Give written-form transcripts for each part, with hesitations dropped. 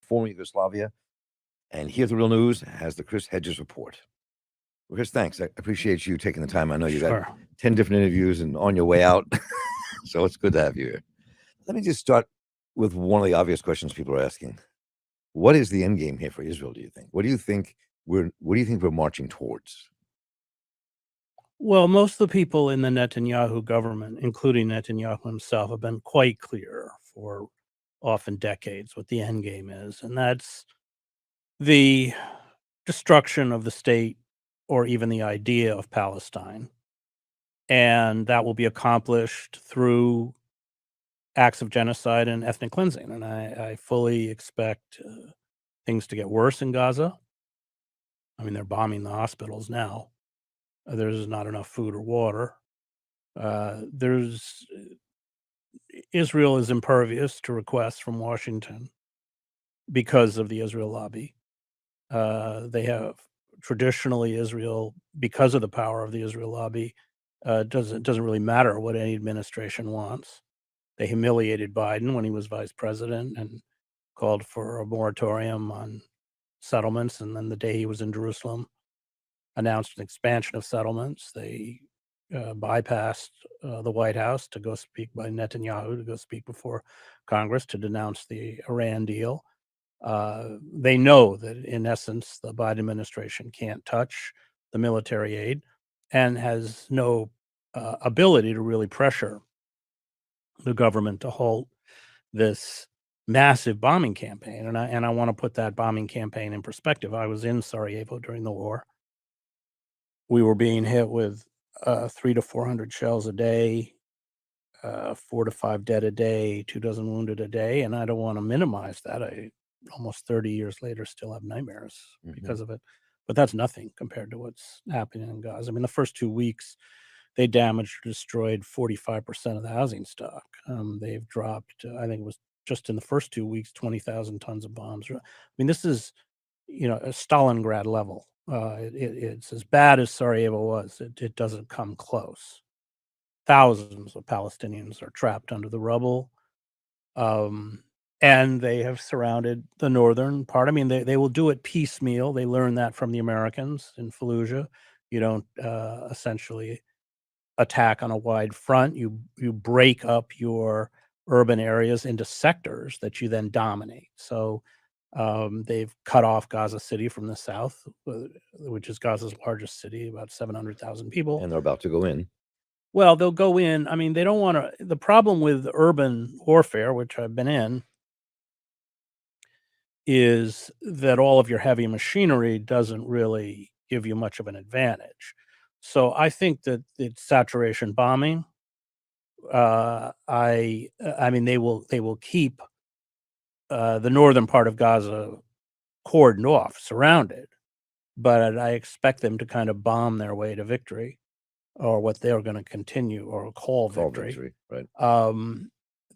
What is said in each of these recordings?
former Yugoslavia. And Here's the Real News has the Chris Hedges Report. Well, Chris, thanks. I appreciate you taking the time. I know you got Sure. 10 different interviews and on your way out. So it's good to have you here. Let me just start with one of the obvious questions people are asking. What is the end game here for Israel, do you think? What do you think we're marching towards? Well, most of the people in the Netanyahu government, including Netanyahu himself, have been quite clear for often decades what the end game is, and that's the destruction of the state or even the idea of Palestine. And that will be accomplished through acts of genocide and ethnic cleansing. And I fully expect things to get worse in Gaza. I mean, they're bombing the hospitals now. There's not enough food or water. Israel is impervious to requests from Washington because of the Israel lobby. They have traditionally Israel, because of the power of the Israel lobby, doesn't really matter what any administration wants. They humiliated Biden when he was vice president and called for a moratorium on settlements, and then the day he was in Jerusalem, announced an expansion of settlements. They bypassed the White House to go speak by Netanyahu, to go speak before Congress to denounce the Iran deal. They know that, in essence, the Biden administration can't touch the military aid and has no ability to really pressure the government to halt this massive bombing campaign. And I want to put that bombing campaign in perspective. I was in Sarajevo during the war. We were being hit with 300 to 400 shells a day, 4 to 5 dead a day, 2 dozen wounded a day, and I don't want to minimize that. I almost 30 years later still have nightmares because of it. But that's nothing compared to what's happening in Gaza. I mean, the first 2 weeks, they damaged or destroyed 45% of the housing stock. They've dropped, I think it was just in the first 2 weeks, 20,000 tons of bombs. I mean, this is, a Stalingrad level. It's as bad as Sarajevo was. It doesn't come close. Thousands of Palestinians are trapped under the rubble. And they have surrounded the northern part. I mean, they will do it piecemeal. They learned that from the Americans in Fallujah. You don't essentially attack on a wide front. You break up your urban areas into sectors that you then dominate. So they've cut off Gaza City from the south, which is Gaza's largest city, about 700,000 people. And they're about to go in. Well, they'll go in. I mean, they don't want to. The problem with urban warfare, which I've been in, is that all of your heavy machinery doesn't really give you much of an advantage. So I think that it's saturation bombing. I mean, they will keep the northern part of Gaza cordoned off, surrounded, but I expect them to kind of bomb their way to victory, or what they're going to continue or call victory. Right.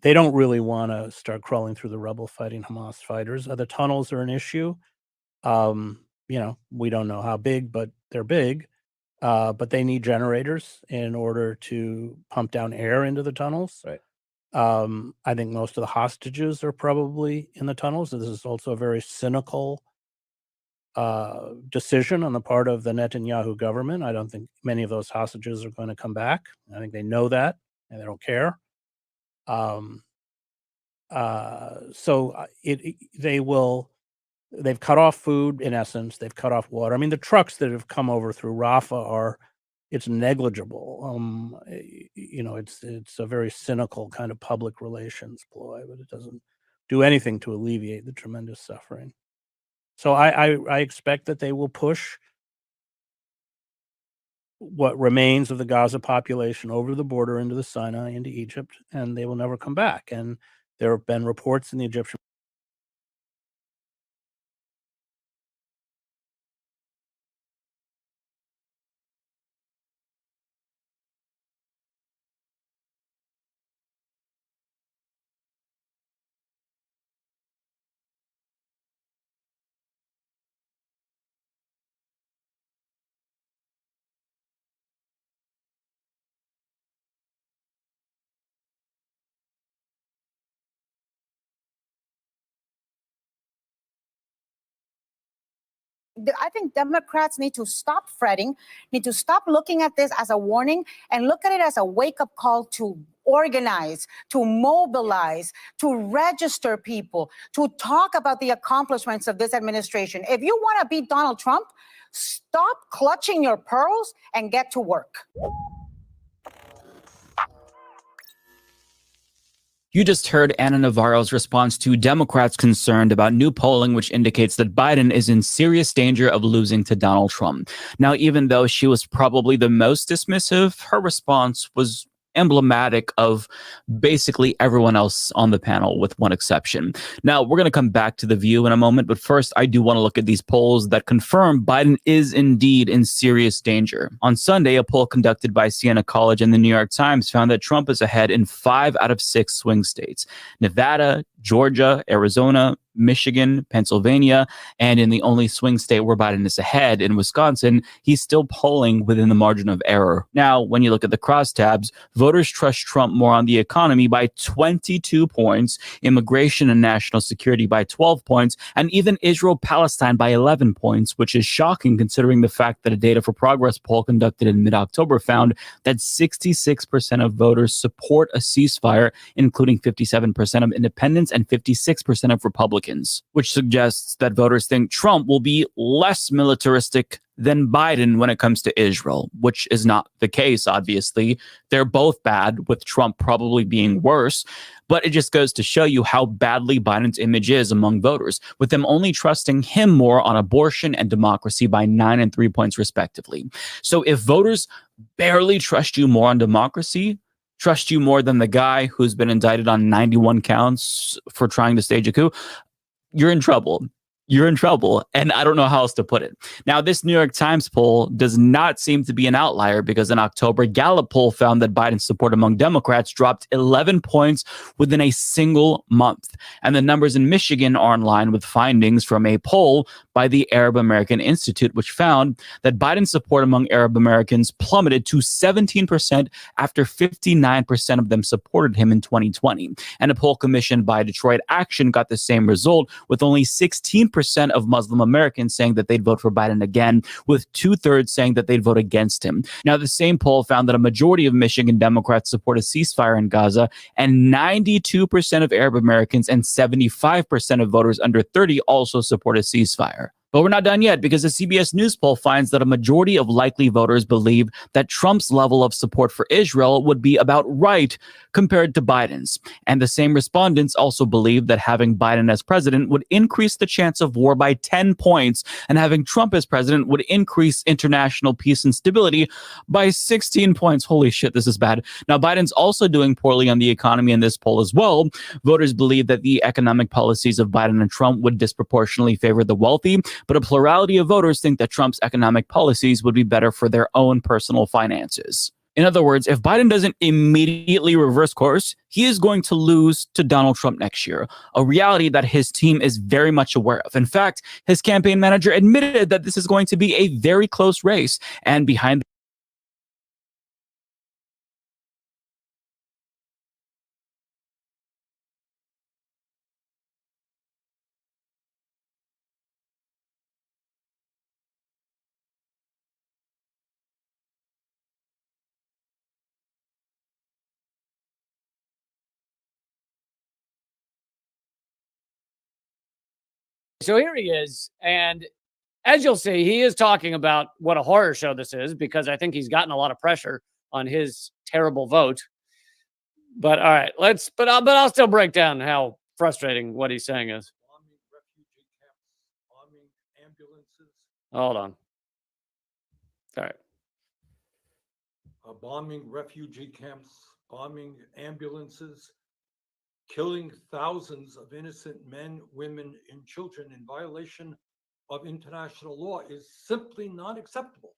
They don't really want to start crawling through the rubble fighting Hamas fighters. The tunnels are an issue. We don't know how big, but they're big. But they need generators in order to pump down air into the tunnels. Right. I think most of the hostages are probably in the tunnels. This is also a very cynical decision on the part of the Netanyahu government. I don't think many of those hostages are going to come back. I think they know that and they don't care. They've cut off food, in essence. They've cut off water. I mean, the trucks that have come over through Rafah it's negligible. It's a very cynical kind of public relations ploy, but it doesn't do anything to alleviate the tremendous suffering. So I expect that they will push what remains of the Gaza population over the border into the Sinai, into Egypt, and they will never come back. And there have been reports in the Egyptian I think Democrats need to stop fretting, need to stop looking at this as a warning and look at it as a wake-up call to organize, to mobilize, to register people, to talk about the accomplishments of this administration. If you want to beat Donald Trump, stop clutching your pearls and get to work. You just heard Ana Navarro's response to Democrats concerned about new polling, which indicates that Biden is in serious danger of losing to Donald Trump. Now, even though she was probably the most dismissive, her response was emblematic of basically everyone else on the panel, with one exception. Now, we're going to come back to The View in a moment, but first, I do want to look at these polls that confirm Biden is indeed in serious danger. On Sunday, a poll conducted by Siena College and the New York Times found that Trump is ahead in 5 out of 6 swing states: Nevada, Georgia, Arizona, Michigan, Pennsylvania, and in the only swing state where Biden is ahead, in Wisconsin, he's still polling within the margin of error. Now, when you look at the crosstabs, voters trust Trump more on the economy by 22 points, immigration and national security by 12 points, and even Israel-Palestine by 11 points, which is shocking considering the fact that a Data for Progress poll conducted in mid-October found that 66% of voters support a ceasefire, including 57% of independents and 56% of Republicans, which suggests that voters think Trump will be less militaristic than Biden when it comes to Israel, which is not the case, obviously. They're both bad, with Trump probably being worse, but it just goes to show you how badly Biden's image is among voters, with them only trusting him more on abortion and democracy by 9 and 3 points respectively. So if voters barely trust you more on democracy, trust you more than the guy who's been indicted on 91 counts for trying to stage a coup, you're in trouble. You're in trouble. And I don't know how else to put it. Now, this New York Times poll does not seem to be an outlier, because in October, Gallup poll found that Biden's support among Democrats dropped 11 points within a single month. And the numbers in Michigan are in line with findings from a poll by the Arab American Institute, which found that Biden's support among Arab Americans plummeted to 17% after 59% of them supported him in 2020. And a poll commissioned by Detroit Action got the same result, with only 16% of Muslim Americans saying that they'd vote for Biden again, with 2/3 saying that they'd vote against him. Now, the same poll found that a majority of Michigan Democrats support a ceasefire in Gaza, and 92% of Arab Americans and 75% of voters under 30 also support a ceasefire. But we're not done yet, because a CBS News poll finds that a majority of likely voters believe that Trump's level of support for Israel would be about right compared to Biden's. And the same respondents also believe that having Biden as president would increase the chance of war by 10 points, and having Trump as president would increase international peace and stability by 16 points. Holy shit, this is bad. Now, Biden's also doing poorly on the economy in this poll as well. Voters believe that the economic policies of Biden and Trump would disproportionately favor the wealthy, but a plurality of voters think that Trump's economic policies would be better for their own personal finances. In other words, if Biden doesn't immediately reverse course, he is going to lose to Donald Trump next year, a reality that his team is very much aware of. In fact, his campaign manager admitted that this is going to be a very close race, and behind So here he is. And as you'll see, he is talking about what a horror show this is, because I think he's gotten a lot of pressure on his terrible vote. But all right, but I'll still break down how frustrating what he's saying is. Bombing refugee camps, bombing ambulances. Hold on. All right. Bombing refugee camps, bombing ambulances, killing thousands of innocent men, women, and children in violation of international law is simply not acceptable.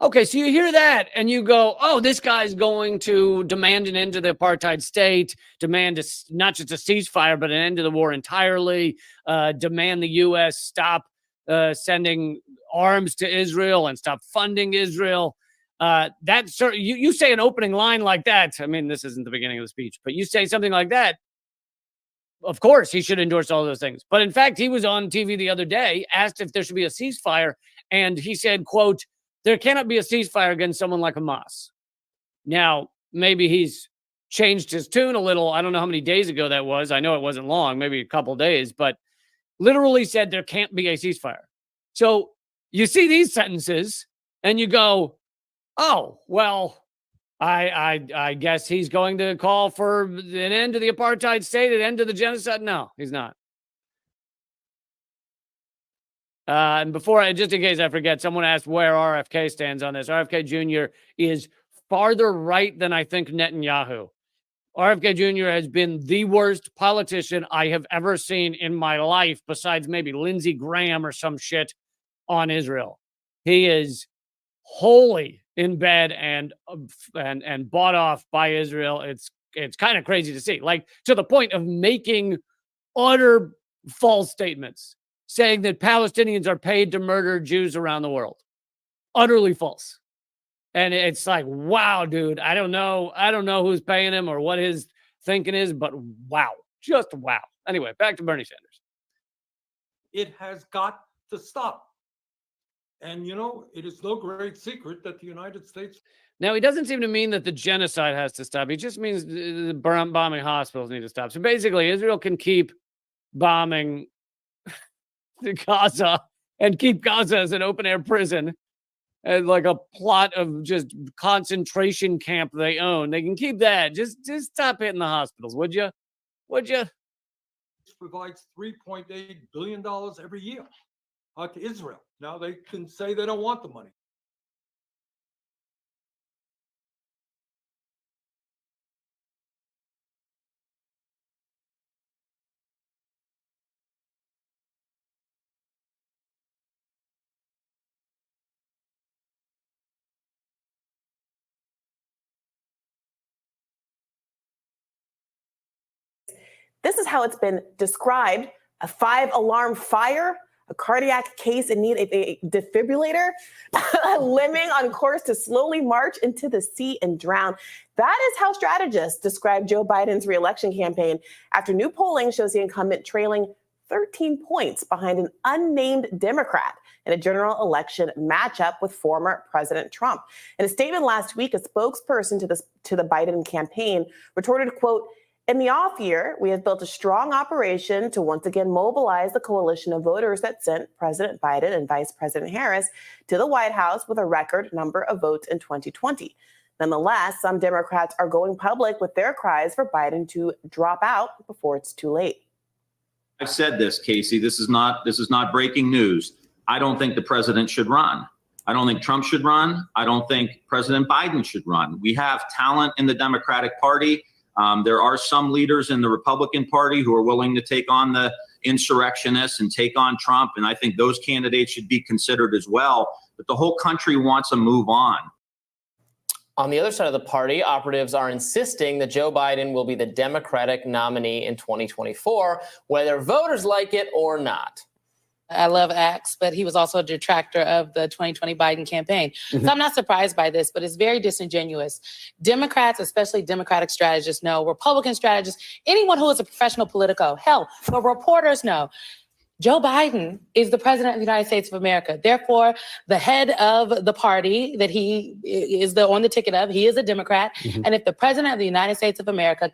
Okay, so you hear that and you go, oh, this guy's going to demand an end to the apartheid state, demand not just a ceasefire, but an end to the war entirely, demand the U.S. stop sending arms to Israel and stop funding Israel. You say an opening line like that. I mean, this isn't the beginning of the speech, but you say something like that, of course, he should endorse all those things. But in fact, he was on TV the other day, asked if there should be a ceasefire, and he said, quote, "There cannot be a ceasefire against someone like Hamas." Now, maybe he's changed his tune a little. I don't know how many days ago that was. I know it wasn't long, maybe a couple days, but literally said there can't be a ceasefire. So you see these sentences and you go, oh, well, I guess he's going to call for an end to the apartheid state, an end to the genocide. No, he's not. And before, just in case I forget, someone asked where RFK stands on this. RFK Jr. is farther right than I think Netanyahu. RFK Jr. has been the worst politician I have ever seen in my life, besides maybe Lindsey Graham or some shit on Israel. He is wholly in bed and bought off by Israel. It's kind of crazy to see, like to the point of making utter false statements, saying that Palestinians are paid to murder Jews around the world. Utterly false. And it's like, wow, dude, I don't know who's paying him or what his thinking is, but wow, just wow. Anyway, back to Bernie Sanders. It has got to stop. And, it is no great secret that the United States. Now, he doesn't seem to mean that the genocide has to stop. He just means the bombing hospitals need to stop. So basically, Israel can keep bombing Gaza and keep Gaza as an open-air prison and like a plot of just concentration camp they own. They can keep that. Just stop hitting the hospitals, would you? Would you? Provides $3.8 billion every year to Israel. Now they can say they don't want the money. This is how it's been described: a 5-alarm fire, a cardiac case in need of a defibrillator, a lemming on course to slowly march into the sea and drown. That is how strategists describe Joe Biden's reelection campaign after new polling shows the incumbent trailing 13 points behind an unnamed Democrat in a general election matchup with former President Trump. In a statement last week, a spokesperson to the Biden campaign retorted, quote, "In the off year, we have built a strong operation to once again mobilize the coalition of voters that sent President Biden and Vice President Harris to the White House with a record number of votes in 2020. Nonetheless, some Democrats are going public with their cries for Biden to drop out before it's too late." I've said this, Casey. This is not breaking news. I don't think the president should run. I don't think Trump should run. I don't think President Biden should run. We have talent in the Democratic Party. There are some leaders in the Republican Party who are willing to take on the insurrectionists and take on Trump, and I think those candidates should be considered as well. But the whole country wants a move on. On the other side of the party, operatives are insisting that Joe Biden will be the Democratic nominee in 2024, whether voters like it or not. I love Axe, but he was also a detractor of the 2020 Biden campaign. So I'm not surprised by this, but it's very disingenuous. Democrats, especially Democratic strategists, know, Republican strategists, anyone who is a professional politico, hell, the reporters know, Joe Biden is the president of the United States of America. Therefore, the head of the party that he is on the ticket of, he is a Democrat. And if the president of the United States of America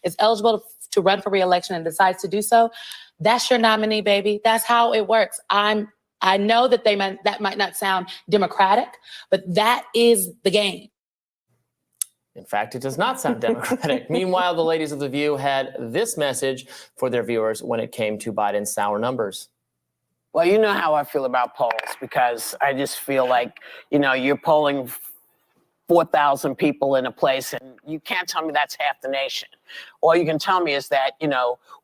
is eligible to run for re-election and decides to do so, that's your nominee, baby. That's how it works. I know that that might not sound democratic, but that is the game. In fact, it does not sound democratic. Meanwhile, the ladies of The View had this message for their viewers when it came to Biden's sour numbers. Well, you know how I feel about polls, because I just feel like, you're polling 4,000 people in a place, and you can't tell me that's half the nation. All you can tell me is that,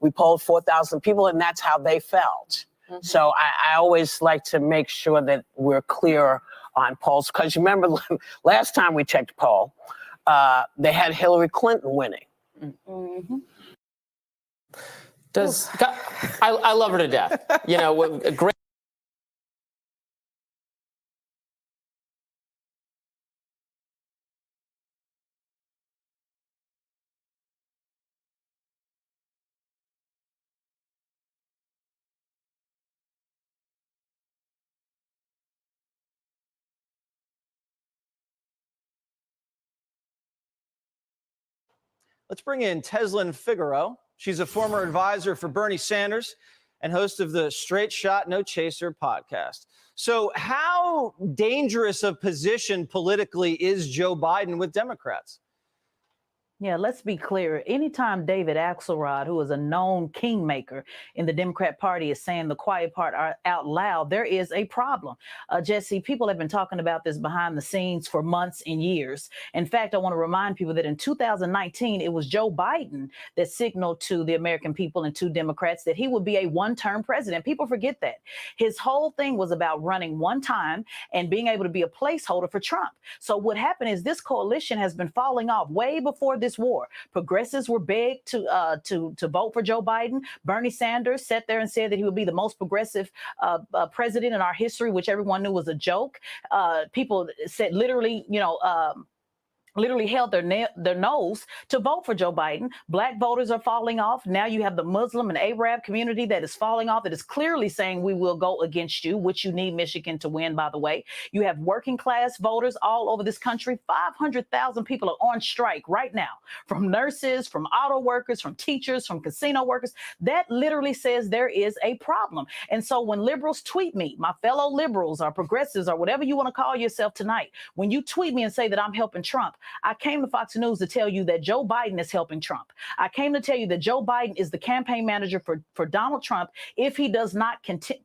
we polled 4,000 people and that's how they felt. So I always like to make sure that we're clear on polls, because you remember last time we checked a poll, they had Hillary Clinton winning. I love her to death. Great. Let's bring in Teslin Figaro. She's a former advisor for Bernie Sanders and host of the Straight Shot No Chaser podcast. So how dangerous a position politically is Joe Biden with Democrats? Yeah, let's be clear. Anytime David Axelrod, who is a known kingmaker in the Democrat Party, is saying the quiet part out loud, there is a problem. Jesse, people have been talking about this behind the scenes for months and years. In fact, I want to remind people that in 2019, it was Joe Biden that signaled to the American people and to Democrats that he would be a one-term president. People forget that. His whole thing was about running one time and being able to be a placeholder for Trump. So what happened is this coalition has been falling off way before this war. Progressives were begged to vote for Joe Biden. Bernie Sanders sat there and said that he would be the most progressive president in our history, which everyone knew was a joke. People said literally, literally held their nose to vote for Joe Biden. Black voters are falling off. Now you have the Muslim and Arab community that is falling off. It is clearly saying we will go against you, which you need Michigan to win, by the way. You have working class voters all over this country. 500,000 people are on strike right now, from nurses, from auto workers, from teachers, from casino workers. That literally says there is a problem. And so when liberals tweet me, my fellow liberals or progressives or whatever you want to call yourself tonight, when you tweet me and say that I'm helping Trump, I came to Fox News to tell you that Joe Biden is helping Trump. I came to tell you that Joe Biden is the campaign manager for Donald Trump if he does not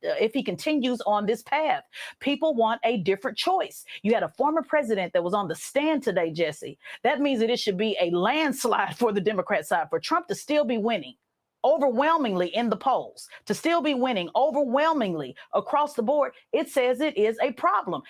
if he continues on this path. People want a different choice. You had a former president that was on the stand today, Jesse. That means that it should be a landslide for the Democrat side, for Trump to still be winning overwhelmingly in the polls, to still be winning overwhelmingly across the board. It says it is a problem.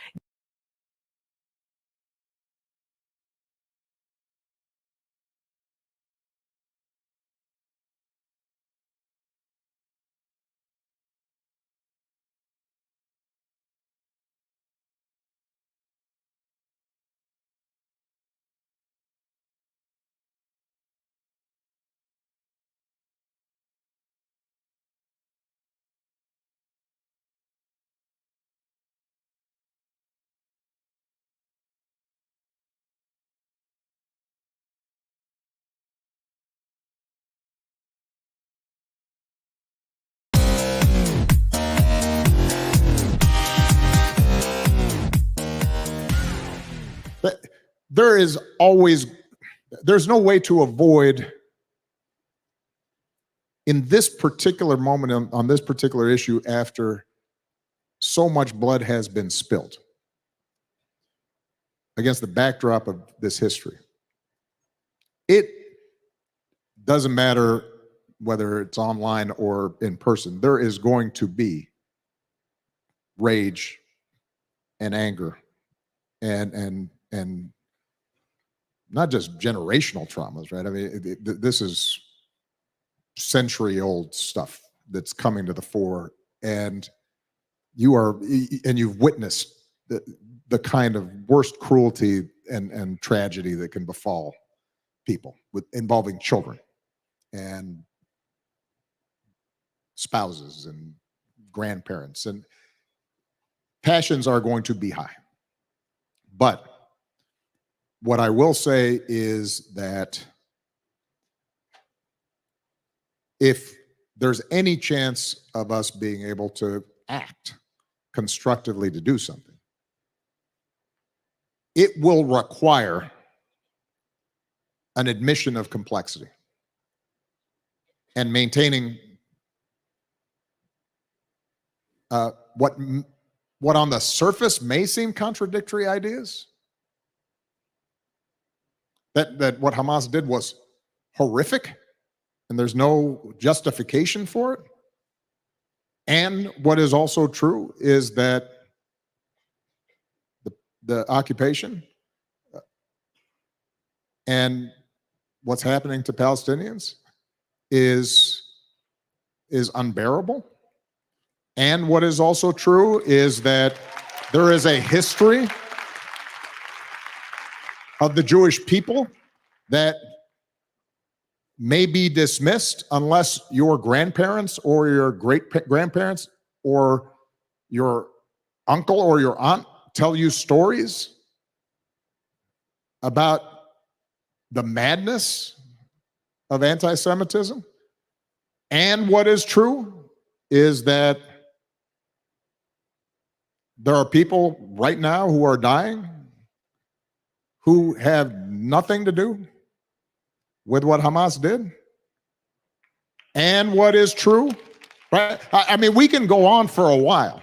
There's no way to avoid, in this particular moment on this particular issue, after so much blood has been spilled against the backdrop of this history. It doesn't matter whether it's online or in person, there is going to be rage and anger and not just generational traumas, right? I mean, this is century-old stuff that's coming to the fore, and you've witnessed the kind of worst cruelty and tragedy that can befall people involving children and spouses and grandparents, and passions are going to be high. But what I will say is that if there's any chance of us being able to act constructively to do something, it will require an admission of complexity and maintaining what on the surface may seem contradictory ideas. That what Hamas did was horrific and there's no justification for it. And what is also true is that the occupation and what's happening to Palestinians is unbearable. And what is also true is that there is a history of the Jewish people that may be dismissed unless your grandparents or your great-grandparents or your uncle or your aunt tell you stories about the madness of anti-Semitism. And what is true is that there are people right now who are dying who have nothing to do with what Hamas did. And what is true, right? I mean, we can go on for a while.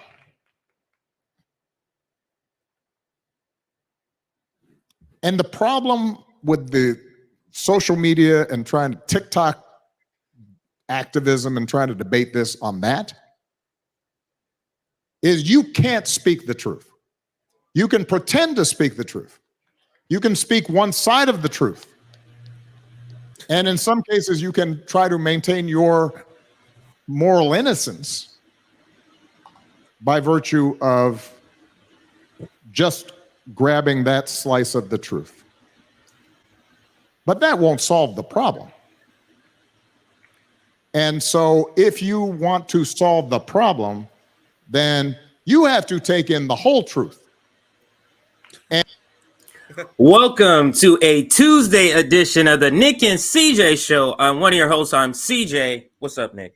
And the problem with the social media and trying to TikTok activism and trying to debate this on that is you can't speak the truth. You can pretend to speak the truth. You can speak one side of the truth. And in some cases, you can try to maintain your moral innocence by virtue of just grabbing that slice of the truth. But that won't solve the problem. And so if you want to solve the problem, then you have to take in the whole truth. And welcome to a Tuesday edition of the Nick and CJ show. I'm one of your hosts. I'm CJ. What's up, Nick?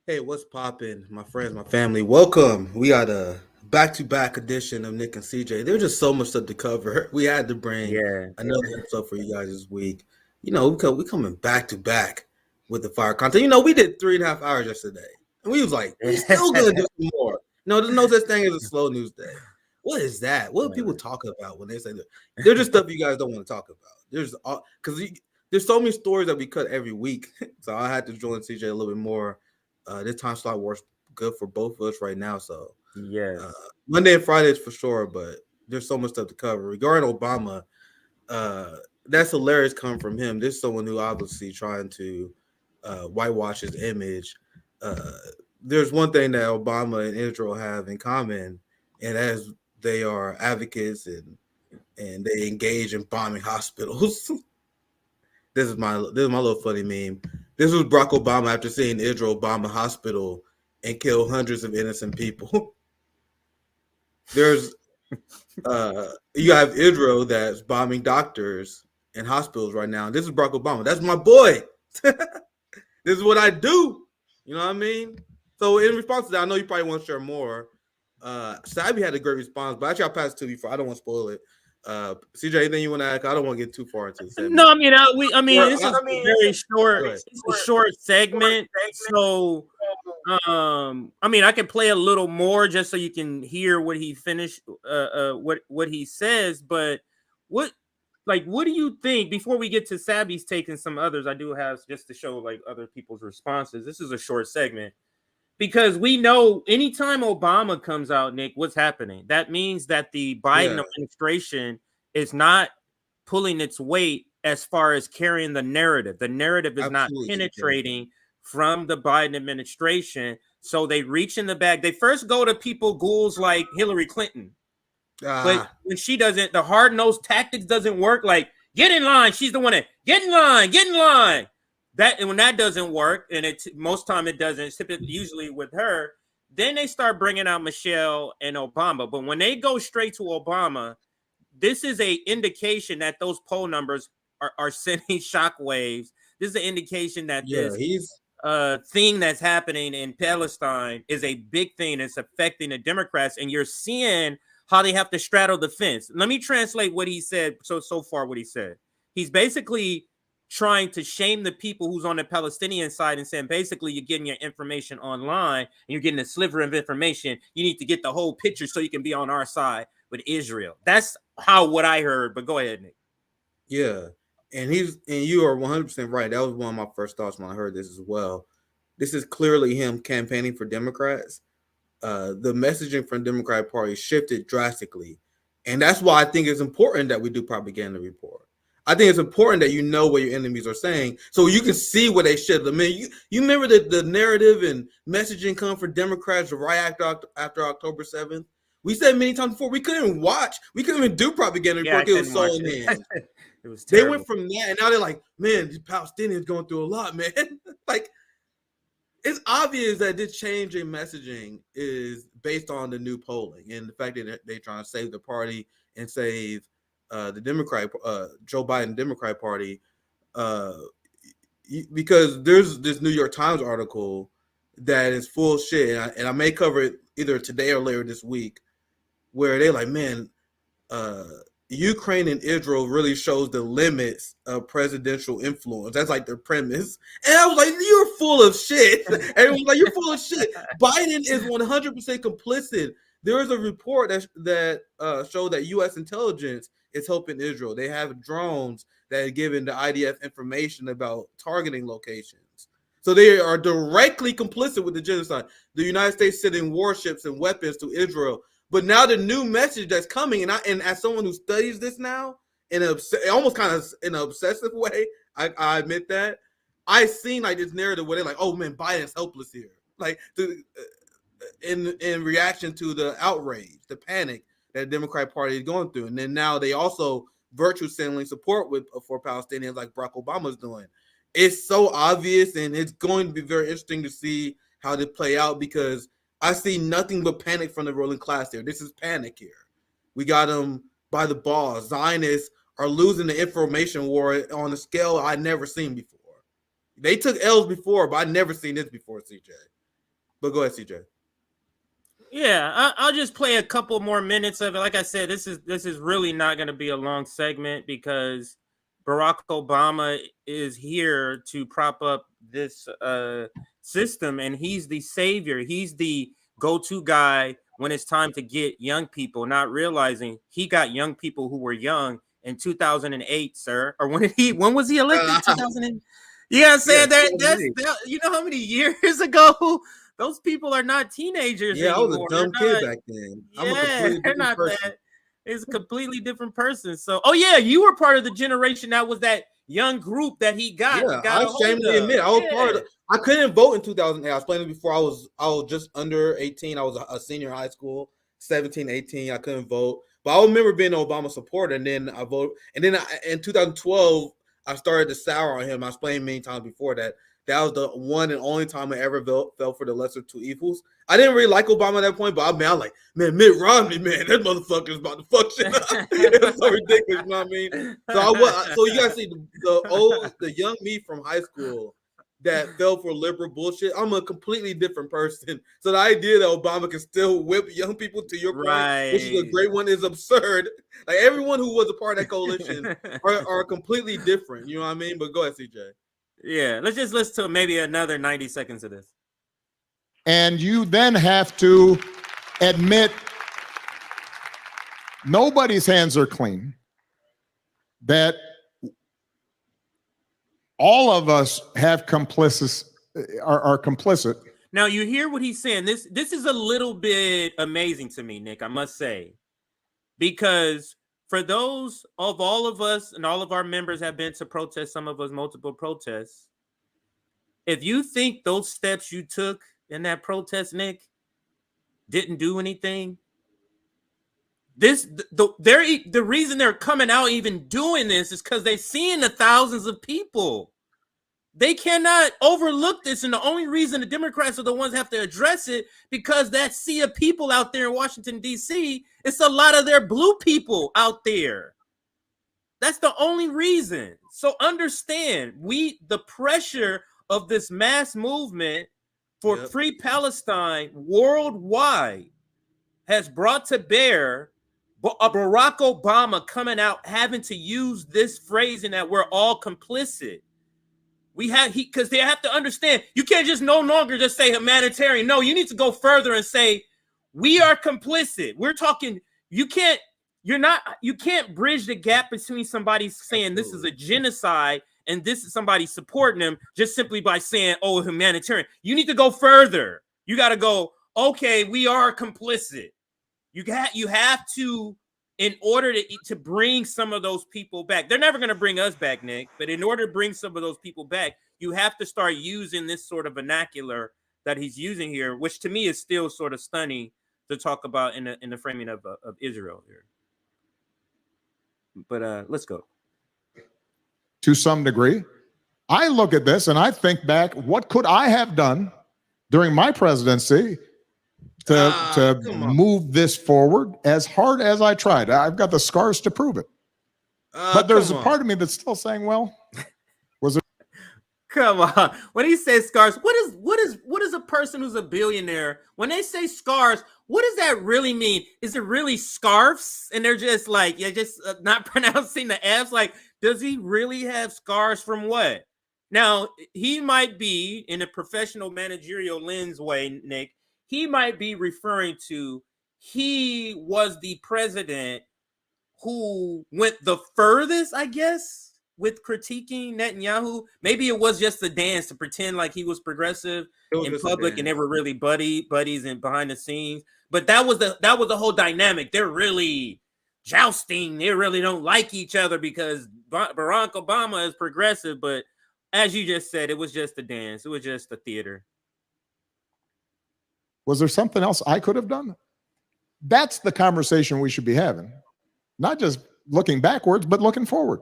Hey, what's poppin', my friends, my family? Welcome. We got a back-to-back edition of Nick and CJ. There's just so much stuff to cover. We had to bring another episode for you guys this week. You know, we coming back-to-back with the fire content. You know, we did 3.5 hours yesterday. And we was like, we still gonna do some more. No, there's no such thing as a slow news day. What is that? What do people talk about when they say that? There's just stuff you guys don't want to talk about. There's so many stories that we cut every week. So I had to join CJ a little bit more. This time slot works good for both of us right now. So Monday and Fridays for sure, but there's so much stuff to cover. Regarding Obama, that's hilarious coming from him. This is someone who obviously trying to whitewash his image. There's one thing that Obama and Israel have in common, and as they are advocates and they engage in bombing hospitals. This is my little funny meme. This was Barack Obama after seeing Israel bomb a hospital and kill hundreds of innocent people. There's you have Israel that's bombing doctors and hospitals right now. This is Barack Obama. That's my boy. This is what I do. You know what I mean? So in response to that, I know you probably want to share more. Sabby had a great response, but actually I'll pass it to you for I don't want to spoil it. CJ, anything you want to add? I don't want to get too far into this. No, I mean, this is very short. It's a short segment. So, I mean, I can play a little more just so you can hear what he finished, what he says. But what do you think? Before we get to Sabby's take and some others, I do have just to show like other people's responses. This is a short segment. Because we know anytime Obama comes out, Nick, what's happening? That means that the Biden administration is not pulling its weight as far as carrying the narrative. The narrative is not penetrating from the Biden administration. So they reach in the bag. They first go to ghouls like Hillary Clinton. But when she doesn't, the hard-nosed tactics doesn't work. Like, get in line. She's the one that, get in line. That when that doesn't work, and most time it doesn't, it's typically usually with her, then they start bringing out Michelle and Obama. But when they go straight to Obama, this is a indication that those poll numbers are sending shockwaves. This is an indication that this thing that's happening in Palestine is a big thing. It's affecting the Democrats, and you're seeing how they have to straddle the fence. Let me translate what he said. So far, what he said. He's basically trying to shame the people who's on the Palestinian side and saying, basically, you're getting your information online and you're getting a sliver of information. You need to get the whole picture so you can be on our side with Israel. That's what I heard. But go ahead, Nick. Yeah. And you are 100% right. That was one of my first thoughts when I heard this as well. This is clearly him campaigning for Democrats. The messaging from the Democratic Party shifted drastically. And that's why I think it's important that we do propaganda report. I think it's important that you know what your enemies are saying so you can see what they should. I mean, you remember the narrative and messaging come from Democrats right after October 7th? We said many times before, we couldn't even watch. We couldn't even do propaganda report. It was so in hand. It was terrible. They went from that, and now they're like, man, these Palestinians going through a lot, man. Like, it's obvious that this change in messaging is based on the new polling and the fact that they're trying to save the party and save the Democrat, Joe Biden Democrat Party. because there's this New York Times article that is full shit, and I may cover it either today or later this week, where they're like, man, Ukraine and Israel really shows the limits of presidential influence. That's like their premise. And I was like, you're full of shit. Everyone's like, you're full of shit. Biden is 100% complicit. There is a report that showed that U.S. intelligence is helping Israel. They have drones that are giving the IDF information about targeting locations. So they are directly complicit with the genocide. The United States sending warships and weapons to Israel. But now the new message that's coming, and as someone who studies this now, almost kind of in an obsessive way, I admit that, I've seen like this narrative where they're like, oh man, Biden's helpless here. Like in reaction to the outrage, the panic that the Democratic Party is going through. And then now they also virtue signaling support for Palestinians like Barack Obama's doing. It's so obvious, and it's going to be very interesting to see how they play out, because I see nothing but panic from the ruling class here. This is panic here. We got them by the balls. Zionists are losing the information war on a scale I'd never seen before. They took L's before, but I'd never seen this before, CJ. But go ahead, CJ. Yeah, I'll just play a couple more minutes of it. Like I said, this is really not going to be a long segment, because Barack Obama is here to prop up this system, and he's the savior. He's the go-to guy when it's time to get young people, not realizing he got young people who were young in 2008, sir. Or when was he elected? 2000. You know what I'm saying? That you know how many years ago? Those people are not teenagers anymore. I was a dumb kid back then. I'm a completely different person. It's a completely different person. So, oh yeah, you were part of the generation that was that young group that he got. Yeah, I shamefully admit I was part of. I couldn't vote in 2008. I was playing it before. I was just under 18. I was a senior in high school, 17, 18. I couldn't vote, but I remember being an Obama supporter. And then I voted. And then in 2012, I started to sour on him. I was playing many times before that. That was the one and only time I ever fell for the lesser two evils. I didn't really like Obama at that point, but I was like, man, Mitt Romney, man, that motherfucker's about to fuck shit up. It was so ridiculous, you know what I mean? So you guys see the young me from high school that fell for liberal bullshit. I'm a completely different person. So the idea that Obama can still whip young people, to your point, which is a great one, is absurd. Like, everyone who was a part of that coalition are completely different. You know what I mean? But go ahead, CJ. Yeah, let's just listen to maybe another 90 seconds of this. And you then have to admit nobody's hands are clean, that all of us have are complicit. Now you hear what he's saying. This is a little bit amazing to me, Nick, I must say, because for those of all of us, and all of our members have been to protests, some of us multiple protests. If you think those steps you took in that protest, Nick, didn't do anything, the reason they're coming out even doing this is because they're seeing the thousands of people. They cannot overlook this, and the only reason the Democrats are the ones that have to address it, because that sea of people out there in Washington, D.C., it's a lot of their blue people out there. That's the only reason. So understand, the pressure of this mass movement for free Palestine worldwide has brought to bear Barack Obama coming out having to use this phrasing that we're all complicit. Because they have to understand, you can't just no longer just say humanitarian. No, you need to go further and say we are complicit. We're talking. You can't bridge the gap between somebody saying this is a genocide and this is somebody supporting them just simply by saying, oh, humanitarian. You need to go further. You got to go, okay, we are complicit. You have to, in order to bring some of those people back. They're never going to bring us back, Nick, but in order to bring some of those people back, you have to start using this sort of vernacular that he's using here, which to me is still sort of stunning to talk about in the framing of Israel here. But let's go. To some degree, I look at this and I think back, what could I have done during my presidency to move this forward as hard as I tried? I've got the scars to prove it. But there's a part of me that's still saying, well, was it? Come on. When he says scars, what is a person who's a billionaire? When they say scars, what does that really mean? Is it really scarves? And they're just like, just not pronouncing the F's. Like, does he really have scars from what? Now, he might be, in a professional managerial lens way, Nick, he might be referring to he was the president who went the furthest, I guess, with critiquing Netanyahu. Maybe it was just a dance to pretend like he was progressive in public and they were really buddies and behind the scenes. But that was the whole dynamic. They're really jousting. They really don't like each other because Barack Obama is progressive. But as you just said, it was just a dance. It was just a theater. Was there something else I could have done? That's the conversation we should be having. Not just looking backwards, but looking forward.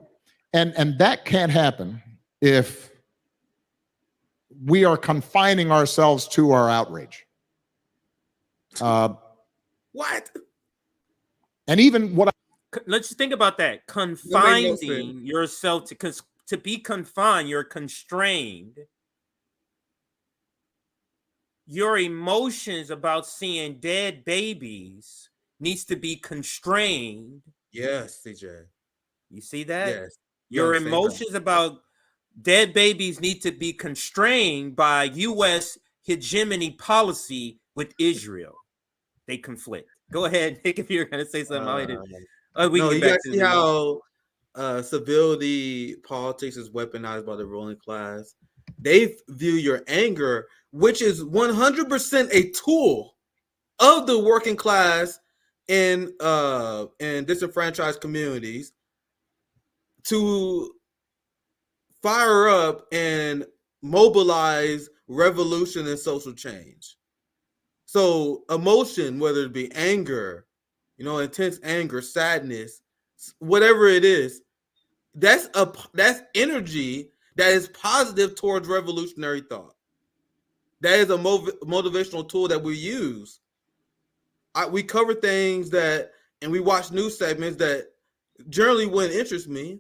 And that can't happen if we are confining ourselves to our outrage. What? And even what let's think about that. Confining yourself to be confined, you're constrained. Your emotions about seeing dead babies needs to be constrained. Yes, CJ. You see that? Yes. Your emotions about dead babies need to be constrained by U.S. hegemony policy with Israel. They conflict. Go ahead, Nick, if you're going to say something. You guys see how civility politics is weaponized by the ruling class? They view your anger, which is 100% a tool of the working class in disenfranchised communities, to fire up and mobilize revolution and social change. So emotion, whether it be anger, intense anger, sadness, whatever it is, that's energy that is positive towards revolutionary thought. That is a motivational tool that we use. We cover things and we watch news segments that generally wouldn't interest me,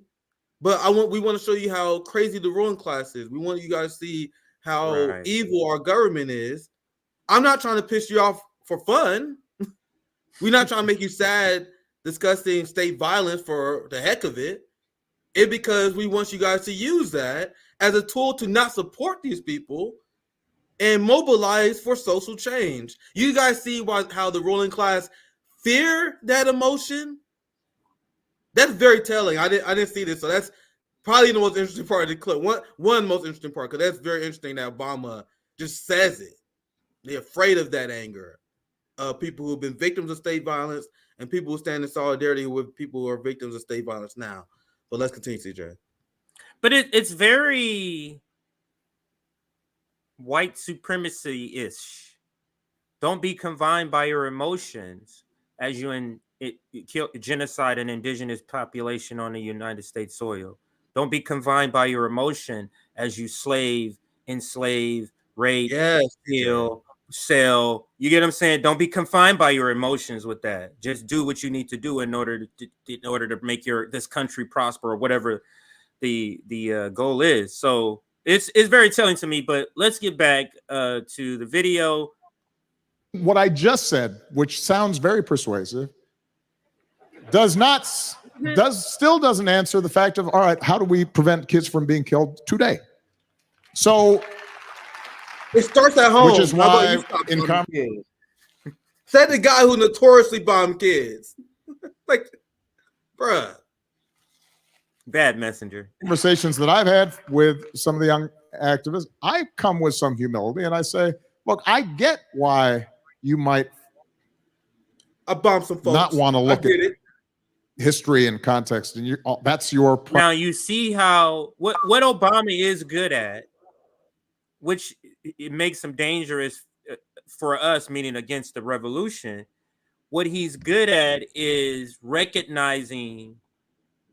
but we want to show you how crazy the ruling class is. We want you guys to see how evil our government is. I'm not trying to piss you off for fun. We're not trying to make you sad discussing state violence for the heck of it. It's because we want you guys to use that as a tool to not support these people and mobilize for social change. You guys see how the ruling class fear that emotion? That's very telling. I didn't see this, so that's probably the most interesting part of the clip. One most interesting part, because that's very interesting that Obama just says it. They're afraid of that anger. People who've been victims of state violence and people who stand in solidarity with people who are victims of state violence now. But let's continue, CJ. But it's very white supremacy-ish. Don't be confined by your emotions as you kill genocide an indigenous population on the United States soil. Don't be confined by your emotion as you enslave, rape, kill, sell. You get what I'm saying? Don't be confined by your emotions with that. Just do what you need to do in order to make this country prosper, or whatever the goal is. So it's very telling to me. But let's get back to the video. What I just said, which sounds very persuasive, still doesn't answer the fact of, all right, how do we prevent kids from being killed today? So it starts at home. Which is why said the guy who notoriously bombed kids. Like, bruh. Bad messenger. Conversations that I've had with some of the young activists, I come with some humility and I say, look, I get why you might bomb some folks. Not want to look at history and context, and that's your now you see how what Obama is good at, which it makes him dangerous for us, meaning against the revolution. What he's good at is recognizing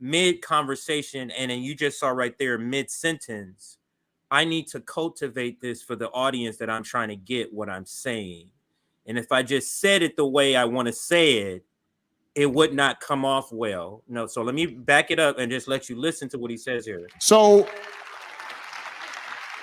mid-conversation, and then you just saw right there mid-sentence, I need to cultivate this for the audience that I'm trying to get what I'm saying. And if I just said it the way I want to say it, it would not come off well. No, so let me back it up and just let you listen to what he says here. So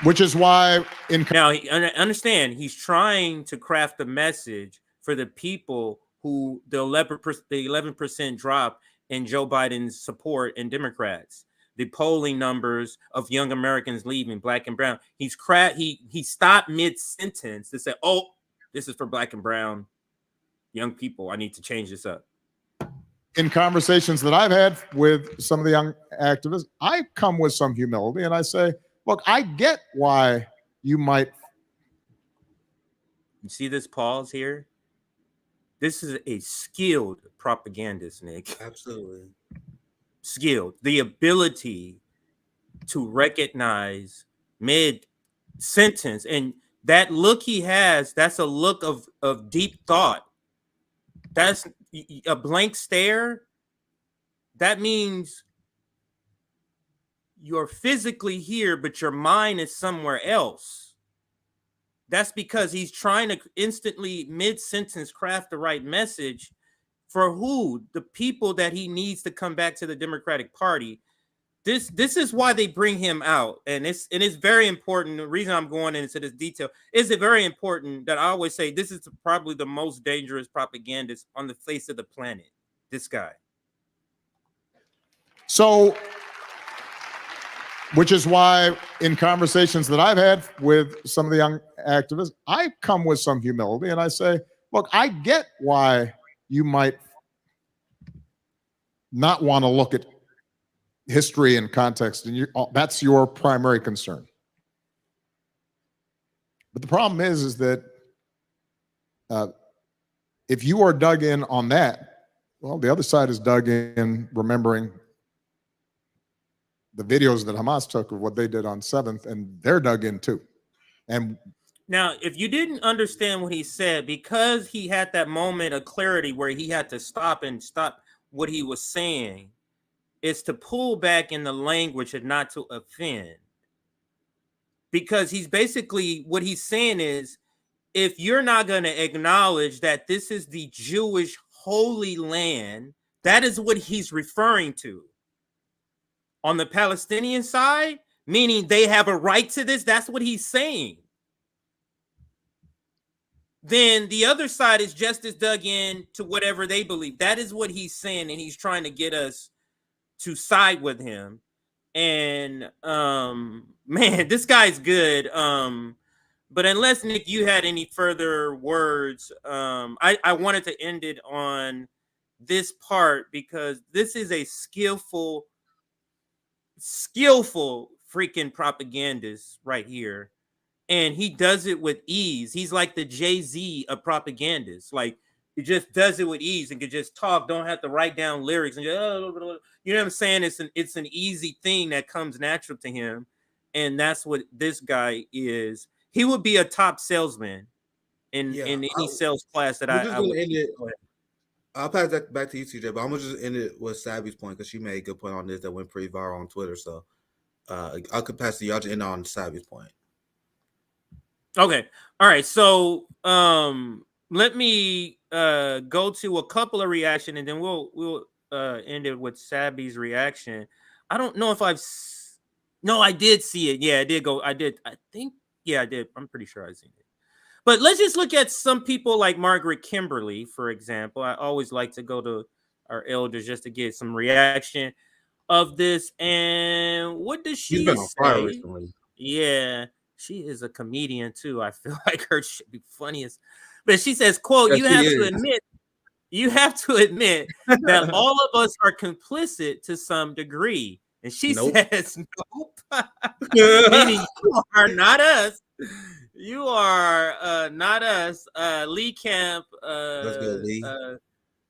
Which is why now understand he's trying to craft a message for the people who the 11% drop in Joe Biden's support in Democrats, the polling numbers of young Americans leaving, black and brown. He stopped mid-sentence to say, "Oh, this is for black and brown young people. I need to change this up." in conversations that I've had with some of the young activists, I come with some humility and I say, look, I get why you might. You see this pause here? This is a skilled propagandist, Nick. Absolutely. Skilled. The ability to recognize mid-sentence. And that look he has, that's a look of deep thought. That's a blank stare. That means you're physically here, but your mind is somewhere else. That's because he's trying to instantly mid-sentence craft the right message for who? The people that he needs to come back to the Democratic Party. This is why they bring him out. And it's very important. The reason I'm going into this detail is it very important that I always say this is probably the most dangerous propagandist on the face of the planet. This guy. So, which is why in conversations that I've had with some of the young activists, I come with some humility and I say, look, I get why you might not want to look at history and context, and that's your primary concern. But the problem is that if you are dug in on that, well, the other side is dug in remembering the videos that Hamas took of what they did on 7th, and they're dug in too. And now, if you didn't understand what he said, because he had that moment of clarity where he had to stop what he was saying, is to pull back in the language and not to offend. Because he's basically, what he's saying is, if you're not going to acknowledge that this is the Jewish holy land, that is what he's referring to. On the Palestinian side, meaning they have a right to this, that's what he's saying. Then the other side is just as dug in to whatever they believe. That is what he's saying, and he's trying to get us to side with him. And man, this guy's good. But unless, Nick, you had any further words, I wanted to end it on this part because this is a skillful freaking propagandist right here. And he does it with ease. He's like the Jay-Z of propagandists. Like, he just does it with ease and can just talk, don't have to write down lyrics. And just, you know what I'm saying? It's an easy thing that comes natural to him. And that's what this guy is. He would be a top salesman in any sales class that I would. I'll pass that back to you, TJ, but I'm going to just end it with Sabby's point because she made a good point on this that went pretty viral on Twitter. So I could pass to you. I'll just end on Sabby's point. Okay. All right. So let me go to a couple of reactions and then we'll end it with Sabby's reaction. I don't know if no, I did see it. Yeah, I did go. I did. I think, yeah, I did. I'm pretty sure I've seen it. But let's just look at some people like Margaret Kimberly, for example. I always like to go to our elders just to get some reaction of this. And what does she She's been on say? fire recently. Yeah. She is a comedian too. I feel like her should be funniest. But she says, quote, Yes, you have to admit that all of us are complicit to some degree. And she says, nope. Meaning you are not us. You are not us. Lee Camp. Let's go, Lee.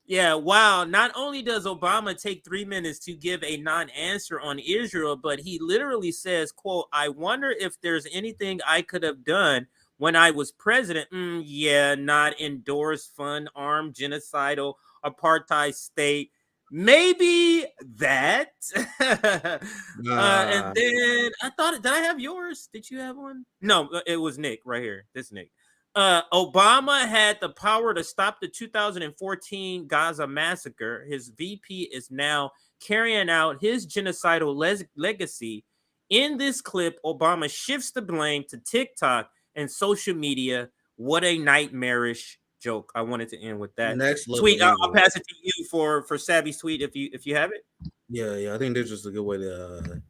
Yeah, wow. Not only does Obama take 3 minutes to give a non-answer on Israel, but he literally says, quote, I wonder if there's anything I could have done when I was president. Yeah, not endorse, fund, armed, genocidal, apartheid state. Maybe that. And then I thought, did I have yours? Did you have one? No, it was Nick right here. This Nick. Obama had the power to stop the 2014 Gaza massacre. His VP is now carrying out his genocidal legacy. In this clip, Obama shifts the blame to TikTok and social media. What a nightmarish joke. I wanted to end with that. Next level Tweet. I'll evil. pass it to you for Savvy's tweet if you have it. Yeah. I think this is a good way to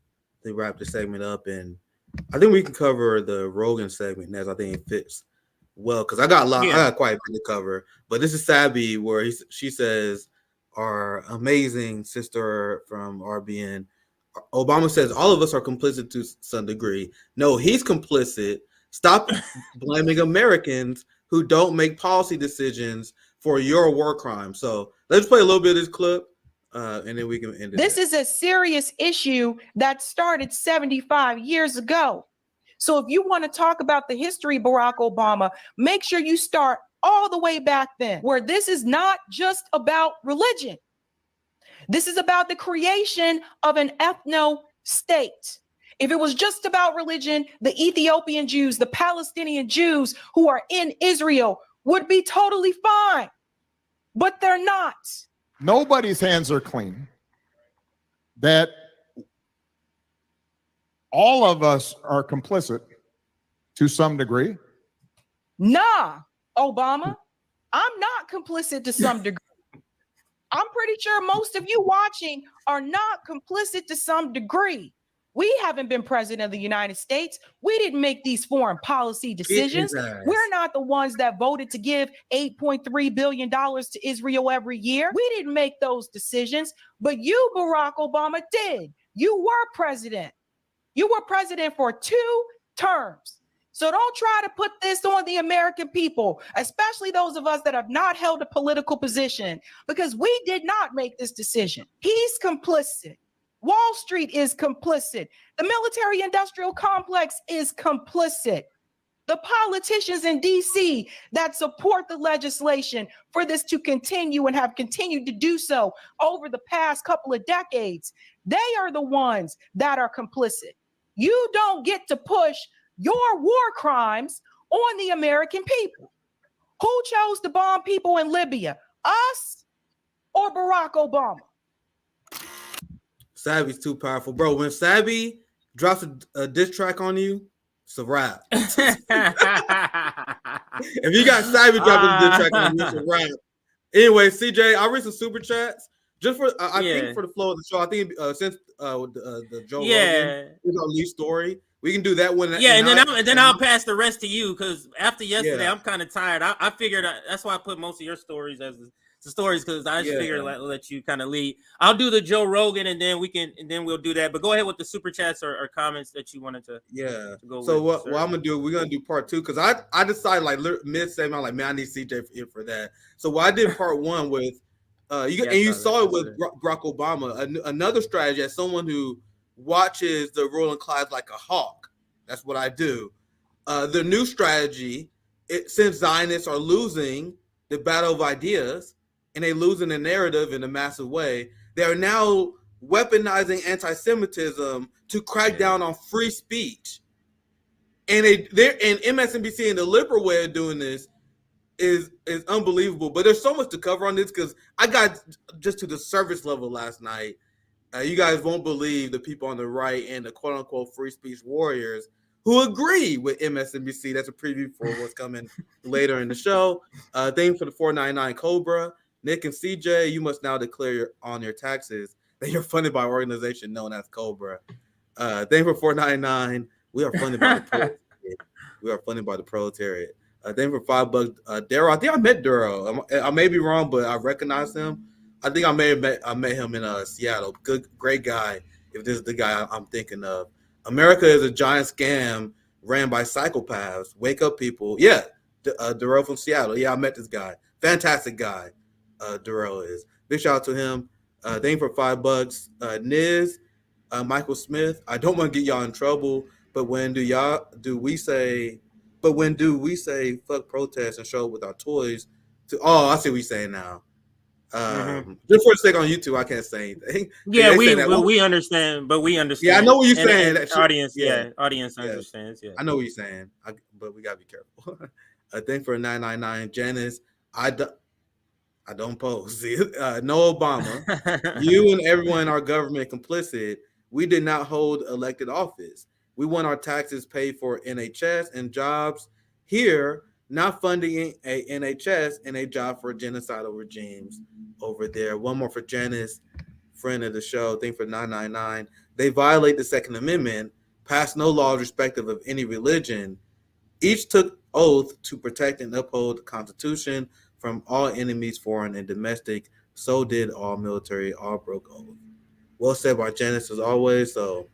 wrap the segment up, and I think we can cover the Rogan segment next. I think it fits well because I got I got quite a bit to cover. But this is Savvy where she says our amazing sister from RBN. Obama says all of us are complicit to some degree. No, he's complicit. Stop blaming Americans who don't make policy decisions for your war crimes. So let's play a little bit of this clip, and then we can end it. This is a serious issue that started 75 years ago. So if you want to talk about the history of Barack Obama, make sure you start all the way back then, where this is not just about religion. This is about the creation of an ethno-state. If it was just about religion, the Ethiopian Jews, the Palestinian Jews who are in Israel would be totally fine, but they're not. Nobody's hands are clean. That all of us are complicit to some degree. Nah, Obama, I'm not complicit to some degree. I'm pretty sure most of you watching are not complicit to some degree. We haven't been president of the United States. We didn't make these foreign policy decisions. We're not the ones that voted to give $8.3 billion to Israel every year. We didn't make those decisions, but you, Barack Obama, did. You were president. You were president for 2 terms. So don't try to put this on the American people, especially those of us that have not held a political position, because we did not make this decision. He's complicit. Wall Street is complicit. The military-industrial complex is complicit. The politicians in D.C. that support the legislation for this to continue and have continued to do so over the past couple of decades, they are the ones that are complicit. You don't get to push your war crimes on the American people. Who chose to bomb people in Libya? Us or Barack Obama? Savvy's too powerful, bro. When Savvy drops a diss track on you, it's a wrap. If you got Savvy dropping a diss track on you, it's a wrap. Anyway, CJ, I'll read some super chats just for I think for the flow of the show. I think since the Joe Rogan is our lead story, we can do that one. Yeah, and then I'll pass the rest to you because after yesterday, I'm kind of tired. I figured that's why I put most of your stories as the stories because I just figured let you kind of lead. I'll do the Joe Rogan and then we'll do that. But go ahead with the super chats or comments that you wanted to. To go so with, what I'm gonna do? We're gonna do part 2 because I decided like mid segment, like man, I need CJ for that. So what I did part 1 with you saw it with Barack Obama. Another strategy as someone who watches the ruling class like a hawk. That's what I do. The new strategy, since Zionists are losing the battle of ideas and they losing the narrative in a massive way, they are now weaponizing anti-Semitism to crack down on free speech. And MSNBC and the liberal way of doing this is unbelievable. But there's so much to cover on this because I got just to the surface level last night. You guys won't believe the people on the right and the quote-unquote free speech warriors who agree with MSNBC. That's a preview for what's coming later in the show. Thank you for the $4.99 Cobra. Nick and CJ, you must now declare on your taxes that you're funded by an organization known as Cobra. Thank you for $4.99. We are funded by the proletariat. We are funded by the proletariat. Thank you for $5. Daryl, I think I met Daryl. I may be wrong, but I recognize him. I think I met him in Seattle. Great guy. If this is the guy I'm thinking of. America is a giant scam ran by psychopaths. Wake up, people. Yeah, Darrell from Seattle. Yeah, I met this guy. Fantastic guy. Darrell is. Big shout out to him. Thank you for $5. Niz, Michael Smith. I don't want to get y'all in trouble, but when do we say fuck protests and show up with our toys? I see what you're saying now. Just for a sec on YouTube, I can't say anything. Yeah, we understand, but we understand. Yeah, I know what you're saying. And audience understands. Yeah, I know what you're saying, but we gotta be careful. Thank for $9.99, Janice. I don't post. No Obama. You and everyone in our government complicit. We did not hold elected office. We want our taxes paid for NHS and jobs here, not funding a NHS and a job for genocidal regimes over there. One more for Janice, friend of the show. Thank for 999. They violate the Second Amendment, pass no laws respective of any religion. Each took oath to protect and uphold the Constitution from all enemies, foreign and domestic. So did all military, all broke oath. Well said by Janice as always. So,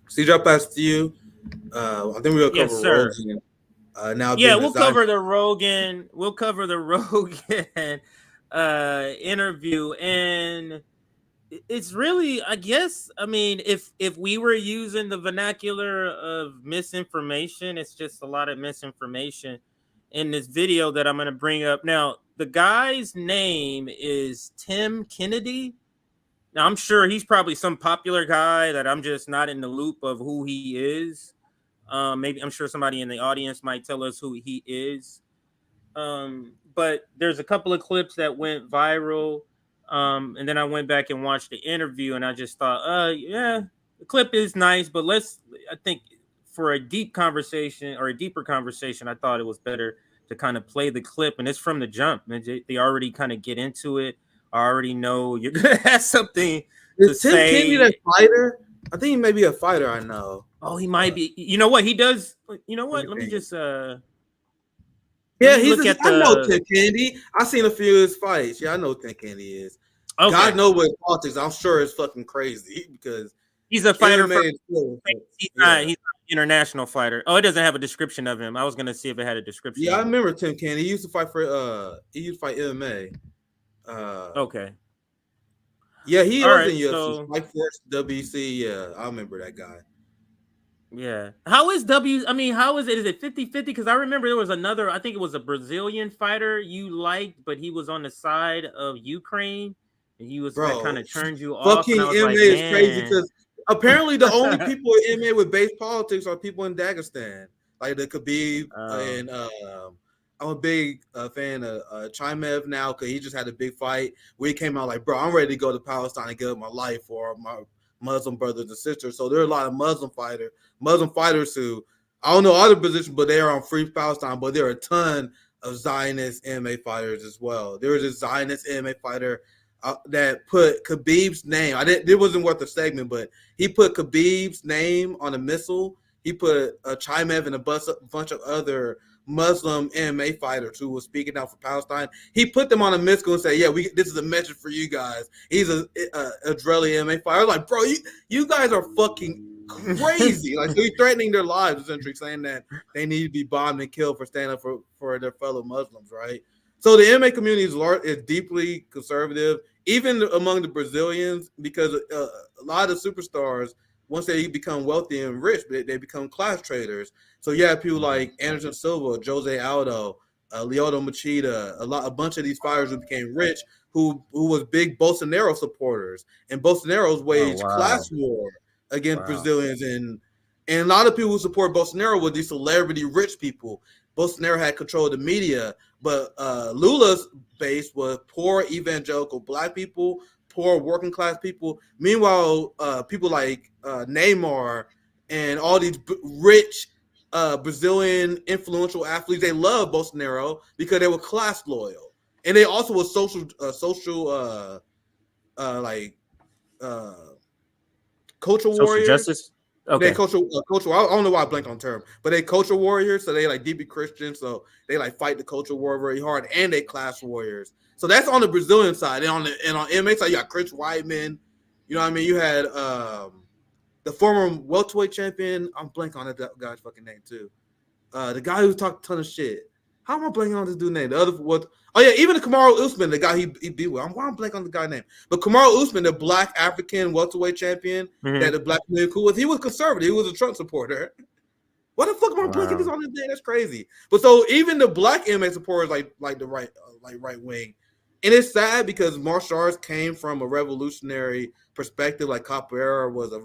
CJ, I'll pass to you. I think we're gonna cover Rogan. Now, yeah, we'll cover the Rogan. We'll cover the Rogan interview, and it's really, I guess, I mean, if we were using the vernacular of misinformation, it's just a lot of misinformation in this video that I'm going to bring up. Now, the guy's name is Tim Kennedy. Now, I'm sure he's probably some popular guy that I'm just not in the loop of who he is. Maybe I'm sure somebody in the audience might tell us who he is. But there's a couple of clips that went viral. And then I went back and watched the interview, and I just thought, yeah, the clip is nice, but I think for a deep conversation or a deeper conversation, I thought it was better to kind of play the clip, and it's from the jump. They already kind of get into it. I already know you're gonna have something to say. Tim Kennedy that fighter? I think he may be a fighter. I know. Oh, he might be. You know what he does? You know what? Let me just. Yeah, I know Tim Kennedy. I've seen a few of his fights. Yeah, I know who Tim Kennedy is. Okay. God knows what politics. I'm sure it's fucking crazy because he's a fighter. He's not an international fighter. Oh, it doesn't have a description of him. I was gonna see if it had a description. Yeah, I remember Tim Kennedy. He used to fight for. He used to fight MMA. Okay. Yeah, he was in UFC. Like Force WC. Yeah, I remember that guy. Yeah. How is how is it? Is it 50-50? Because I remember there was another, I think it was a Brazilian fighter you liked, but he was on the side of Ukraine. And he was that kind of turned you off. Fucking MMA is crazy because apparently the only people in MMA with base politics are people in Dagestan. Like the Khabib and I'm a big fan of Chimev now because he just had a big fight where he came out like, bro, I'm ready to go to Palestine and give up my life for my Muslim brothers and sisters. So there are a lot of Muslim fighters who I don't know other positions, but they are on Free Palestine. But there are a ton of Zionist MMA fighters as well. There was a Zionist MMA fighter that put Khabib's name. It wasn't worth a segment, but he put Khabib's name on a missile. He put Chimev and a bunch of other Muslim MMA fighters who was speaking out for Palestine. He put them on a missile and said, "Yeah, this is a message for you guys." He's a Israeli MMA fighter. I was like, bro, you guys are fucking crazy. Like, so he's threatening their lives, essentially saying that they need to be bombed and killed for standing up for their fellow Muslims, right? So the MMA community is deeply conservative, even among the Brazilians, because a lot of the superstars, once they become wealthy and rich, they become class traders. So you have people like Anderson Silva, Jose Aldo, Lyoto Machida, a bunch of these fighters who became rich, who was big Bolsonaro supporters, and Bolsonaro's waged class war against Brazilians, and a lot of people who support Bolsonaro were these celebrity rich people. Bolsonaro had control of the media, but Lula's base was poor evangelical Black people, poor working class people. Meanwhile, people like Neymar and all these rich Brazilian influential athletes, they love Bolsonaro because they were class loyal, and they also were social cultural warriors. Justice. Okay. They cultural. I don't know why I blanked on term, but they cultural warriors. So they like deeply Christian. So they like fight the cultural war very hard, and they class warriors. So that's on the Brazilian side, and on MMA side, you got Chris Weidman. You know what I mean? You had the former welterweight champion. I'm blanking on that guy's fucking name too. The guy who talked a ton of shit. How am I blanking on this dude's name? The other what? Oh yeah, even the Kamaru Usman, the guy he beat with. I'm blanking on the guy's name. But Kamaru Usman, the Black African welterweight champion that the Black community cool with, he was conservative. He was a Trump supporter. What the fuck am I blanking this on this day? That's crazy. But so even the Black MMA supporters like the right wing. And it's sad because martial arts came from a revolutionary perspective. Like capoeira was a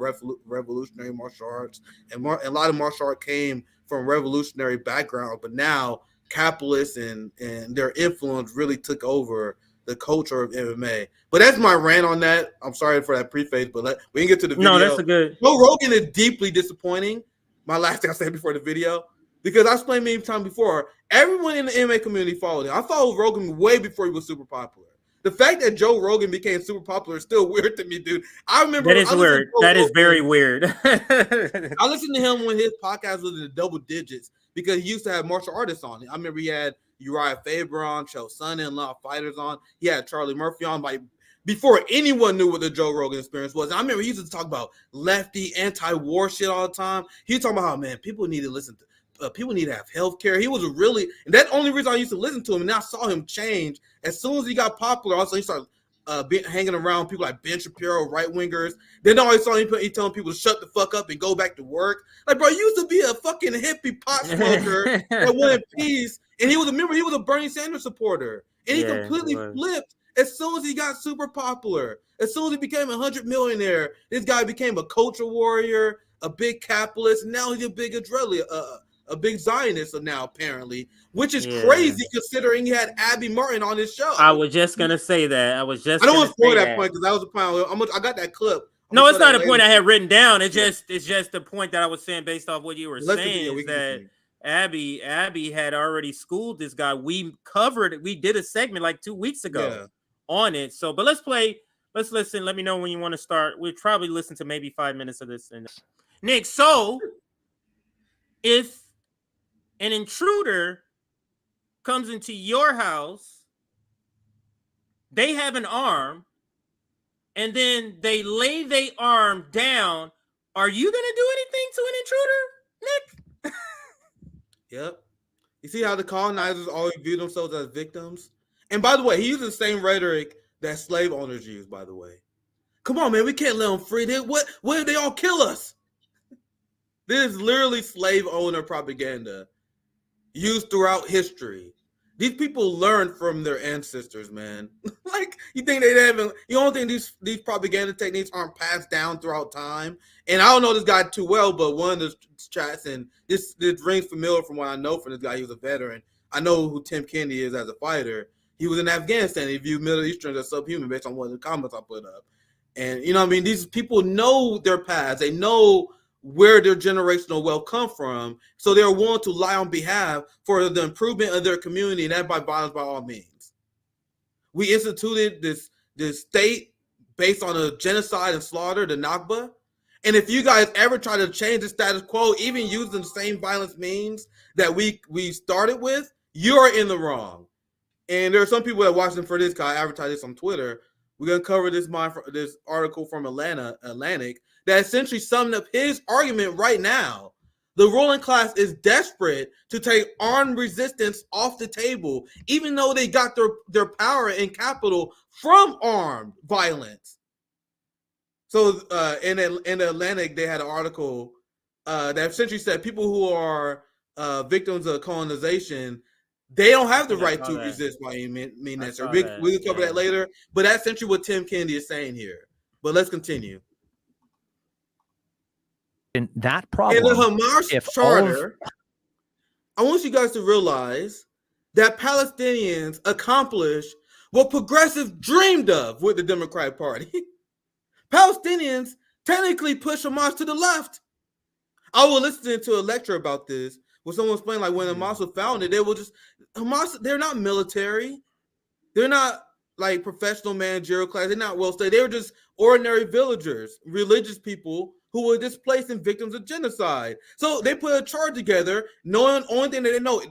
revolutionary martial arts, and a lot of martial art came from revolutionary background. But now capitalists and their influence really took over the culture of MMA. But that's my rant on that. I'm sorry for that preface, but we can get to the video. No, that's a good. Joe Rogan is deeply disappointing. My last thing I said before the video, because I explained many times before, everyone in the MMA community followed him. I followed Rogan way before he was super popular. The fact that Joe Rogan became super popular is still weird to me, dude. I remember that is weird. That is very weird. I listened to him when his podcast was in the double digits because he used to have martial artists on it. I remember he had Uriah Faber on, Chael Sonnen, a lot of fighters on. He had Charlie Murphy on before anyone knew what the Joe Rogan experience was. I remember he used to talk about lefty, anti-war shit all the time. He was talking about how, man, people need to listen to people need to have health care. He was and that's the only reason I used to listen to him. And then I saw him change. As soon as he got popular, also he started hanging around people like Ben Shapiro, right-wingers. Then I saw him telling people to shut the fuck up and go back to work. Like, bro, you used to be a fucking hippie pot smoker that wanted peace. And he was a Bernie Sanders supporter. And he completely flipped as soon as he got super popular. As soon as he became a 100 millionaire, this guy became a culture warrior, a big capitalist. And now he's a big Israeli, a big Zionist now, apparently, which is crazy considering he had Abby Martin on his show. I was just gonna say that. I don't want to spoil that point because that was a point. I got that clip. No, it's not a point I had written down. It's just the point that I was saying based off what you were saying. Is that Abby had already schooled this guy. We did a segment like 2 weeks ago on it. So, but let's listen. Let me know when you want to start. We'll probably listen to maybe 5 minutes of this. And Nick, so if an intruder comes into your house, they have an arm, and then they lay their arm down. Are you going to do anything to an intruder, Nick? Yep. You see how the colonizers always view themselves as victims? And by the way, he uses the same rhetoric that slave owners use, by the way. Come on, man, we can't let them free. What if they all kill us? This is literally slave owner propaganda used throughout history. These people learn from their ancestors, man. Like, you think you don't think these propaganda techniques aren't passed down throughout time? And I don't know this guy too well, but one of the chats, and this rings familiar from what I know from this guy. He was a veteran. I know who Tim Kennedy is as a fighter. He was in Afghanistan. He viewed Middle Easterns as subhuman based on one of the comments I put up. And, you know what I mean? These people know their past. They know where their generational wealth come from, so they're willing to lie on behalf for the improvement of their community, and that by violence by all means. We instituted this state based on a genocide and slaughter, the Nakba. And if you guys ever try to change the status quo, even using the same violence means that we started with, you're in the wrong. And there are some people that watching for this guy advertise this on Twitter. We're gonna cover this article from Atlantic that essentially summed up his argument right now. The ruling class is desperate to take armed resistance off the table, even though they got their power and capital from armed violence. So in the Atlantic, they had an article that essentially said people who are victims of colonization, they don't have the right to resist by any means. We can cover that later, but that's essentially what Tim Kennedy is saying here. But let's continue. In that problem, in the Hamas charter, I want you guys to realize that Palestinians accomplished what progressives dreamed of with the Democratic Party. Palestinians technically push Hamas to the left. I was listening to a lecture about this where someone explained, like, when Hamas was founded, they're not military. They're not like professional managerial class. They're not well studied. They were just ordinary villagers, religious people who were displaced and victims of genocide. So they put a chart together, knowing only thing that they know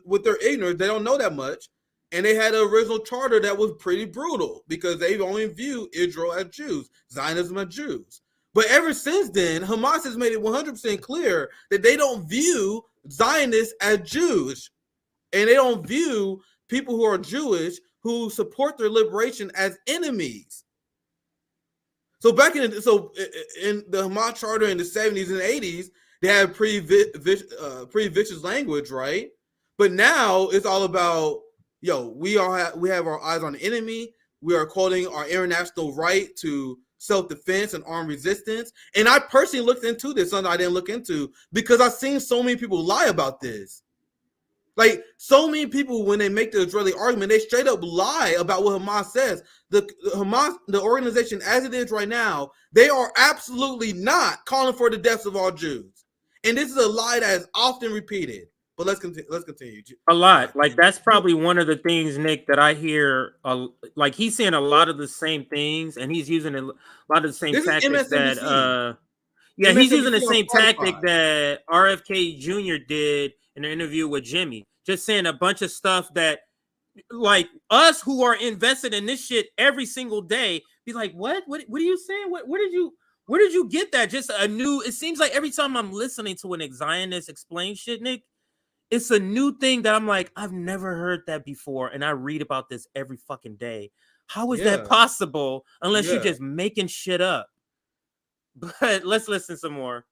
with their ignorance, they don't know that much. And they had an original charter that was pretty brutal because they only view Israel as Jews, Zionism as Jews. But ever since then, Hamas has made it 100% clear that they don't view Zionists as Jews. And they don't view people who are Jewish who support their liberation as enemies. So back in the Hamas charter in the 70s and 80s, they had pretty vicious language, right? But now it's all about, we have our eyes on the enemy. We are quoting our international right to self-defense and armed resistance. And I personally looked into this, something I didn't look into, because I've seen so many people lie about this. Like, so many people, when they make the Israeli argument, they straight up lie about what Hamas says. The Hamas, the organization as it is right now, they are absolutely not calling for the deaths of all Jews. And this is a lie that is often repeated. But let's continue. A lot. Like, that's probably one of the things, Nick, that I hear. Like, he's saying a lot of the same things, and he's using a lot of the same tactics that. Yeah, he's using the same tactic that RFK Jr. did in an interview with Jimmy. Just saying a bunch of stuff that, like, us who are invested in this shit every single day, be like, what are you saying? Where did you get that? Just a new. It seems like every time I'm listening to an Zionist explain shit, Nick, it's a new thing that I'm like, I've never heard that before, and I read about this every fucking day. How is that possible unless you're just making shit up? But let's listen some more.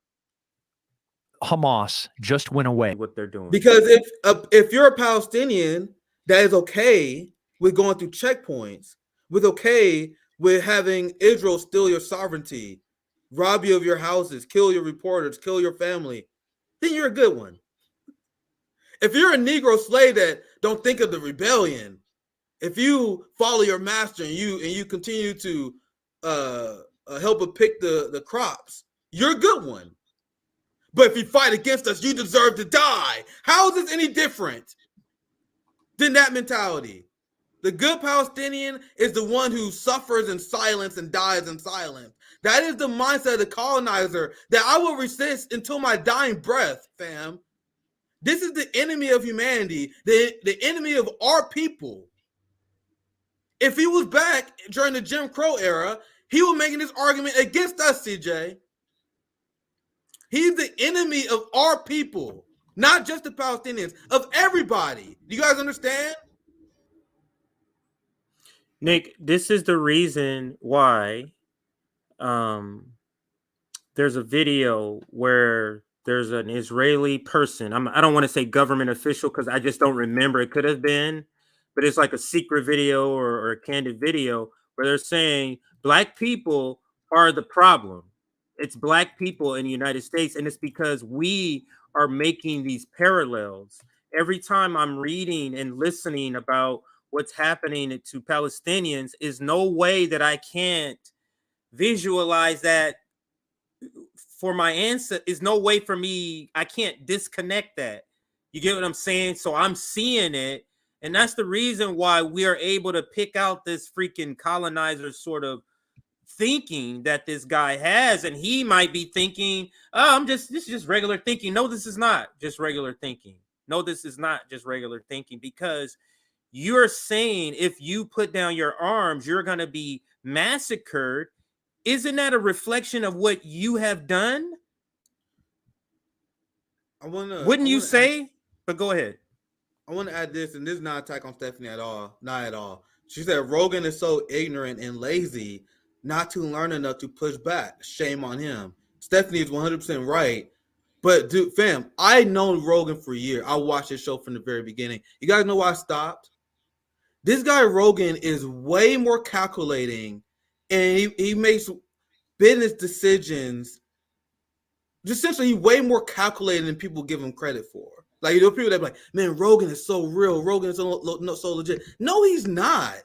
Hamas just went away. What they're doing. Because if you're a Palestinian that is okay with going through checkpoints, with okay with having Israel steal your sovereignty, rob you of your houses, kill your reporters, kill your family, then you're a good one. If you're a Negro slave that don't think of the rebellion, if you follow your master and you continue to help her pick the crops, you're a good one. But if you fight against us, you deserve to die. How is this any different than that mentality? The good Palestinian is the one who suffers in silence and dies in silence. That is the mindset of the colonizer that I will resist until my dying breath, fam. This is the enemy of humanity, the enemy of our people. If he was back during the Jim Crow era, he was making this argument against us, CJ. He's the enemy of our people, not just the Palestinians, of everybody. Do you guys understand? Nick, this is the reason why there's a video where there's an Israeli person. I don't want to say government official because I just don't remember. It could have been, but it's like a secret video or a candid video where they're saying Black people are the problem. It's Black people in the United States, and it's because we are making these parallels. Every time I'm reading and listening about what's happening to Palestinians, is no way that I can't visualize that for my answer. Is no way for me. I can't disconnect that. You get what I'm saying? So I'm seeing it, and that's the reason why we are able to pick out this freaking colonizer sort of thinking that this guy has, and he might be thinking, oh, this is just regular thinking. No, this is not just regular thinking. No, this is not just regular thinking, because you're saying if you put down your arms, you're going to be massacred. Isn't that a reflection of what you have done? Wouldn't you say? But go ahead. I want to add this, and this is not an attack on Stephanie at all. Not at all. She said Rogan is so ignorant and lazy not to learn enough to push back. Shame on him. Stephanie is 100% right. But dude, fam, I known Rogan for years. I watched his show from the very beginning. You guys know why I stopped? This guy Rogan is way more calculating, and he makes business decisions. Essentially, he's way more calculated than people give him credit for. Like, there are people that be like, man, Rogan is so real. Rogan is so legit. No, he's not.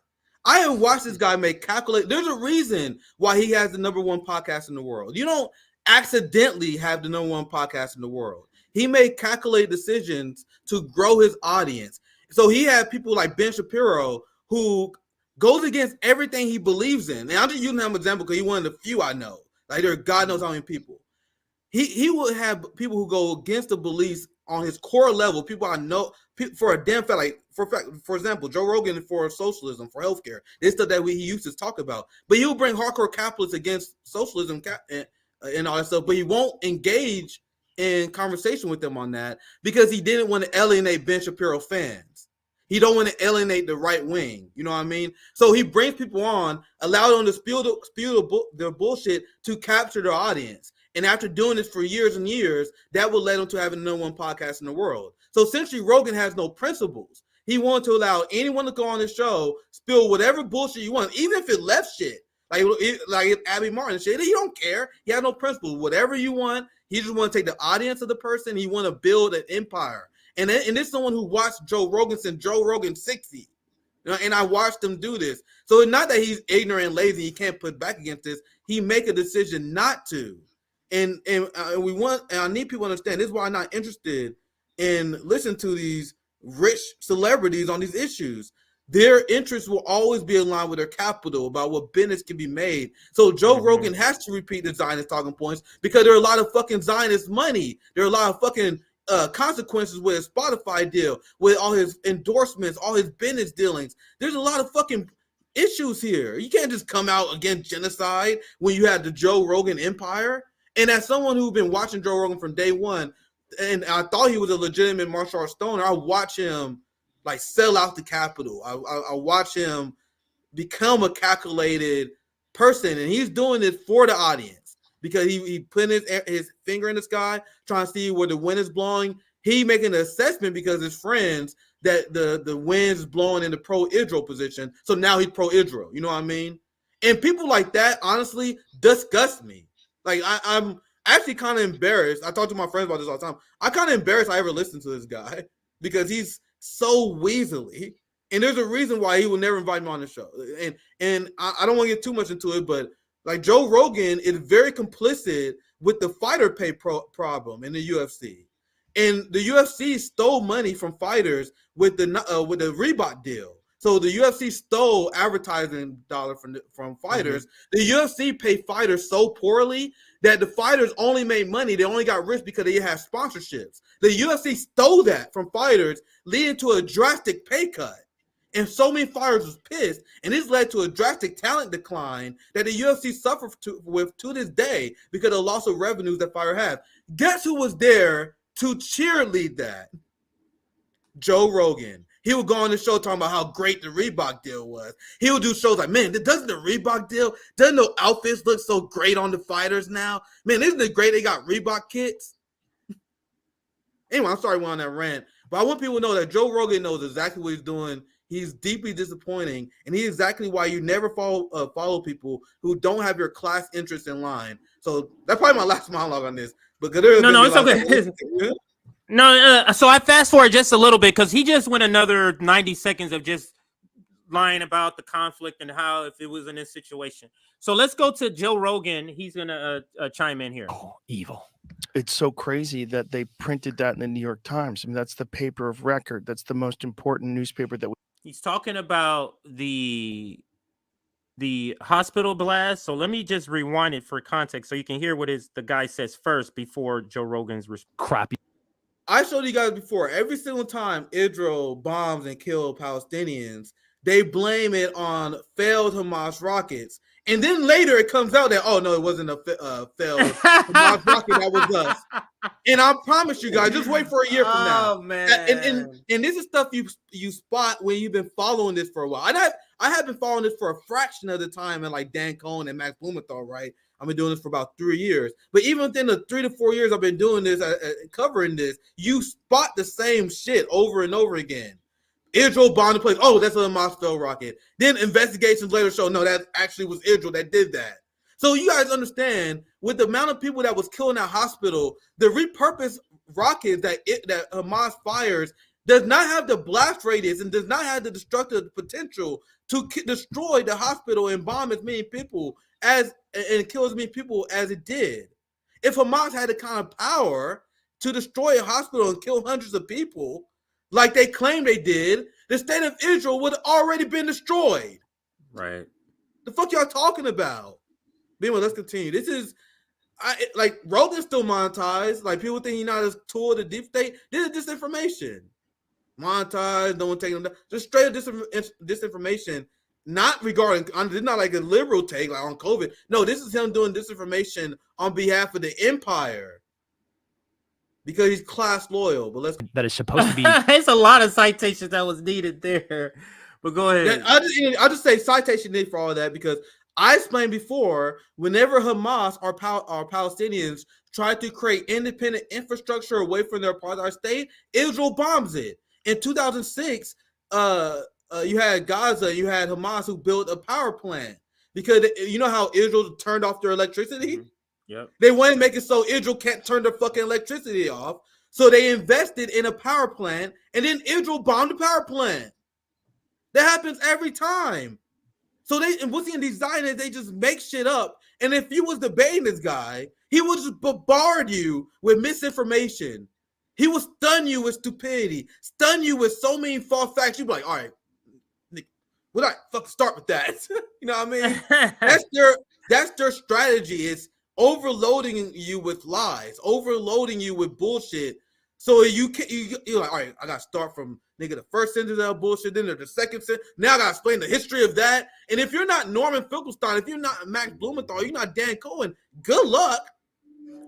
I have watched this guy make calculate. There's a reason why he has the #1 podcast in the world. You don't accidentally have the #1 podcast in the world. He made calculated decisions to grow his audience. So he had people like Ben Shapiro who goes against everything he believes in. And I'm just using him as an example because he's one of the few I know. Like, there are God knows how many people. He will have people who go against the beliefs on his core level. People I know for a damn fact, like for example, Joe Rogan for socialism, for healthcare. This stuff that he used to talk about. But he'll bring hardcore capitalists against socialism and all that stuff. But he won't engage in conversation with them on that because he didn't want to alienate Ben Shapiro fans. He don't want to alienate the right wing. You know what I mean? So he brings people on, allow them to spew their bullshit to capture their audience. And after doing this for years and years, that will lead him to having the #1 podcast in the world. So essentially, Rogan has no principles. He wanted to allow anyone to go on his show, spill whatever bullshit you want, even if it left shit, like Abby Martin shit. He don't care. He has no principles. Whatever you want, he just want to take the audience of the person. He want to build an empire. And this is someone who watched Joe Rogan since Joe Rogan 60. And I watched him do this. So it's not that he's ignorant and lazy, he can't put back against this. He make a decision not to. And I need people to understand, this is why I'm not interested in listening to these rich celebrities on these issues. Their interests will always be aligned with their capital about what business can be made. So Joe Rogan has to repeat the Zionist talking points because there are a lot of fucking Zionist money. There are a lot of fucking consequences with his Spotify deal, with all his endorsements, all his business dealings. There's a lot of fucking issues here. You can't just come out against genocide when you have the Joe Rogan empire. And as someone who's been watching Joe Rogan from day one, and I thought he was a legitimate martial arts stoner, I watch him like sell out the Capitol. I watch him become a calculated person, and he's doing this for the audience because he put his finger in the sky trying to see where the wind is blowing. He making an assessment because his friends that the wind is blowing in the pro-Israel position, so now he's pro-Israel. You know what I mean? And people like that honestly disgust me. Like I'm actually kind of embarrassed. I talk to my friends about this all the time. I'm kind of embarrassed I ever listened to this guy because he's so weaselly, and there's a reason why he will never invite me on the show. And I don't want to get too much into it, but like Joe Rogan is very complicit with the fighter pay problem in the UFC, and the UFC stole money from fighters with the Reebok deal. So the UFC stole advertising dollar from fighters. The UFC paid fighters so poorly that the fighters only made money. They only got rich because they had sponsorships. The UFC stole that from fighters, leading to a drastic pay cut. And so many fighters was pissed, and this led to a drastic talent decline that the UFC suffered with to this day because of the loss of revenues that fighters have. Guess who was there to cheerlead that? Joe Rogan. He would go on the show talking about how great the Reebok deal was. He would do shows like, man, doesn't the Reebok deal, doesn't the outfits look so great on the fighters now? Man, isn't it great they got Reebok kits? Anyway, I'm sorry I went on that rant, but I want people to know that Joe Rogan knows exactly what he's doing. He's deeply disappointing, and he's exactly why you never follow people who don't have your class interests in line. So that's probably my last monologue on this. But no, it's okay. No, so I fast forward just a little bit because he just went another 90 seconds of just lying about the conflict and how if it was in this situation. So let's go to Joe Rogan. He's gonna chime in here. Oh, evil. It's so crazy that they printed that in the New York Times. I mean, that's the paper of record. That's the most important newspaper that He's talking about the hospital blast. So let me just rewind it for context so you can hear what the guy says first before Joe Rogan's crappy. I showed you guys before, every single time Israel bombs and kills Palestinians, they blame it on failed Hamas rockets. And then later it comes out that, oh, no, it wasn't a failed Hamas rocket, that was us. And I promise you guys, just wait for a year from now. Oh, man. And this is stuff you spot when you've been following this for a while. I have been following this for a fraction of the time, and like Dan Cohen and Max Blumenthal, right? I've been doing this for about 3 years. But even within the 3 to 4 years I've been doing this, covering this, you spot the same shit over and over again. Israel bombed the place. Oh, that's a Hamas failed rocket. Then investigations later show, no, that actually was Israel that did that. So you guys understand, with the amount of people that was killed in that hospital, the repurposed rockets that Hamas fires does not have the blast radius and does not have the destructive potential to destroy the hospital and bomb as many people and kill as many people as it did. If Hamas had the kind of power to destroy a hospital and kill hundreds of people, like they claim they did, the state of Israel would have already been destroyed. Right. The fuck y'all talking about? Anyway, let's continue. This is, like, Rogan's still monetized. Like, people think he's not a tool of the deep state. This is disinformation. Monetized, no one taking them down. Just straight up disinformation. Not regarding, this is not like a liberal take, like on COVID. No, this is him doing disinformation on behalf of the empire. Because he's class loyal, but that is supposed to be. It's a lot of citations that was needed there, but go ahead. I'll just say citation need for all of that because I explained before. Whenever Hamas or Palestinians try to create independent infrastructure away from their apartheid state, Israel bombs it. In 2006, you had Gaza, you had Hamas who built a power plant because you know how Israel turned off their electricity. Yep. They want to make it so Israel can't turn their fucking electricity off. So they invested in a power plant, and then Israel bombed the power plant. That happens every time. So and what's in these Zionists, they just make shit up. And if you was debating this guy, he would just bombard you with misinformation. He will stun you with stupidity, stun you with so many false facts. You'd be like, all right, we're not fucking start with that. You know what I mean? That's their strategy. It's overloading you with lies, overloading you with bullshit. So you're like, all right, I gotta start from the first sentence of bullshit, then the second sentence. Now I gotta explain the history of that. And if you're not Norman Finkelstein, if you're not Max Blumenthal, you're not Dan Cohen, good luck.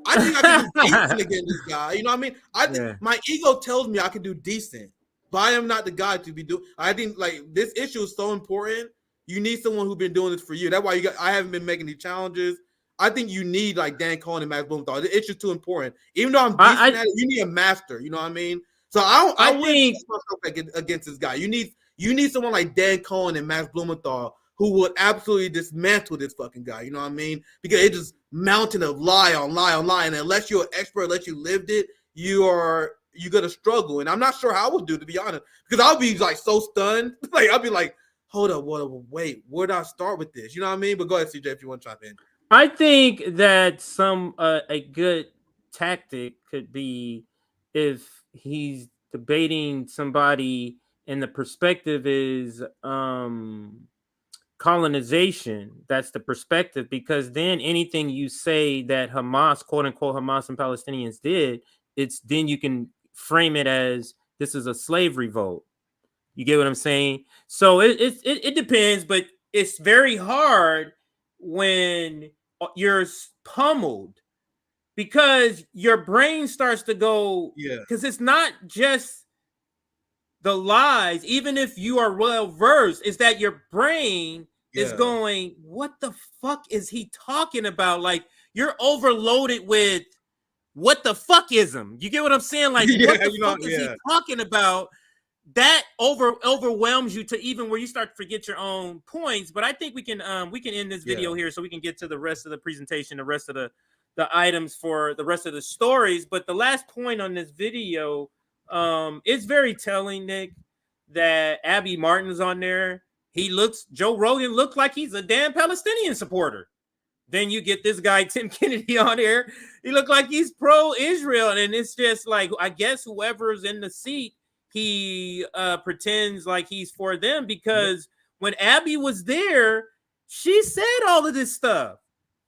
I think I can do decent against this guy. You know what I mean? I think my ego tells me I can do decent, but I am not the guy to be doing. I think like this issue is so important. You need someone who's been doing this for you. That's why I haven't been making these challenges. I think you need like Dan Cohen and Max Blumenthal. The issue's too important. Even though I'm decent at it, you need a master. You know what I mean? So I wouldn't put myself against this guy. You need someone like Dan Cohen and Max Blumenthal who would absolutely dismantle this fucking guy. You know what I mean? Because it's just mountain of lie on lie on lie. And unless you're an expert, unless you lived it, you're gonna struggle. And I'm not sure how I would do, to be honest, because I'll be like so stunned. Like I'll be like, hold up, wait, where do I start with this? You know what I mean? But go ahead, CJ, if you want to chime in. I think that a good tactic could be if he's debating somebody and the perspective is colonization. That's the perspective, because then anything you say that Hamas, quote unquote, Hamas and Palestinians did, then you can frame it as this is a slave revolt. You get what I'm saying? So it depends, but it's very hard when you're pummeled, because your brain starts to go, because it's not just the lies. Even if you are well versed, is that your brain is going, what the fuck is he talking about? Like you're overloaded with what the fuckism. You get what I'm saying? Like what the fuck is he talking about? That overwhelms you to even where you start to forget your own points. But I think we can end this video here so we can get to the rest of the presentation, the rest of the items for the rest of the stories. But the last point on this video, it's very telling, Nick, that Abby Martin's on there. Joe Rogan looks like he's a damn Palestinian supporter. Then you get this guy, Tim Kennedy, on here. He looked like he's pro-Israel. And it's just like, I guess whoever's in the seat, he pretends like he's for them, because when Abby was there, she said all of this stuff.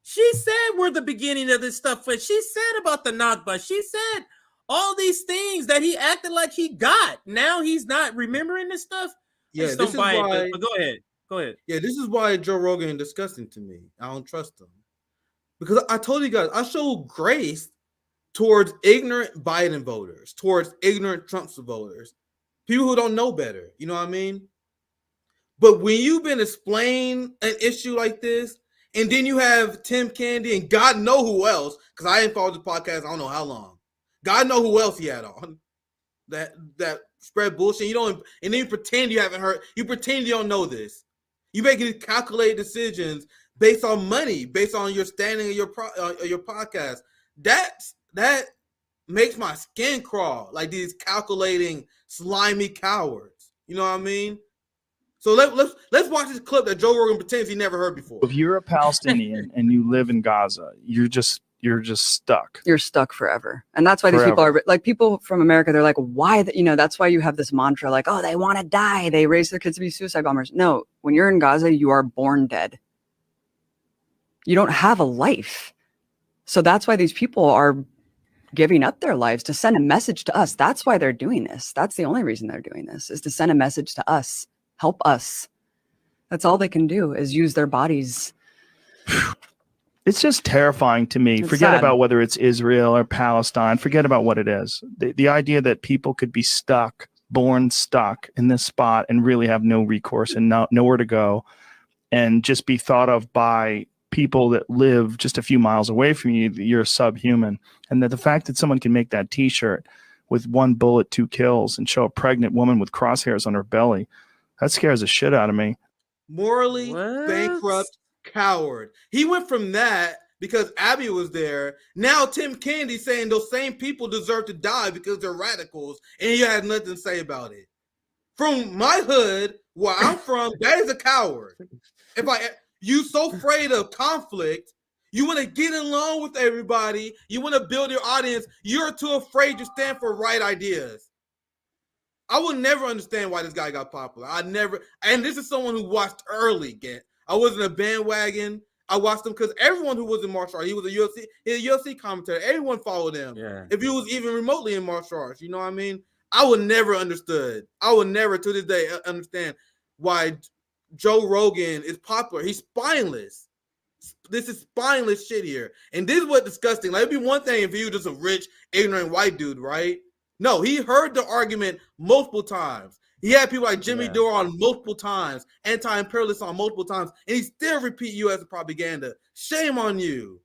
She said we're the beginning of this stuff. But she said about the Nakba. She said all these things that he acted like he got. Now he's not remembering this stuff. Yeah, this is why. But go ahead. Go ahead. Yeah, this is why Joe Rogan is disgusting to me. I don't trust him. Because I told you guys, I show grace towards ignorant Biden voters, towards ignorant Trump voters, people who don't know better. You know what I mean? But when you've been explaining an issue like this, and then you have Tim Kennedy and God know who else, because I ain't followed the podcast, I don't know how long. God know who else he had on that spread bullshit. You don't, and then you pretend you haven't heard. You pretend you don't know this. You making calculated decisions based on money, based on your standing of your podcast. That makes my skin crawl. Like these calculating, slimy cowards. You know what I mean? So let's watch this clip that Joe Rogan pretends he never heard before. If you're a Palestinian and you live in Gaza, you're just stuck. You're stuck forever. And that's why these people are like, people from America, they're like, why, that's why you have this mantra like, oh, they want to die. They raise their kids to be suicide bombers. No, when you're in Gaza, you are born dead. You don't have a life. So that's why these people are giving up their lives to send a message to us. That's why they're doing this. That's the only reason they're doing this, is to send a message to us. Help us. That's all they can do, is use their bodies. It's just terrifying to me. Forget about whether it's Israel or Palestine. Forget about what it is. The idea that people could be stuck, born stuck in this spot and really have no recourse and nowhere to go, and just be thought of by people that live just a few miles away from you, you're subhuman. And that the fact that someone can make that T-shirt with 1 bullet, 2 kills, and show a pregnant woman with crosshairs on her belly, that scares the shit out of me. Morally bankrupt coward. He went from that because Abby was there. Now Tim Kennedy saying those same people deserve to die because they're radicals, and he had nothing to say about it. From my hood, where I'm from, that is a coward. You so afraid of conflict, you want to get along with everybody, you want to build your audience, you're too afraid to stand for right ideas. I will never understand why this guy got popular. And this is someone who watched early. I wasn't a bandwagon. I watched him because everyone who was in martial arts, he was a UFC commentator. Everyone followed him. Yeah. If he was even remotely in martial arts, you know what I mean? I would never understood. I would never to this day understand why Joe Rogan is popular. He's spineless. This is spineless shit here. And this is what's disgusting. Like, it'd be one thing if he was just a rich, ignorant white dude, right? No, he heard the argument multiple times. He had people like Jimmy Dore on multiple times, anti-imperialists on multiple times, and he still repeat U.S. propaganda. Shame on you.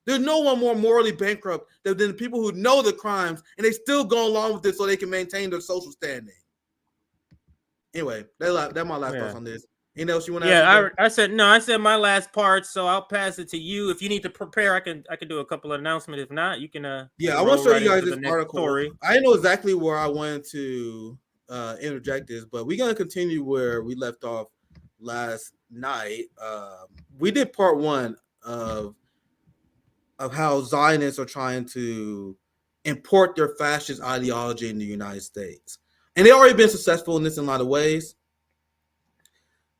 There's no one more morally bankrupt than the people who know the crimes, and they still go along with it so they can maintain their social standing. Anyway, that's my last thoughts on this. Anything else you want to ask? I said my last part, so I'll pass it to you. If you need to prepare, I can do a couple of announcements. If not, you can I want to show you guys this article. Story. I didn't know exactly where I wanted to interject this, but we're gonna continue where we left off last night. We did part one of how Zionists are trying to import their fascist ideology in the United States, and they've already been successful in this in a lot of ways.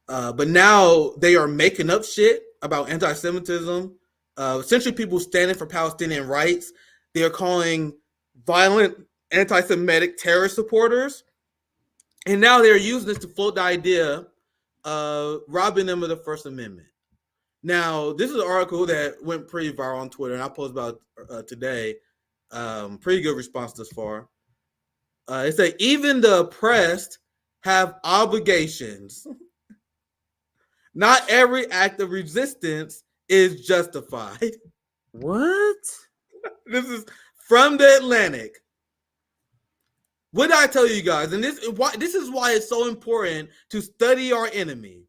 But now they are making up shit about anti-Semitism. Essentially, people standing for Palestinian rights. They are calling violent anti-Semitic terrorist supporters. And now they're using this to float the idea of robbing them of the First Amendment. Now, this is an article that went pretty viral on Twitter, and I posted about today. Pretty good response thus far. It said, even the oppressed have obligations. Not every act of resistance is justified. What? This is from the Atlantic. What did I tell you guys? And this is why it's so important to study our enemy.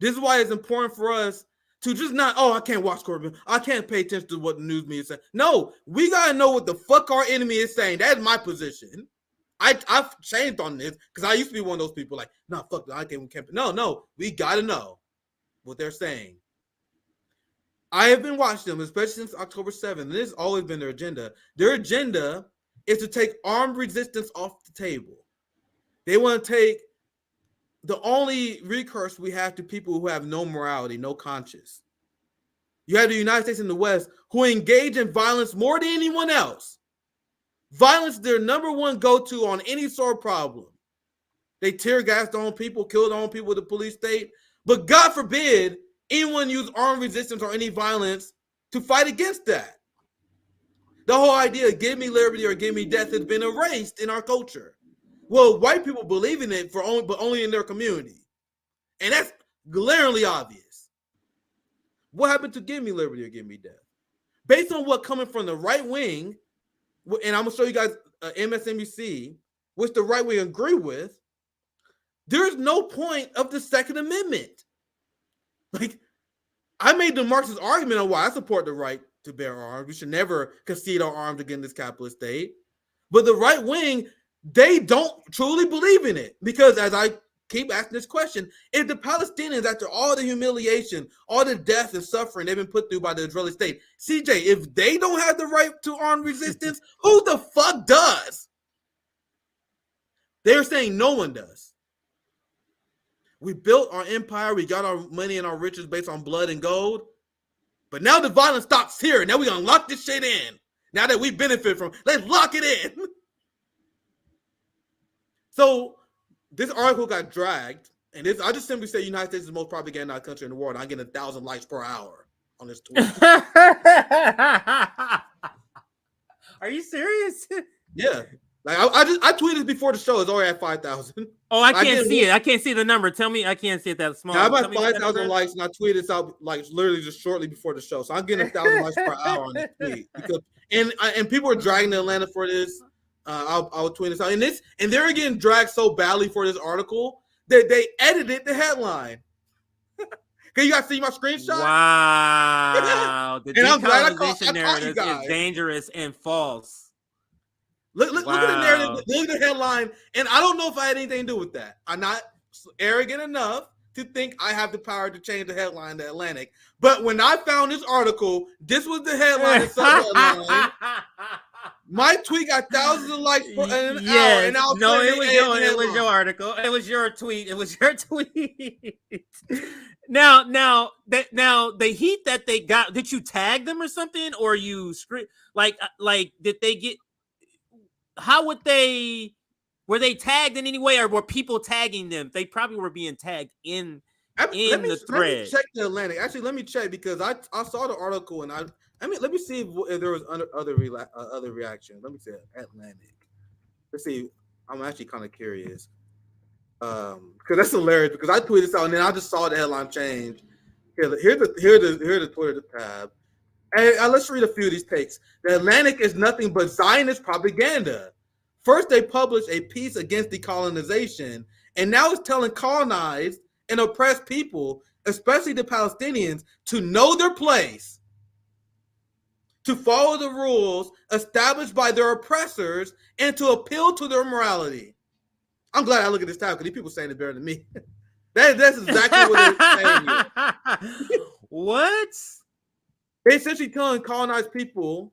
This is why it's important for us to just not, I can't watch Corbin. I can't pay attention to what the news media is saying. No, we got to know what the fuck our enemy is saying. That's my position. I've changed on this because I used to be one of those people like, fuck that. I can't. No, we got to know what they're saying. I have been watching them, especially since October 7th. And this has always been their agenda. Their agenda is to take armed resistance off the table. They want to take the only recourse we have to people who have no morality, no conscience. You have the United States and the West who engage in violence more than anyone else. Violence is their number one go-to on any sort of problem. They tear gas their own people, kill their own people with the police state. But God forbid anyone use armed resistance or any violence to fight against that. The whole idea of give me liberty or give me death has been erased in our culture. Well, white people believe in it but only in their community. And that's glaringly obvious. What happened to give me liberty or give me death? Based on what coming from the right wing, and I'm going to show you guys MSNBC, which the right wing agree with, there's no point of the Second Amendment. Like, I made the Marxist argument on why I support the right to bear arms. We should never concede our arms against this capitalist state. But the right wing, they don't truly believe in it. Because as I keep asking this question, if the Palestinians, after all the humiliation, all the death and suffering they've been put through by the Israeli state, CJ, if they don't have the right to armed resistance, who the fuck does? They're saying no one does. We built our empire. We got our money and our riches based on blood and gold. But now the violence stops here. Now we're going to lock this shit in. Now that we benefit from, let's lock it in. So this article got dragged. And I just simply say United States is the most propaganda country in the world. I'm getting 1,000 likes per hour on this tweet. Are you serious? Yeah. Like I tweeted before the show. It's already at 5,000. Oh, I can't see it. I can't see the number. Tell me, I can't see it that small. Yeah, I'm at 5,000 likes, and I tweeted this out like literally just shortly before the show. So I'm getting 1,000 likes per hour on this tweet because and people are dragging Atlanta for this. I'll tweet this out, and they're getting dragged so badly for this article that they edited the headline. Can you guys see my screenshot? Wow. The And I'm glad I decolonization caught you narrative guys. is dangerous and false. Look at the narrative. Look at the headline. And I don't know if I had anything to do with that. I'm not arrogant enough to think I have the power to change the headline to Atlantic. But when I found this article, this was the headline and sub-headline. My tweet got thousands of likes for an hour. And it was your article. It was your tweet. It was your tweet. Now the heat that they got, did you tag them or something? Or you like did they get, how would they, were they tagged in any way, or were people tagging them? They probably were being tagged in the thread. Let me check the Atlantic. Actually, let me check, because I saw the article and let me see if there was other reactions. Let me see Atlantic. Let's see. I'm actually kind of curious. Because that's hilarious, because I tweeted this out and then I just saw the headline change. Here's the Twitter tab. And let's read a few of these takes. The Atlantic is nothing but Zionist propaganda. First, they published a piece against decolonization, and now it's telling colonized and oppressed people, especially the Palestinians, to know their place, to follow the rules established by their oppressors, and to appeal to their morality. I'm glad I look at this tab, because these people saying it better than me. That's exactly what they're saying here. What? They're essentially telling colonized people,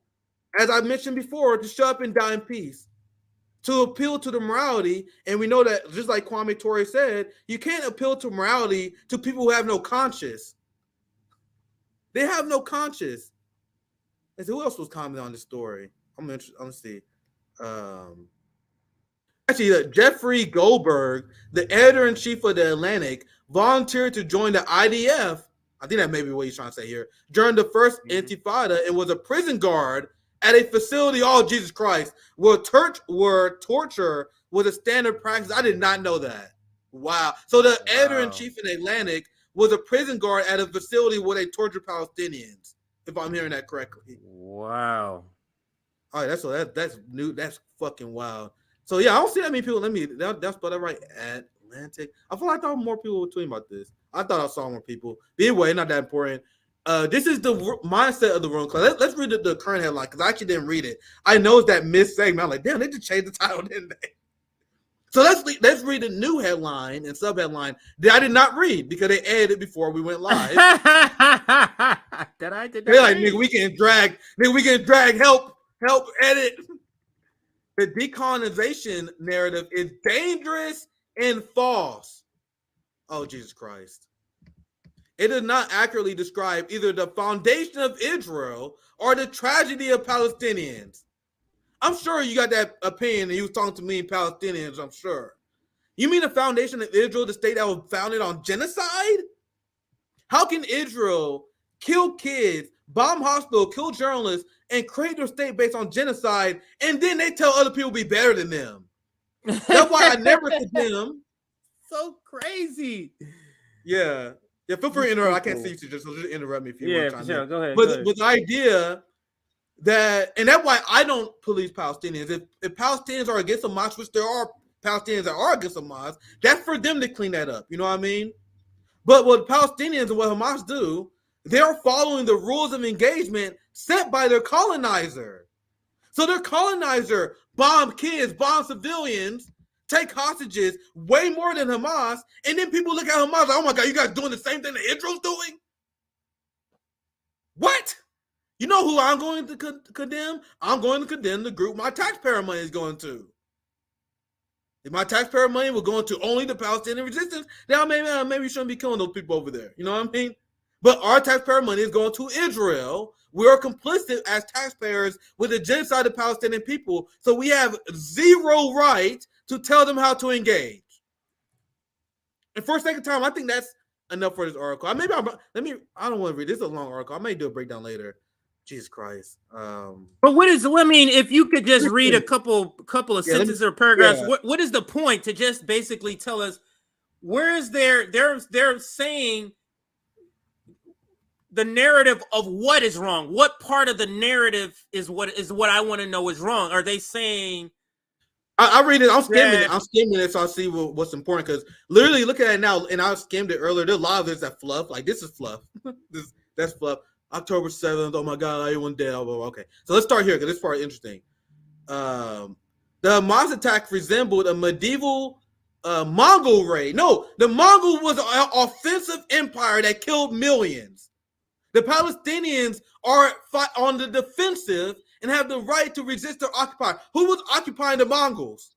as I mentioned before, to shut up and die in peace, to appeal to the morality. And we know that, just like Kwame Ture said, you can't appeal to morality to people who have no conscience. They have no conscience. And so who else was commenting on this story? I'm interested. Let's see. Actually, Jeffrey Goldberg, the editor-in-chief of The Atlantic, volunteered to join the IDF. I think that may be what he's trying to say here. During the first Intifada, and was a prison guard at a facility, oh, Jesus Christ, where torture was a standard practice. I did not know that. Wow. So the editor-in-chief in Atlantic was a prison guard at a facility where they tortured Palestinians, if I'm hearing that correctly. Wow. All right, that's new. That's fucking wild. So yeah, I don't see that many people. That's spelled that right. Atlantic. I feel like I thought more people were tweeting about this. I thought I saw more people. But anyway, not that important. This is the mindset of the room. Let's read the current headline, because I actually didn't read it. I know it's that missed segment. I'm like, damn, they just changed the title, didn't they? So let's read the new headline and sub-headline that I did not read, because they edited it before we went live. They're like, nigga, we can drag, help edit. The decolonization narrative is dangerous and false. Oh, Jesus Christ. It does not accurately describe either the foundation of Israel or the tragedy of Palestinians. I'm sure you got that opinion, and you was talking to me Palestinians, I'm sure. You mean the foundation of Israel, the state that was founded on genocide? How can Israel kill kids, bomb hospitals, kill journalists, and create their state based on genocide, and then they tell other people to be better than them? That's why I never condemn. So crazy. Yeah, feel free to interrupt. I can't see you, so just interrupt me if you want to. Yeah, go ahead. But the idea that, and that's why I don't police Palestinians. If Palestinians are against Hamas, which there are Palestinians that are against Hamas, that's for them to clean that up. You know what I mean? But what Palestinians and what Hamas do, they're following the rules of engagement set by their colonizer. So their colonizer bomb kids, bomb civilians, take hostages way more than Hamas, and then people look at Hamas like, oh my God, you guys doing the same thing that Israel's doing? What? You know who I'm going to condemn? I'm going to condemn the group my taxpayer money is going to. If my taxpayer money was going to only the Palestinian resistance, then maybe we shouldn't be killing those people over there. You know what I mean? But our taxpayer money is going to Israel. We are complicit as taxpayers with the genocide of Palestinian people, so we have zero right to tell them how to engage. And for a second time, I think that's enough for this article. I don't want to read this. This is a long article. I may do a breakdown later. Jesus Christ. But if you could just read a couple of sentences or paragraphs, what is the point to just basically tell us where is they're saying the narrative of what is wrong? What part of the narrative is what I want to know is wrong? Are they saying I read it. I'm skimming it. I'm skimming it so I see what's important because literally look at it now, and I skimmed it earlier. There's a lot of this that fluff. Like this is fluff. That's fluff. October 7th. Oh my God, everyone dead. Oh, okay, so let's start here because this part is interesting. The Hamas attack resembled a medieval Mongol raid. No, the Mongol was an offensive empire that killed millions. The Palestinians are on the defensive and have the right to resist their occupier. Who was occupying the Mongols?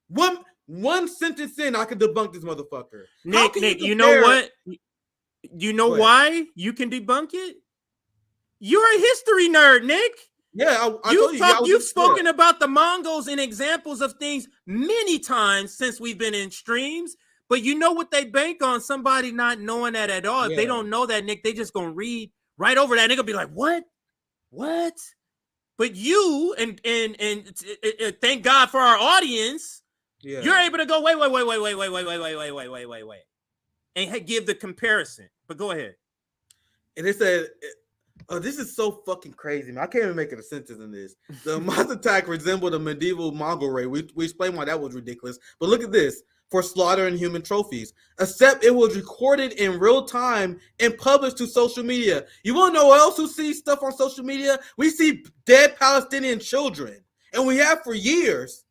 One sentence in, I could debunk this motherfucker. Nick, you know what? You know why you can debunk it? You're a history nerd, Nick. Yeah, you've spoken about the Mongols and examples of things many times since we've been in streams. But you know what they bank on? Somebody not knowing that at all. If they don't know that, Nick, they just gonna read right over that. And they're gonna be like, what? But you and thank God for our audience, you're able to go wait, and give the comparison. But go ahead. And they said, "Oh, this is so fucking crazy, man! I can't even make it a sentence in this." The Hamas attack resembled a medieval Mongol raid. We explained why that was ridiculous. But look at this. For slaughter and human trophies, except it was recorded in real time and published to social media. You want to know what else who sees stuff on social media? We see dead Palestinian children, and we have for years.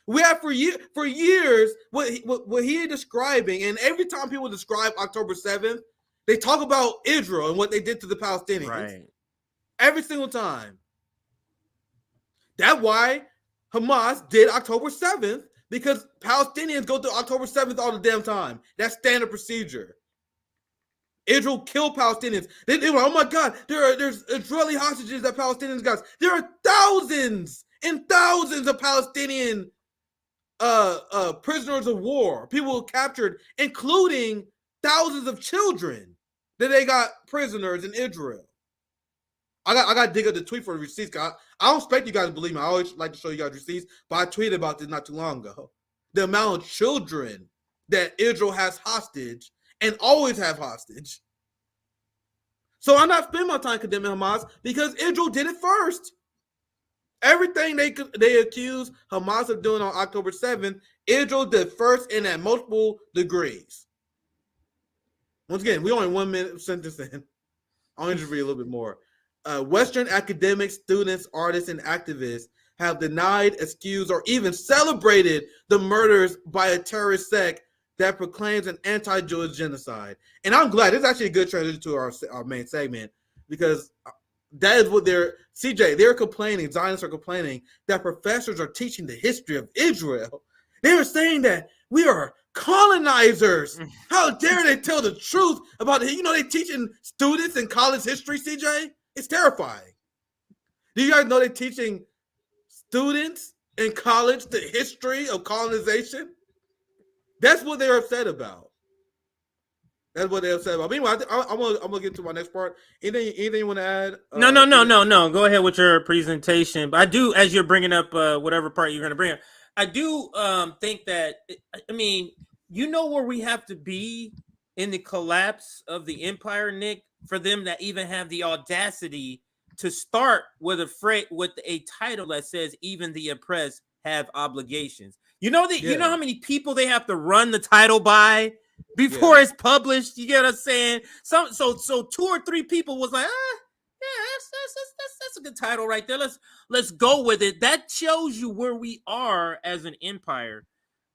We have for years what he is describing, and every time people describe October 7th, they talk about Israel and what they did to the Palestinians. Right. Every single time. That's why Hamas did October 7th. Because Palestinians go through October 7th all the damn time. That's standard procedure. Israel killed Palestinians. They were like, oh my God, there's Israeli hostages that Palestinians got. There are thousands and thousands of Palestinian prisoners of war, people captured, including thousands of children that they got prisoners in Israel. I got to dig up the tweet for the receipts. I don't expect you guys to believe me. I always like to show you guys receipts, but I tweeted about this not too long ago. The amount of children that Israel has hostage and always have hostage. So I'm not spending my time condemning Hamas because Israel did it first. Everything they accuse Hamas of doing on October 7th, Israel did first and at multiple degrees. Once again, we only 1 minute sentence in. I'll just read a little bit more. Western academics, students, artists, and activists have denied, excused, or even celebrated the murders by a terrorist sect that proclaims an anti-Jewish genocide. And I'm glad. This is actually a good transition to our main segment because that is what they're complaining, Zionists are complaining that professors are teaching the history of Israel. They were saying that we are colonizers. How dare they tell the truth about it? You know, they're teaching students in college history, CJ. It's terrifying. Do you guys know they're teaching students in college the history of colonization? That's what they're upset about. That's what they're upset about. But anyway, I'm gonna get to my next part. Anything you want to add? No. Go ahead with your presentation. But I do, as you're bringing up whatever part you're going to bring up, I do think that, I mean, you know where we have to be in the collapse of the empire, Nick, for them to even have the audacity to start with a title that says even the oppressed have obligations. You know you know how many people they have to run the title by before it's published. You get what I'm saying? So 2 or 3 people was like, that's a good title right there. Let's go with it. That shows you where we are as an empire.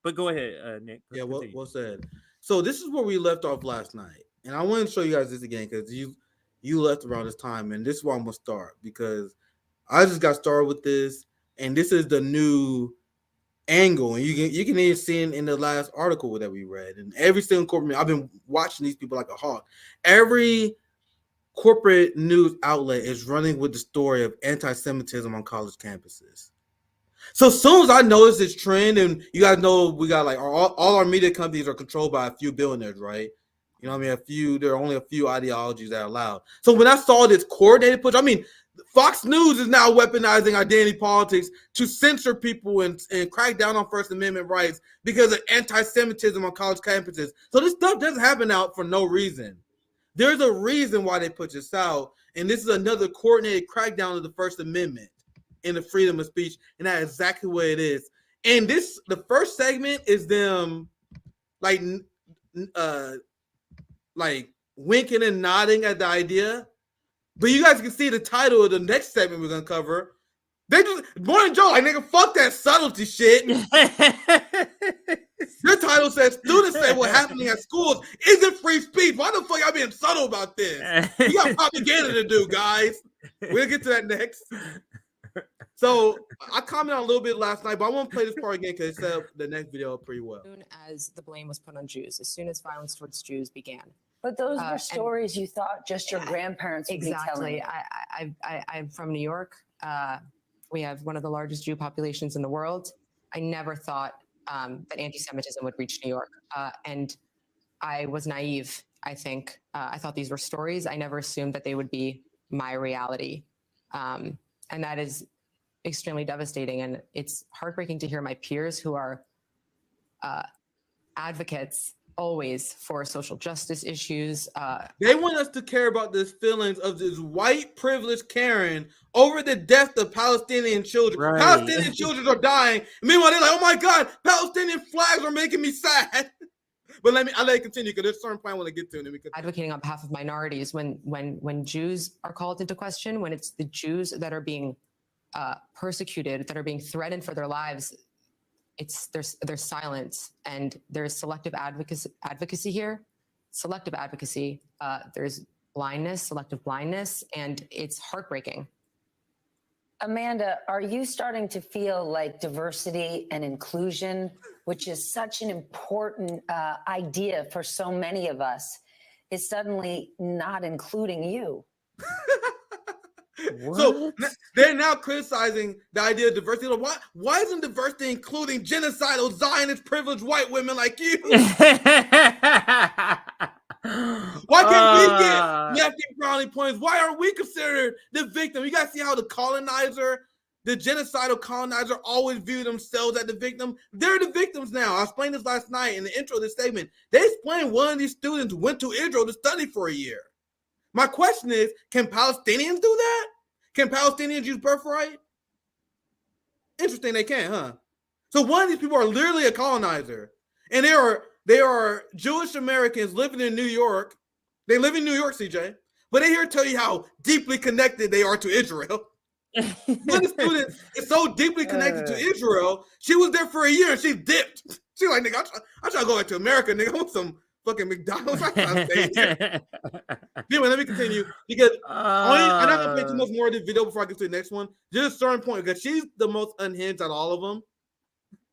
But go ahead, Nick. Yeah, well said. So this is where we left off last night, and I want to show you guys this again because you left around this time, and this is where I'm gonna start because I just got started with this, and this is the new angle, and you can even see it in the last article that we read. And every single corporate, I've been watching these people like a hawk. Every corporate news outlet is running with the story of anti-Semitism on college campuses. So as soon as I noticed this trend, and you guys know we got like all our media companies are controlled by a few billionaires, right? You know what I mean? There are only a few ideologies that are allowed. So when I saw this coordinated push, I mean, Fox News is now weaponizing identity politics to censor people and crack down on First Amendment rights because of anti-Semitism on college campuses. So this stuff doesn't happen out for no reason. There's a reason why they put this out, and this is another coordinated crackdown of the First Amendment. in the freedom of speech, and that's exactly what it is. And the first segment is them like winking and nodding at the idea. But you guys can see the title of the next segment we're gonna cover. They just Morning Joe, like, nigga, fuck that subtlety shit. Your title says students say what's happening at schools isn't free speech. Why the fuck y'all being subtle about this? You got propaganda to do, guys. We'll get to that next. So I commented on a little bit last night, but I won't play this part again because it set up the next video pretty well. As soon as the blame was put on Jews, as soon as violence towards Jews began. But those were stories you thought just your grandparents would be telling you. I'm from New York. We have one of the largest Jew populations in the world. I never thought that anti-Semitism would reach New York. And I was naive, I think. I thought these were stories. I never assumed that they would be my reality. And that is extremely devastating. And it's heartbreaking to hear my peers who are advocates always for social justice issues. They want us to care about the feelings of this white privileged Karen over the death of Palestinian children. Right. Palestinian children are dying. Meanwhile, they're like, oh my God, Palestinian flags are making me sad. But I'll let it continue because there's a certain point I want to get to. And then we could advocating on behalf of minorities when Jews are called into question, when it's the Jews that are being persecuted, that are being threatened for their lives, there's silence, and there's selective advocacy here. Selective advocacy. There's blindness, selective blindness, and it's heartbreaking. Amanda, are you starting to feel like diversity and inclusion, which is such an important idea for so many of us, is suddenly not including you? So they're now criticizing the idea of diversity. Like, why isn't diversity including genocidal, Zionist, privileged white women like you? Why can't we get lefty brownie points? Why aren't we considered the victim? You guys see how the genocidal colonizer always view themselves as the victim? They're the victims now. I explained this last night in the intro of this statement. They explained one of these students went to Israel to study for a year. My question is, can Palestinians do that? Can Palestinians use birthright? Interesting, they can, huh? So one of these people are literally a colonizer. And they are Jewish Americans living in New York. They live in New York, CJ. But they're here to tell you how deeply connected they are to Israel. One student is so deeply connected to Israel, she was there for a year and she dipped. She's like, nigga, I'm trying to go back to America, nigga. I want some fucking McDonald's. Anyway, let me continue because I'm not gonna play too much more of this video before I get to the next one. Just a certain point, because she's the most unhinged out of all of them.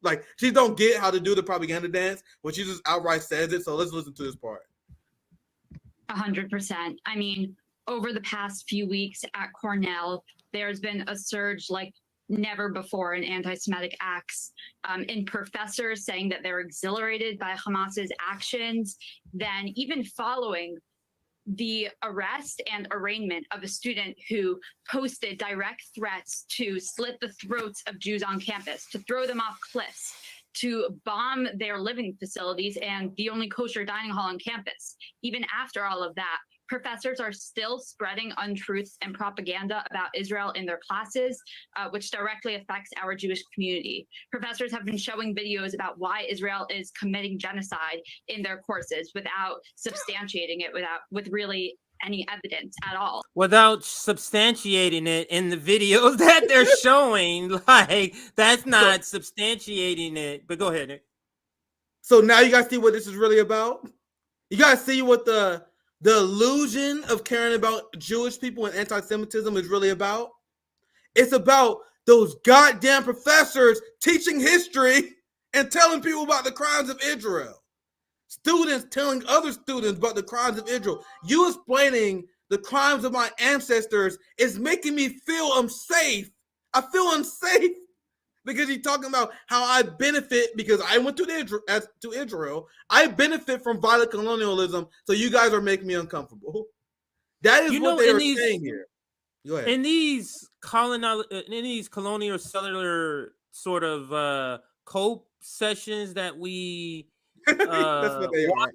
Like, she don't get how to do the propaganda dance, but she just outright says it. So let's listen to this part. 100%. I mean, over the past few weeks at Cornell, there's been a surge like never before in anti-Semitic acts, in professors saying that they're exhilarated by Hamas's actions. Then even following the arrest and arraignment of a student who posted direct threats to slit the throats of Jews on campus, to throw them off cliffs, to bomb their living facilities and the only kosher dining hall on campus. Even after all of that, professors are still spreading untruths and propaganda about Israel in their classes, which directly affects our Jewish community. Professors have been showing videos about why Israel is committing genocide in their courses without substantiating it, with really any evidence at all. Without substantiating it in the videos that they're showing. Like, that's not substantiating it. But go ahead, Nick. So now you guys see what this is really about? You guys see what the illusion of caring about Jewish people and anti-Semitism is really about? It's about those goddamn professors teaching history and telling people about the crimes of Israel. Students telling other students about the crimes of Israel. You explaining the crimes of my ancestors is making me feel unsafe. I feel unsafe because you're talking about how I benefit because I went to Israel. I benefit from violent colonialism, so you guys are making me uncomfortable. That is what they are saying here. Go ahead. In these colonial cellular sort of cope sessions that we that's what they are.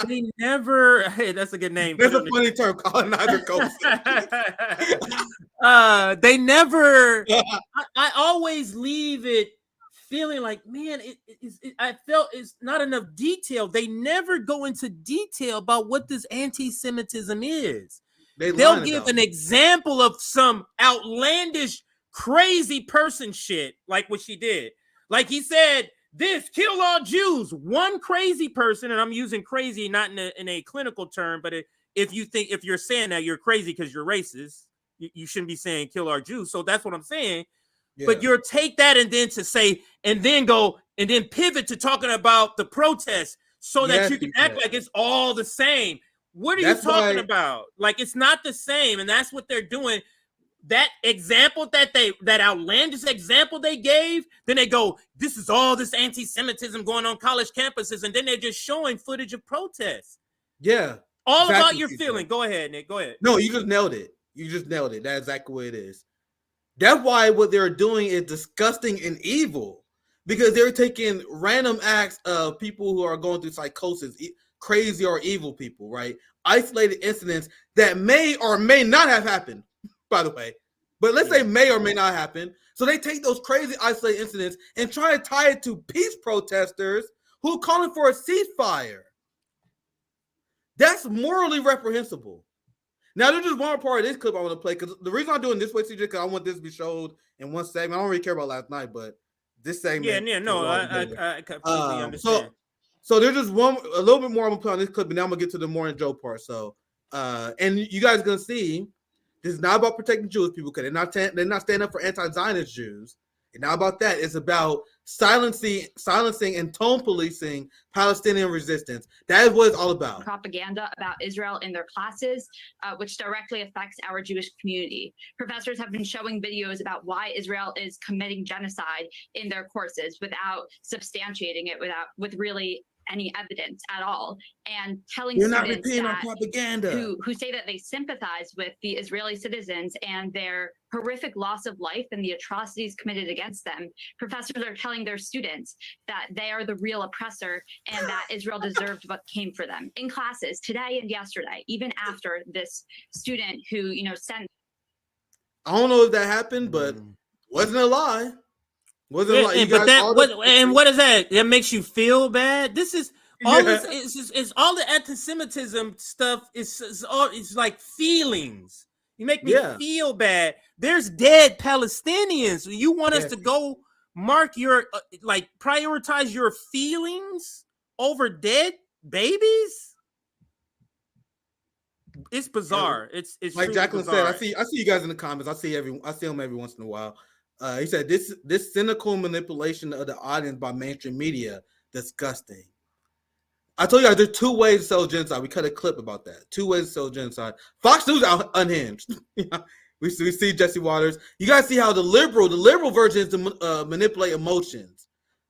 They never. Hey, that's a good name. That's a funny term, colonizer cope. They never. I always leave it feeling like, man, I felt it's not enough detail. They never go into detail about what this anti-Semitism is. They'll give an example of some outlandish, crazy person shit, like what she did. Like he said, this kill all Jews. One crazy person, and I'm using crazy not in a clinical term, but if you're saying that, you're crazy because you're racist. You shouldn't be saying kill our Jews. So that's what I'm saying. Yeah. But you'll take that and then to say, and then go and then pivot to talking about the protests so that you can act like it's all the same. What are you talking about? Like, it's not the same. And that's what they're doing. That example that outlandish example they gave, then they go, this is all this anti-Semitism going on college campuses. And then they're just showing footage of protests. Yeah. All exactly about your feeling. Go ahead, Nick. Go ahead. No, you just nailed it. You just nailed it. That's exactly what it is. That's why what they're doing is disgusting and evil, because they're taking random acts of people who are going through psychosis, crazy or evil people, right? Isolated incidents that may or may not have happened, by the way. But let's say may or may not happen. So they take those crazy isolated incidents and try to tie it to peace protesters who are calling for a ceasefire. That's morally reprehensible. Now, there's just one part of this clip I want to play, because the reason I'm doing this way, CJ, because I want this to be showed in one segment. I don't really care about last night, but this segment. Yeah, no, I completely understand. So there's just a little bit more I'm going to put on this clip, and then I'm going to get to the Morning Joe part. So, and you guys are going to see, this is not about protecting Jewish people, because they're not standing up for anti-Zionist Jews. It's not about that. It's about silencing and tone policing Palestinian resistance. That is what it's all about. Propaganda about Israel in their classes, which directly affects our Jewish community. Professors have been showing videos about why Israel is committing genocide in their courses without substantiating it, with really any evidence at all, and telling You're not students repeating our propaganda. who say that they sympathize with the Israeli citizens and their horrific loss of life and the atrocities committed against them. Professors are telling their students that they are the real oppressor and that Israel deserved what came for them in classes today and yesterday, even after this student who, sent. I don't know if that happened, but wasn't a lie. Wasn't a lie. What is that? That makes you feel bad? This is all this is all the anti-Semitism stuff. It's like feelings. You make me feel bad. There's dead Palestinians. You want us to go mark your prioritize your feelings over dead babies? It's bizarre. It's like Jacqueline said. I see you guys in the comments. I see them every once in a while. He said this cynical manipulation of the audience by mainstream media, disgusting. I told you guys there's two ways to sell genocide. We cut a clip about that. Two ways to sell genocide. Fox News unhinged. we see Jesse Waters. You guys see how the liberal version is to manipulate emotions,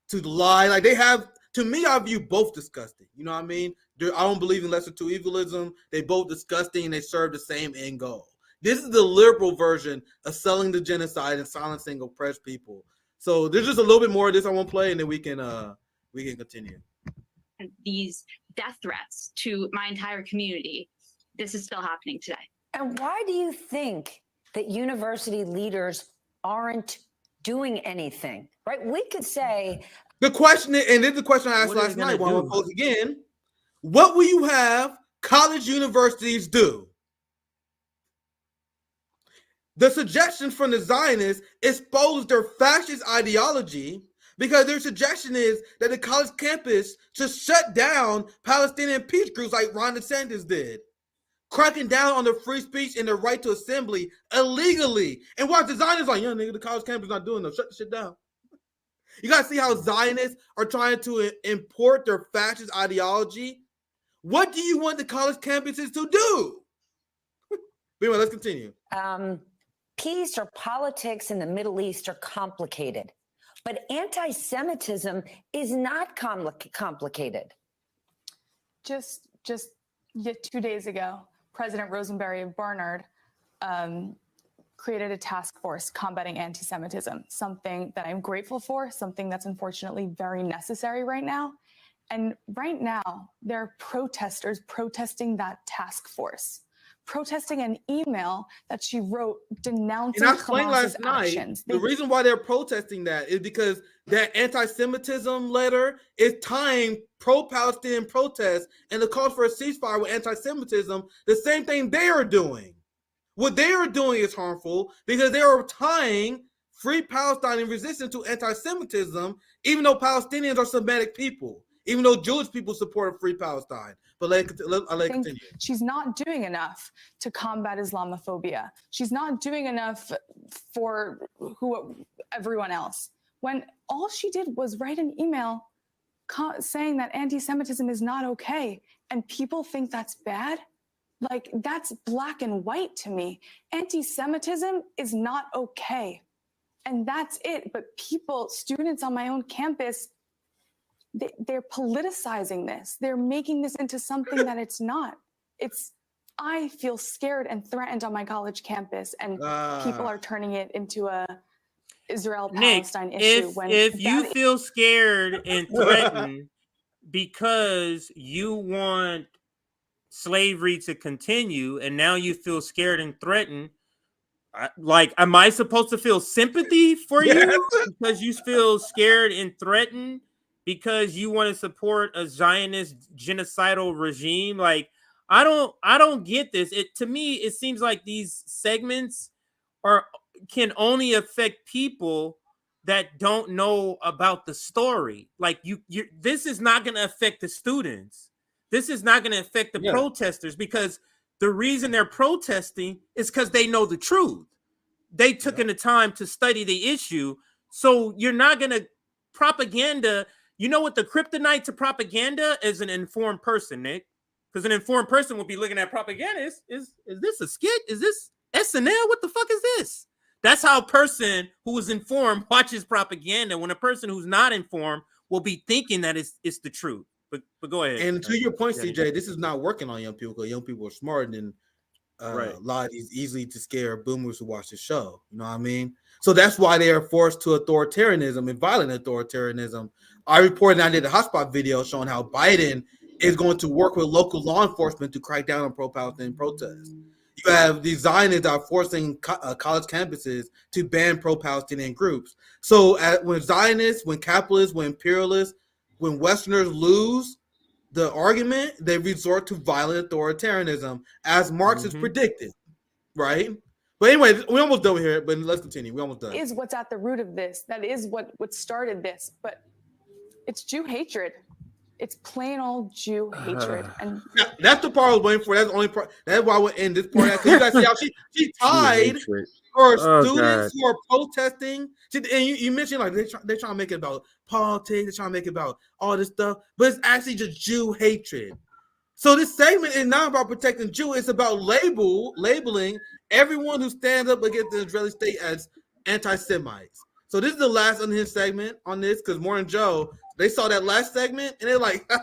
to lie. Like they have. To me, I view both disgusting. You know what I mean? I don't believe in lesser two evilism. They both disgusting and they serve the same end goal. This is the liberal version of selling the genocide and silencing oppressed people. So there's just a little bit more of this I want to play, and then we can continue. These death threats to my entire community. This is still happening today. And why do you think that university leaders aren't doing anything? Right? We could say the question, and this is the question I asked last night. While I pose again, what will you have college universities do? The suggestion from the Zionists expose their fascist ideology, because their suggestion is that the college campus should shut down Palestinian peace groups like Ron DeSantis did, cracking down on the free speech and the right to assembly illegally. And while the Zionists like, nigga, the college campus not doing no, shut the shit down. You gotta see how Zionists are trying to import their fascist ideology. What do you want the college campuses to do? Anyway, let's continue. Peace or politics in the Middle East are complicated, but anti-Semitism is not complicated. Just 2 days ago, President Rosenberry of Barnard created a task force combating anti-Semitism, something that I'm grateful for, something that's unfortunately very necessary right now. And right now, there are protesters protesting that task force, protesting an email that she wrote denouncing And I explained Hamas's last night, actions. the reason why they're protesting that is because that anti-Semitism letter is tying pro-Palestinian protests and the call for a ceasefire with anti-Semitism, the same thing they are doing. What they are doing is harmful because they are tying Free Palestine and resistance to anti-Semitism, even though Palestinians are Semitic people, even though Jewish people support a Free Palestine. But I'll let continue. She's not doing enough to combat Islamophobia. She's not doing enough for everyone else. When all she did was write an email saying that anti-Semitism is not okay, and people think that's bad. Like, that's black and white to me. Anti-Semitism is not okay. And that's it. But students on my own campus, they're politicizing this. They're making this into something that it's not. I feel scared and threatened on my college campus, and people are turning it into a Israel-Palestine issue. If you feel scared and threatened because you want slavery to continue, and now you feel scared and threatened, am I supposed to feel sympathy for you because you feel scared and threatened because you want to support a Zionist genocidal regime? Like, I don't get this. To me, it seems like these segments can only affect people that don't know about the story. Like, this is not going to affect the students. This is not going to affect the protesters, because the reason they're protesting is because they know the truth. They took in the time to study the issue. So you're not going to propaganda. You know what the kryptonite to propaganda is? An informed person, Nick. Because an informed person will be looking at propaganda. Is this a skit? Is this SNL? What the fuck is this? That's how a person who is informed watches propaganda. When a person who's not informed will be thinking that it's the truth. But go ahead. And to your point, CJ, this is not working on young people because young people are smarter than a lot of these easily to scare boomers who watch the show. You know what I mean? So that's why they are forced to authoritarianism and violent authoritarianism. I reported, I did a hotspot video showing how Biden is going to work with local law enforcement to crack down on pro-Palestinian protests. You have these Zionists that are forcing college campuses to ban pro-Palestinian groups. So when Zionists, when capitalists, when imperialists, when Westerners lose the argument, they resort to violent authoritarianism, as Marx has predicted, right? But anyway, we're almost done here, but let's continue. We're almost done. Is what's at the root of this. That is what started this. But it's Jew hatred. It's plain old Jew hatred. And that's the part I was waiting for. That's the only part. That's why we're in this part. Because you guys see how she tied her students who are protesting. And you mentioned like they're trying to make it about politics. They're trying to make it about all this stuff. But it's actually just Jew hatred. So this segment is not about protecting Jew. It's about labeling everyone who stands up against the Israeli state as anti-Semites. So this is the last unhinged segment on this, because Morning Joe, they saw that last segment and they're like, man,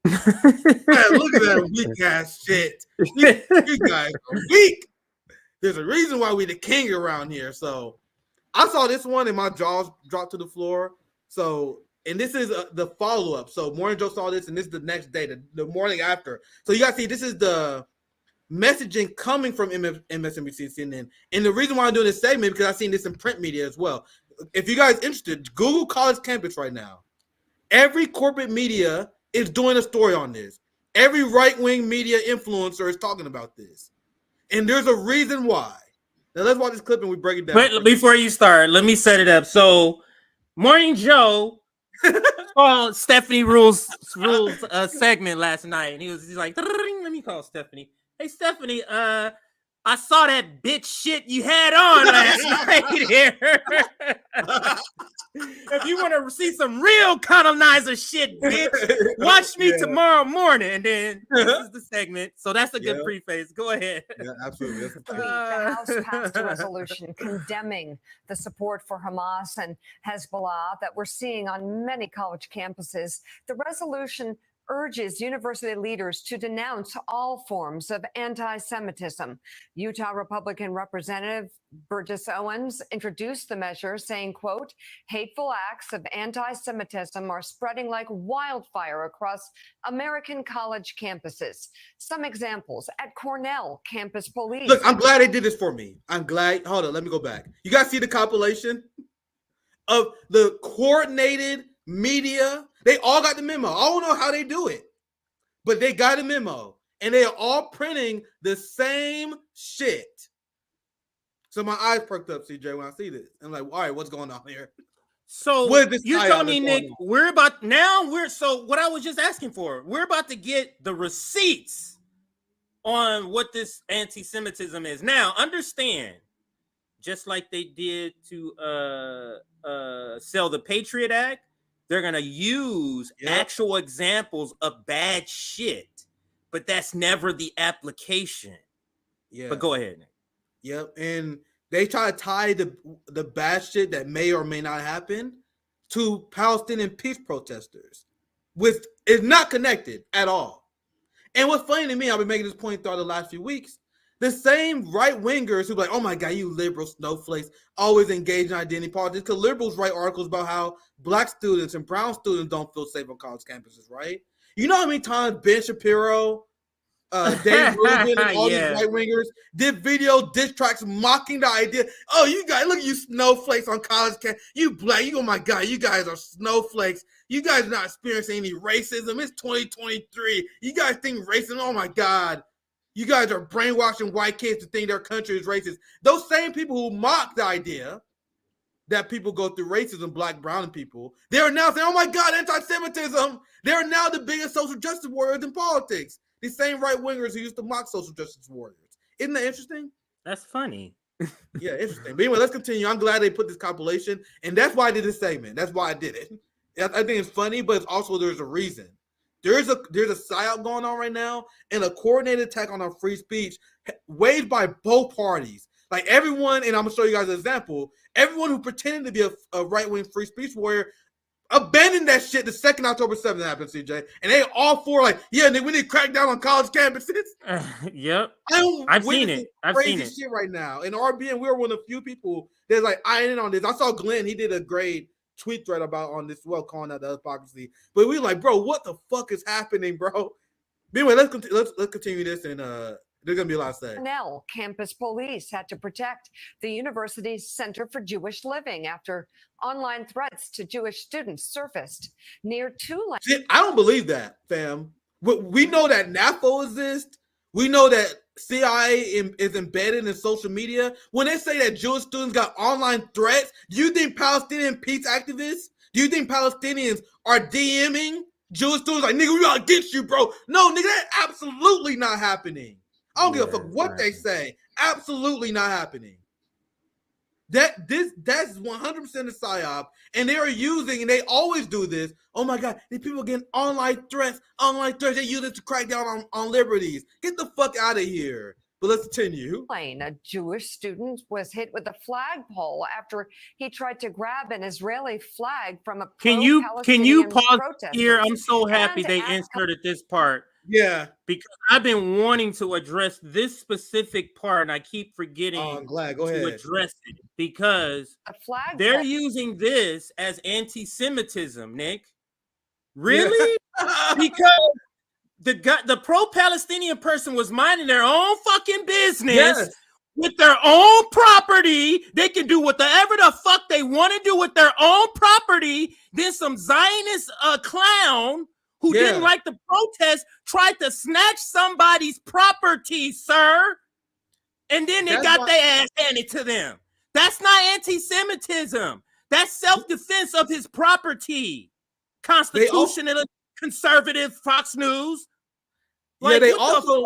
look at that weak ass shit. You guys are weak. There's a reason why we the king around here. So I saw this one and my jaws dropped to the floor. So, and this is the follow-up. So Morning Joe saw this and this is the next day, the morning after. So you guys see, this is the messaging coming from MSNBC, CNN. And the reason why I'm doing this segment, because I've seen this in print media as well. If you guys are interested, Google college campus right now. Every corporate media is doing a story on this. Every right-wing media influencer is talking about this. And there's a reason why. Now let's watch this clip and we break it down. But before you start, let me set it up. So Morning Joe called Stephanie Rules segment last night. And he's like, let me call Stephanie. Hey, Stephanie, I saw that bitch shit you had on last night here. If you want to see some real colonizer shit, bitch, watch me tomorrow morning. And then this is the segment. So that's a good preface. Go ahead. Yeah, absolutely. The House passed a resolution condemning the support for Hamas and Hezbollah that we're seeing on many college campuses. The resolution urges university leaders to denounce all forms of anti-Semitism. Utah Republican Representative Burgess Owens introduced the measure, saying, quote, hateful acts of anti-Semitism are spreading like wildfire across American college campuses. Some examples: at Cornell, campus police. Look, I'm glad they did this for me. I'm glad. Hold on, let me go back. You guys see the compilation of the coordinated media? They all got the memo. I don't know how they do it, but they got a memo, and they are all printing the same shit. So my eyes perked up, CJ, when I see this. I'm like, all right, what's going on here? So What is this you're tie telling on me, that's Nick, going so what I was just asking for, we're about to get the receipts on what this anti-Semitism is. Now, understand, just like they did to sell the Patriot Act, they're gonna use actual examples of bad shit, but that's never the application. Yeah. But go ahead, Nick. Yep, and they try to tie the bad shit that may or may not happen to Palestinian peace protesters, which is not connected at all. And what's funny to me, I've been making this point throughout the last few weeks, the same right-wingers who be like, oh my God, you liberal snowflakes, always engage in identity politics, because liberals write articles about how black students and brown students don't feel safe on college campuses, right? You know how many times Ben Shapiro, Dave Rubin, and all these right-wingers did video diss tracks mocking the idea, oh, you guys, look at you snowflakes on college campus, you black, oh my God, you guys are snowflakes. You guys are not experiencing any racism. It's 2023. You guys think racism, oh my God. You guys are brainwashing white kids to think their country is racist. Those same people who mock the idea that people go through racism, black, brown people, they're now saying, oh my God, anti-Semitism. They're now the biggest social justice warriors in politics. These same right-wingers who used to mock social justice warriors. Isn't that interesting? That's funny. Yeah, interesting. But anyway, let's continue. I'm glad they put this compilation, and that's why I did this segment. That's why I did it. I think it's funny, but it's also there's a reason. There's a psyop going on right now, and a coordinated attack on our free speech waged by both parties. Like everyone, and I'm gonna show you guys an example. Everyone who pretended to be a right-wing free speech warrior abandoned that shit the second October 7th happened, CJ. And they all for like, yeah, we need to crack down on college campuses. Yep. I've seen it. I've seen it. Shit right now. And RBN, we're one of the few people that's like eyeing in on this. I saw Glenn, he did a great tweet thread about on this, well, calling out the hypocrisy. But we were like, bro, what the fuck is happening, bro? But anyway, let's continue this, and there's gonna be a lot to say. Cornell campus police had to protect the university's Center for Jewish Living after online threats to Jewish students surfaced near two lanes. See, I don't believe that, fam. We know that NAFO exists. We know that CIA is embedded in social media. When they say that Jewish students got online threats, do you think Palestinian peace activists, do you think Palestinians are DMing Jewish students like, nigga, we gotta get you, bro? No, nigga, that's absolutely not happening. I don't give a fuck what they say. Absolutely not happening. That's 100% a psyop, and they are using, and they always do this. Oh my God, these people getting online threats. They use it to crack down on liberties. Get the fuck out of here. But let's continue. A Jewish student was hit with a flagpole after he tried to grab an Israeli flag from a Can you pause protesters. here? I'm so happy they inserted this part. Yeah, because I've been wanting to address this specific part, and I keep forgetting I'm glad. Go ahead. to address it because they're using this as anti-Semitism, Nick. Really? Yeah. Because the pro-Palestinian person was minding their own fucking business with their own property. They can do whatever the fuck they want to do with their own property. Then some Zionist clown who didn't like the protest tried to snatch somebody's property, sir. And then they got their ass handed to them. That's not anti-Semitism. That's self-defense of his property. Constitutional conservative Fox News. Like, they also,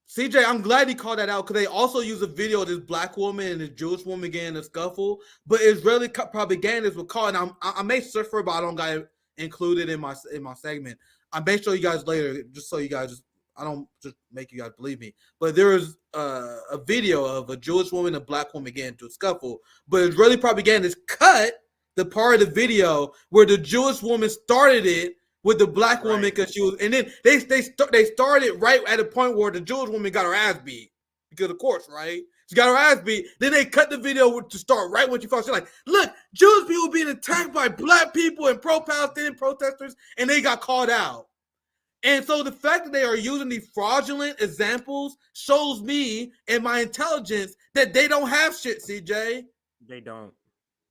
CJ, I'm glad he called that out, because they also use a video of this black woman and this Jewish woman getting in a scuffle. But Israeli propagandists were caught, and I may search for it, but I don't got it included in my segment. I may show you guys later, just so you guys I don't just make you guys believe me. But there is a video of a Jewish woman and a black woman getting into a scuffle. But Israeli propagandists cut the part of the video where the Jewish woman started it with the black woman because she was, and then they started right at the point where the Jewish woman got her ass beat because of course, right? She got her ass beat. Then they cut the video to start right when she fought. She's like, look, Jewish people being attacked by black people and pro-Palestinian protesters, and they got called out. And so the fact that they are using these fraudulent examples shows me and my intelligence that they don't have shit, CJ. They don't.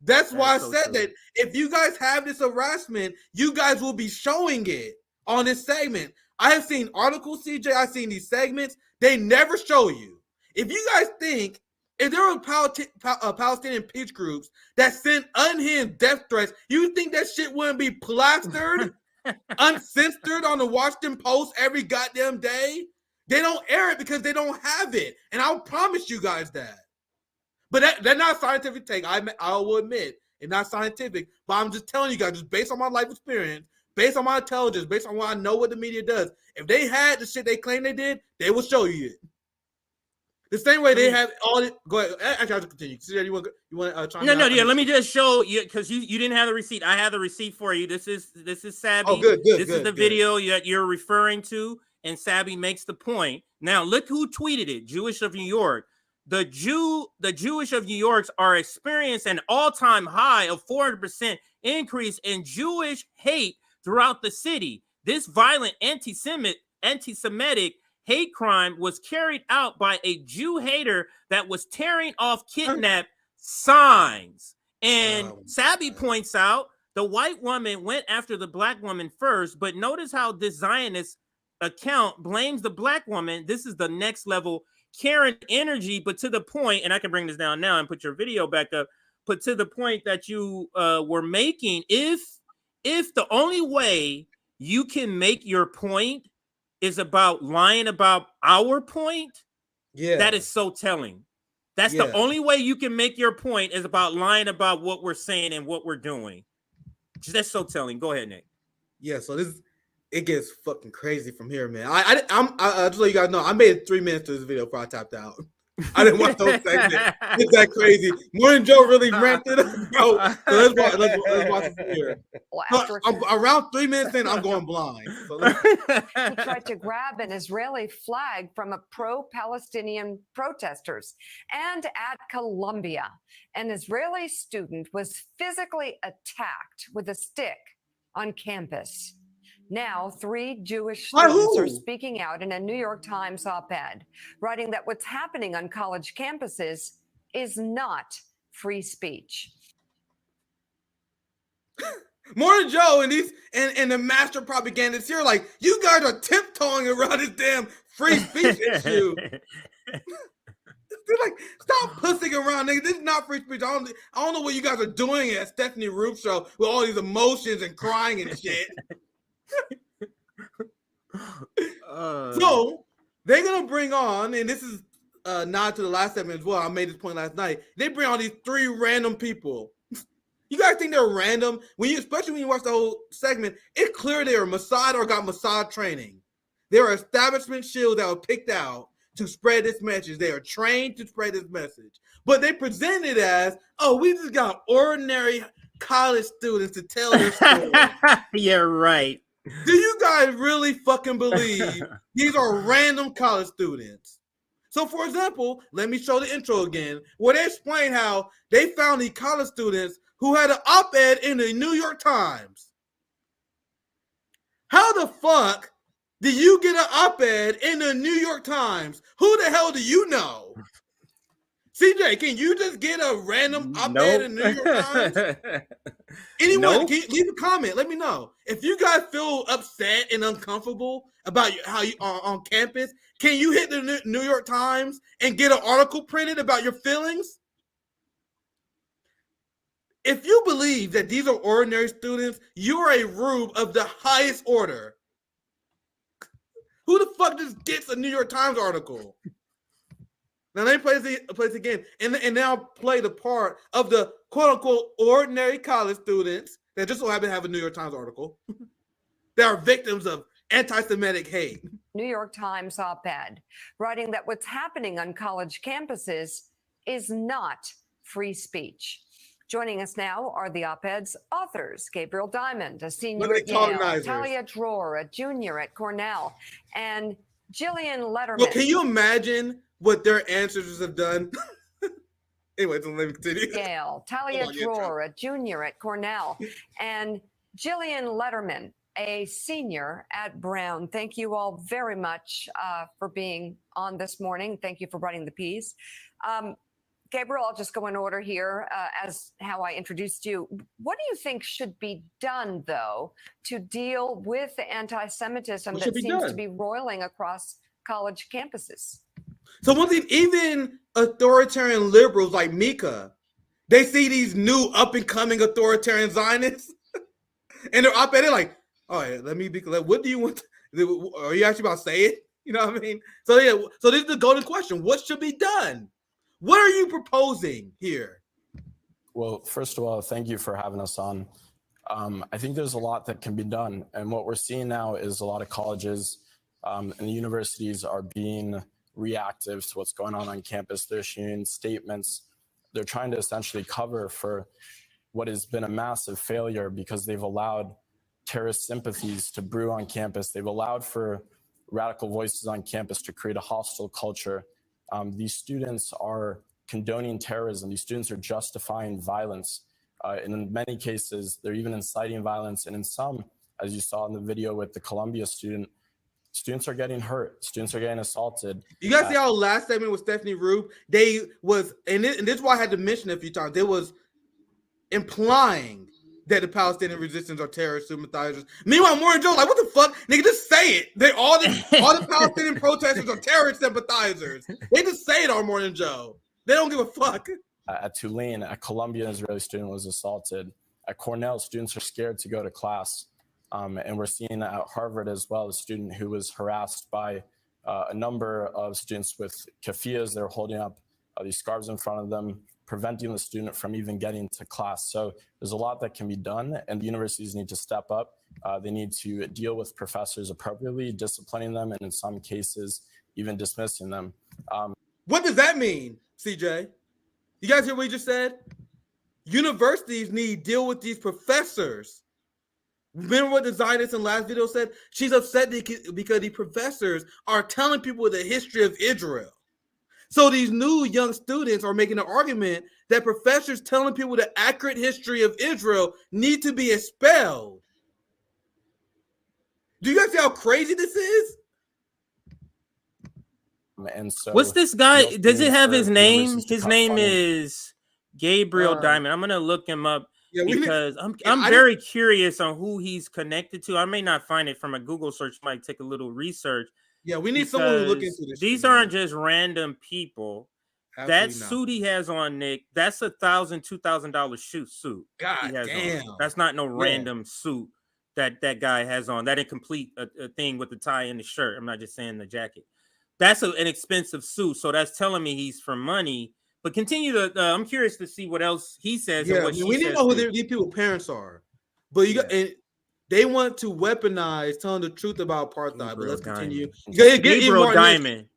That's why I said that if you guys have this harassment, you guys will be showing it on this segment. I have seen articles, CJ. I've seen these segments. They never show you. If you guys think, if there were Palestinian peace groups that sent unhinged death threats, you think that shit wouldn't be plastered, uncensored on the Washington Post every goddamn day? They don't air it because they don't have it. And I'll promise you guys that. But they're not scientific take. I will admit, it's not scientific. But I'm just telling you guys, just based on my life experience, based on my intelligence, based on what I know what the media does, if they had the shit they claim they did, they will show you it. The same way they have all it. Go ahead. Actually, I'll just continue. You want to chime in? No. Yeah, let me just show you because you didn't have the receipt. I have the receipt for you. This is Sabby. Oh, good. This is the video that you're referring to, and Sabby makes the point. Now, look who tweeted it. Jewish of New York. The Jewish of New York are experiencing an all-time high of 400% increase in Jewish hate throughout the city. This violent anti-Semitic hate crime was carried out by a Jew hater that was tearing off kidnap signs. And Sabby points out the white woman went after the black woman first, but notice how this Zionist account blames the black woman. This is the next level Karen energy, but to the point, and I can bring this down now and put your video back up, but to the point that you were making, if the only way you can make your point is about lying about our point, that is so telling. That's the only way you can make your point is about lying about what we're saying and what we're doing. That's so telling. Go ahead, Nick. Yeah, so it gets fucking crazy from here, man. I'm just let you guys know, I made 3 minutes to this video before I tapped out. I didn't watch those segments. It's that crazy. Morning Joe really ranted, bro. So let's watch it from here. I'm around 3 minutes in, I'm going blind. So He tried to grab an Israeli flag from a pro-Palestinian protesters. And at Columbia, an Israeli student was physically attacked with a stick on campus. Now, 3 Jewish students are speaking out in a New York Times op-ed, writing that what's happening on college campuses is not free speech. Morning Joe and the master propagandists here, like, you guys are tiptoeing around this damn free speech issue. They're like, stop pussing around, nigga. This is not free speech. I don't know what you guys are doing at Stephanie Rupe show with all these emotions and crying and shit. So they're gonna bring on, and this is a nod to the last segment as well. I made this point last night. They bring on these 3 random people. You guys think they're random? Especially when you watch the whole segment, it's clear they are Mossad or got Mossad training. They're establishment shields that were picked out to spread this message. They are trained to spread this message. But they present it as, oh, we just got ordinary college students to tell their story. Yeah, right. Do you guys really fucking believe these are random college students? So, for example, let me show the intro again, where they explain how they found these college students who had an op-ed in the New York Times. How the fuck do you get an op-ed in the New York Times? Who the hell do you know? CJ, can you just get a random op-ed in the New York Times? Anyone, can you leave a comment? Let me know. If you guys feel upset and uncomfortable about how you are on campus, can you hit the New York Times and get an article printed about your feelings? If you believe that these are ordinary students, you're a rube of the highest order. Who the fuck just gets a New York Times article? Now let me play this again, and now play the part of the quote-unquote ordinary college students that just so happen to have a New York Times article that are victims of anti-Semitic hate. New York Times op-ed, writing that what's happening on college campuses is not free speech. Joining us now are the op-ed's authors, Gabriel Diamond, a senior Look at at the Yale, colonizers. Talia Dror, a junior at Cornell, and Jillian Letterman. Well, can you imagine what their ancestors have done? Anyway, so let me continue. Yale, Talia Dror, a junior at Cornell, and Jillian Letterman, a senior at Brown. Thank you all very much for being on this morning. Thank you for writing the piece. Gabriel, I'll just go in order here as how I introduced you. What do you think should be done, though, to deal with the anti-Semitism that seems to be roiling across college campuses? So one thing, even authoritarian liberals like Mika, they see these new up-and-coming authoritarian Zionists, and they're op-ed, they're like, all right, let me be clear. What do you want? Are you actually about to say it? You know what I mean? So yeah, so this is the golden question. What should be done? What are you proposing here? Well, first of all, thank you for having us on. I think there's a lot that can be done. And what we're seeing now is a lot of colleges and the universities are being reactive to what's going on campus. They're issuing statements. They're trying to essentially cover for what has been a massive failure because they've allowed terrorist sympathies to brew on campus. They've allowed for radical voices on campus to create a hostile culture. These students are condoning terrorism. These students are justifying violence. And in many cases, they're even inciting violence. And in some, as you saw in the video with the Columbia student, students are getting hurt. Students are getting assaulted. You guys see our last segment with Stephanie Rube? They was, and this is why I had to mention it a few times. They was implying that the Palestinian resistance are terrorist sympathizers. Meanwhile, Morning Joe like, what the fuck? Nigga, just say it. They all the Palestinian protesters are terrorist sympathizers. They just say it on Morning Joe. They don't give a fuck. At Tulane, a Colombian Israeli student was assaulted. At Cornell, students are scared to go to class. And we're seeing at Harvard as well, a student who was harassed by a number of students with keffiyehs. They're holding up these scarves in front of them, preventing the student from even getting to class. So there's a lot that can be done, and the universities need to step up. They need to deal with professors appropriately, disciplining them, and in some cases, even dismissing them. What does that mean, CJ? You guys hear what he just said? Universities need to deal with these professors. Remember what the Zionist in the last video said? She's upset because the professors are telling people the history of Israel. So these new young students are making an argument that professors telling people the accurate history of Israel need to be expelled. Do you guys see how crazy this is? And so what's this guy? Does it have his name? His name is Gabriel Diamond. I'm gonna look him up because I'm very curious on who he's connected to. I may not find it from a Google search. Might take a little research. Yeah, we need someone to look into this. These aren't just random people. Absolutely that not. suit he has on, Nick, that's $1,000, $2,000 suit. God he has damn. on. That's not no random suit that guy has on. That incomplete a thing with the tie and the shirt. I'm not just saying the jacket. That's an expensive suit. So that's telling me he's for money. But continue to. I'm curious to see what else he says. Yeah, and what we need to know who these people's parents are. But you got. And they want to weaponize telling the truth about apartheid. But let's continue. Gabriel Diamond.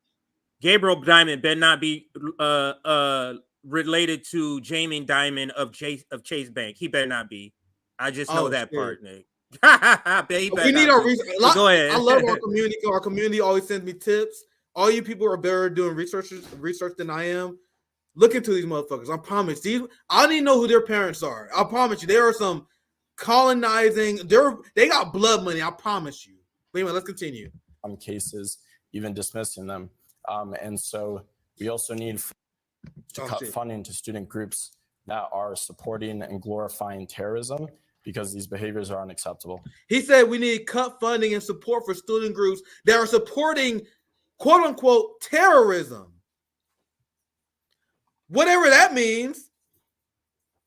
Gabriel Diamond better not be related to Jamie Dimon of Chase Bank. He better not be. I just know that part, Nick. We need our research. Go ahead. I love our community. Our community always sends me tips. All you people are better doing research than I am. Look into these motherfuckers. I promise. I don't even know who their parents are. I promise you. There are some colonizing. They got blood money. I promise you. But anyway, let's continue. Cases, even dismissing them. And so we also need to cut funding to student groups that are supporting and glorifying terrorism because these behaviors are unacceptable. He said we need to cut funding and support for student groups that are supporting quote unquote terrorism. Whatever that means.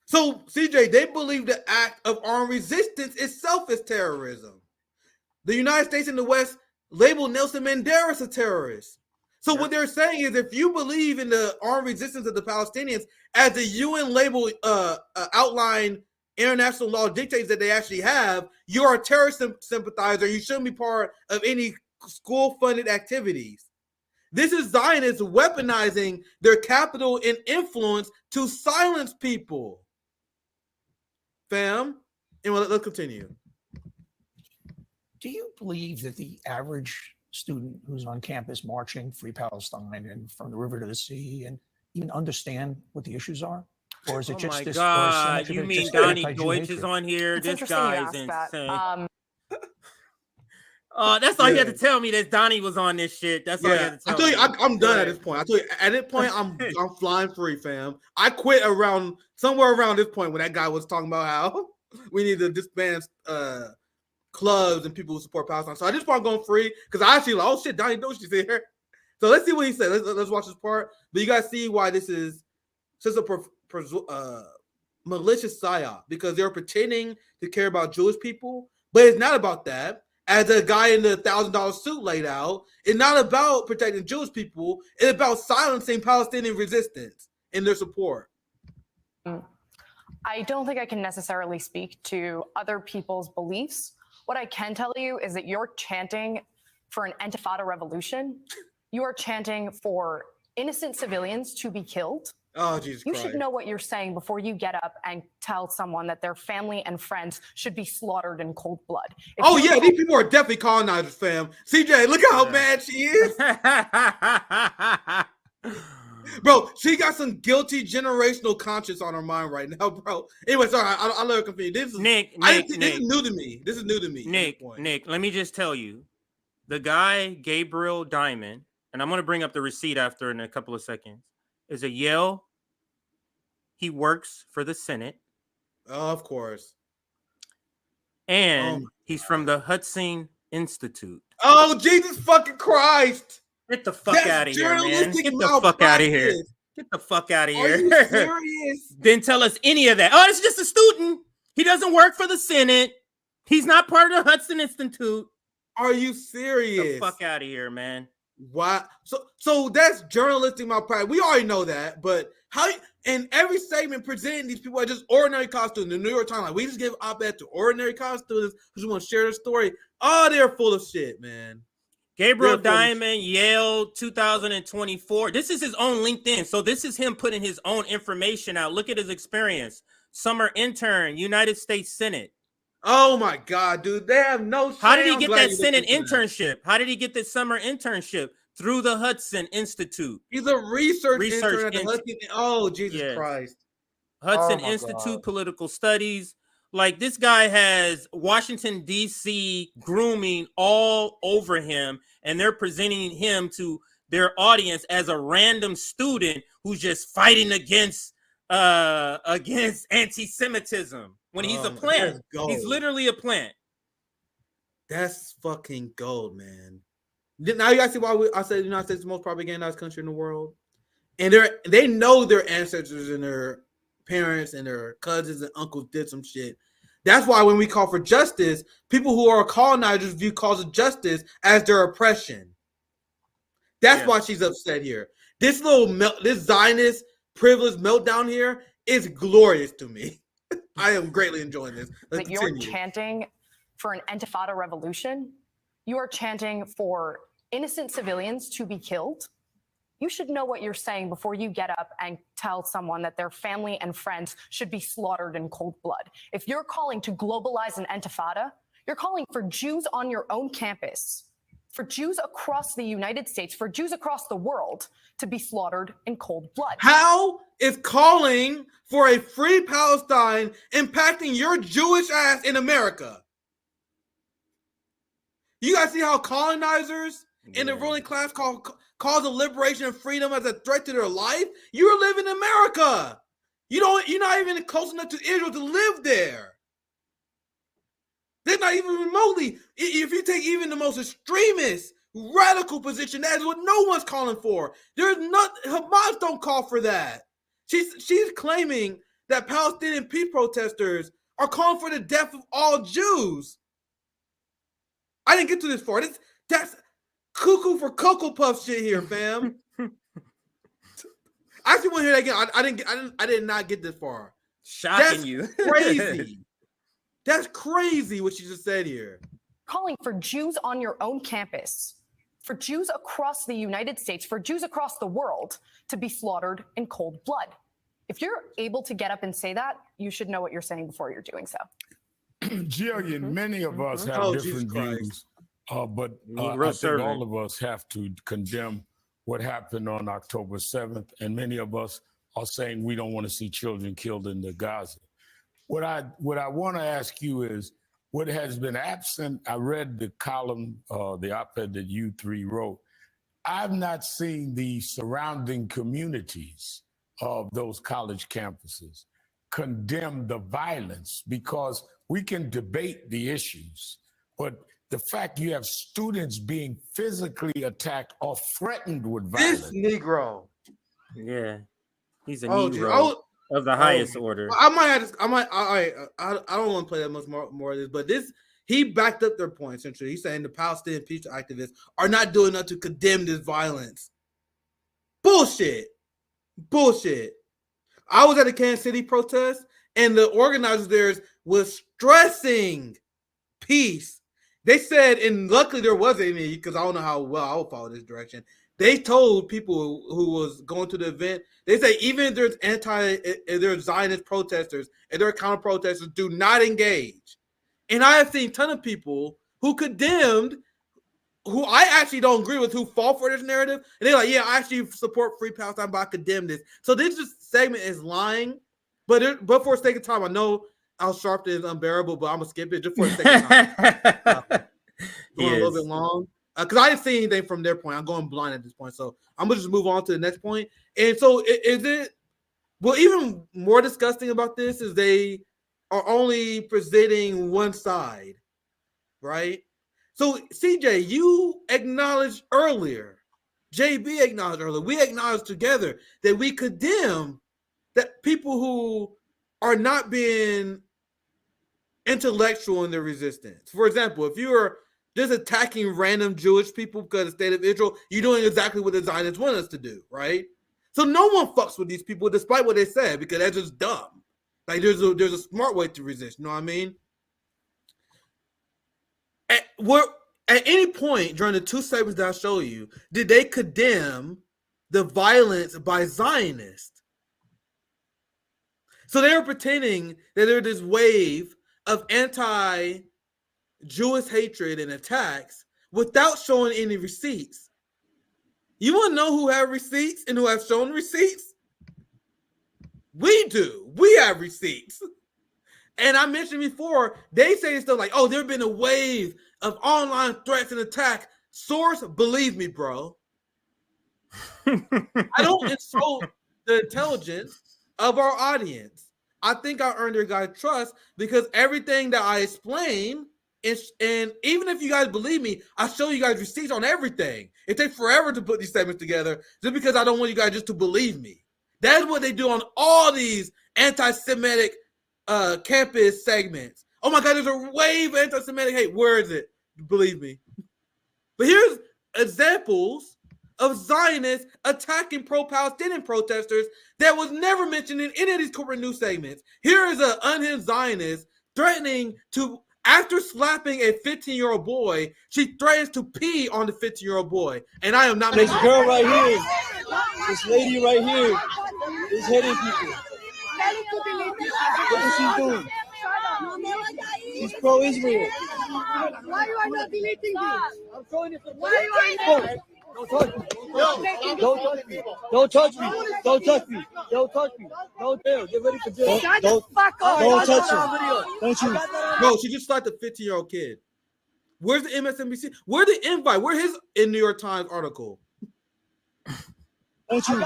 So, CJ, they believe the act of armed resistance itself is terrorism. The United States and the West labeled Nelson Mandela as a terrorist. So what they're saying is if you believe in the armed resistance of the Palestinians as the UN label outline international law dictates that they actually have, you're a terrorist sympathizer. You shouldn't be part of any school-funded activities. This is Zionists weaponizing their capital and influence to silence people. fam. And let's continue. Do you believe that the average student who's on campus marching Free Palestine and from the river to the sea and even understand what the issues are? Or is it just this? God, you mean Donnie Deutsch is on here? It's This interesting you guy is asked insane. that. That's all you had to tell me, that Donnie was on this shit. That's all you had to tell me. I'm done at this point. I told you at this point I'm flying free, fam. I quit around somewhere around this point when that guy was talking about how we need to disband clubs and people who support Palestine. So I just want going free because I actually like, oh shit, Donnie Deutsch is here. So let's see what he said. Let's watch this part. But you guys see why this is just a malicious psyop, because they're pretending to care about Jewish people, but it's not about that. As a guy in the $1,000 suit laid out, it's not about protecting Jewish people. It's about silencing Palestinian resistance and their support. I don't think I can necessarily speak to other people's beliefs. What I can tell you is that you're chanting for an Intifada revolution. You are chanting for innocent civilians to be killed. Oh, Jesus You Christ. should know what you're saying before you get up and tell someone that their family and friends should be slaughtered in cold blood. If These people are definitely colonizers, fam. CJ, look how mad she is. Bro, she got some guilty generational conscience on her mind right now, bro. Anyway, sorry, I let her confuse. This is Nick, this is new to me. This is new to me. Nick, let me just tell you, the guy Gabriel Diamond, and I'm going to bring up the receipt after in a couple of seconds, is a Yale. He works for the Senate. Oh, of course. And he's from the Hudson Institute. Oh, Jesus fucking Christ. Get the fuck out of here, man. Get the fuck out of here. Get the fuck out of here. Are you serious? Didn't tell us any of that. Oh, it's just a student. He doesn't work for the Senate. He's not part of the Hudson Institute. Are you serious? Get the fuck out of here, man. Why? So that's journalistic malpractice. We already know that, but how in every segment presenting these people are just ordinary college students. The New York Times, like, we just give op-ed to ordinary college students who just want to share their story. Oh, they're full of shit, man. Gabriel Diamond, Yale, 2024. This is his own LinkedIn. So this is him putting his own information out. Look at his experience. Summer intern, United States Senate. Oh my God, dude. They have no shame. How did he get that Senate internship? How did he get this summer internship? Through the Hudson Institute. He's a research intern at the Hudson. Oh, Jesus Christ. Hudson Institute, Political Studies. Like, this guy has Washington, D.C. grooming all over him, and they're presenting him to their audience as a random student who's just fighting against anti-Semitism when he's a plant. He's literally a plant. That's fucking gold, man. Now you guys see why I said the United States is the most propagandized country in the world. And they know their ancestors and their parents and their cousins and uncles did some shit. That's why when we call for justice, people who are colonizers view cause of justice as their oppression. That's why she's upset here. This this Zionist privilege meltdown here is glorious to me. I am greatly enjoying this. Let's that you're chanting for an Intifada revolution. You are chanting for innocent civilians to be killed. You should know what you're saying before you get up and tell someone that their family and friends should be slaughtered in cold blood. If you're calling to globalize an Intifada, you're calling for Jews on your own campus, for Jews across the United States, for Jews across the world to be slaughtered in cold blood. How is calling for a free Palestine impacting your Jewish ass in America? You guys see how colonizers in the ruling class call the liberation and freedom as a threat to their life? You're living in America. You're not even close enough to Israel to live there. They're not even remotely. If you take even the most extremist, radical position, that is what no one's calling for. Hamas don't call for that. She's claiming that Palestinian peace protesters are calling for the death of all Jews. I didn't get to this far. That's cuckoo for Cocoa Puff shit here, fam. I actually want to hear that again. I did not get this far. Shocking you. Crazy. That's crazy what you just said here. Calling for Jews on your own campus, for Jews across the United States, for Jews across the world to be slaughtered in cold blood. if you're able to get up and say that, you should know what you're saying before you're doing so. Jillian, many of us have Oh, different Jesus Christ. views, but Real I think servant. all of us have to condemn what happened on October 7th, and many of us are saying we don't want to see children killed in the Gaza. What I want to ask you is, what has been absent, I read the column, the op-ed that you three wrote. I've not seen the surrounding communities of those college campuses condemn the violence, because we can debate the issues, but the fact you have students being physically attacked or threatened with violence. This Negro. Yeah, he's a Oh, dude. Negro of the highest order. I might have to, I don't want to play that much more of this, but he backed up their point essentially. He's saying the Palestinian peace activists are not doing enough to condemn this violence. Bullshit. I was at a Kansas City protest, and the organizers there was stressing peace. They said, and luckily there wasn't any, because I don't know how well I would follow this direction. They told people who was going to the event, they say even if there's Zionist protesters and there are counter protesters, do not engage. And I have seen a ton of people who condemned, who I actually don't agree with, who fall for this narrative. And they're like, yeah, I actually support Free Palestine, but I condemn this. So this segment is lying. But for the sake of time, I know Al Sharpton is unbearable, but I'm going to skip it just for the sake of time. Going a little bit long. Because I didn't see anything from their point. I'm going blind at this point. So I'm going to just move on to the next point. And so even more disgusting about this is they are only presenting one side, right? So CJ, you acknowledged earlier, JB acknowledged earlier, we acknowledged together that we condemn that people who are not being intellectual in their resistance. For example, if you are just attacking random Jewish people because of the state of Israel, you're doing exactly what the Zionists want us to do, right? So no one fucks with these people despite what they said, because that's just dumb. Like there's a smart way to resist, you know what I mean? At any point during the two segments that I show you, did they condemn the violence by Zionists? So they were pretending that there's this wave of anti-Jewish hatred and attacks without showing any receipts. You want to know who have receipts and who have shown receipts? We do. We have receipts. And I mentioned before, they say stuff like, oh, there's been a wave of online threats and attacks. Source, believe me, bro. I don't insult the intelligence of our audience. I think I earned your guys' trust because everything that I explain is, and even if you guys believe me, I show you guys receipts on everything. It takes forever to put these segments together just because I don't want you guys just to believe me. That's what they do on all these anti-Semitic campus segments. Oh my God, there's a wave of anti-Semitic hate. Where is it? Believe me. But here's examples of Zionists attacking pro-Palestinian protesters that was never mentioned in any of these corporate news segments. Here is an unhinged Zionist threatening to, after slapping a 15-year-old boy, she threatens to pee on the 15-year-old boy. And I am not This making girl right here, this lady right here is hitting people. What is she doing? She's pro-Israel. Why you are not deleting this? I'm showing it. Why you are not? Don't touch me. Don't touch me. Don't touch me. Don't touch me. Don't tell. Get ready for jail. Don't touch her. Don't you? No, she just slapped a 15-year-old kid. Where's the MSNBC? Where's the invite? Where's his in New York Times article? Don't you?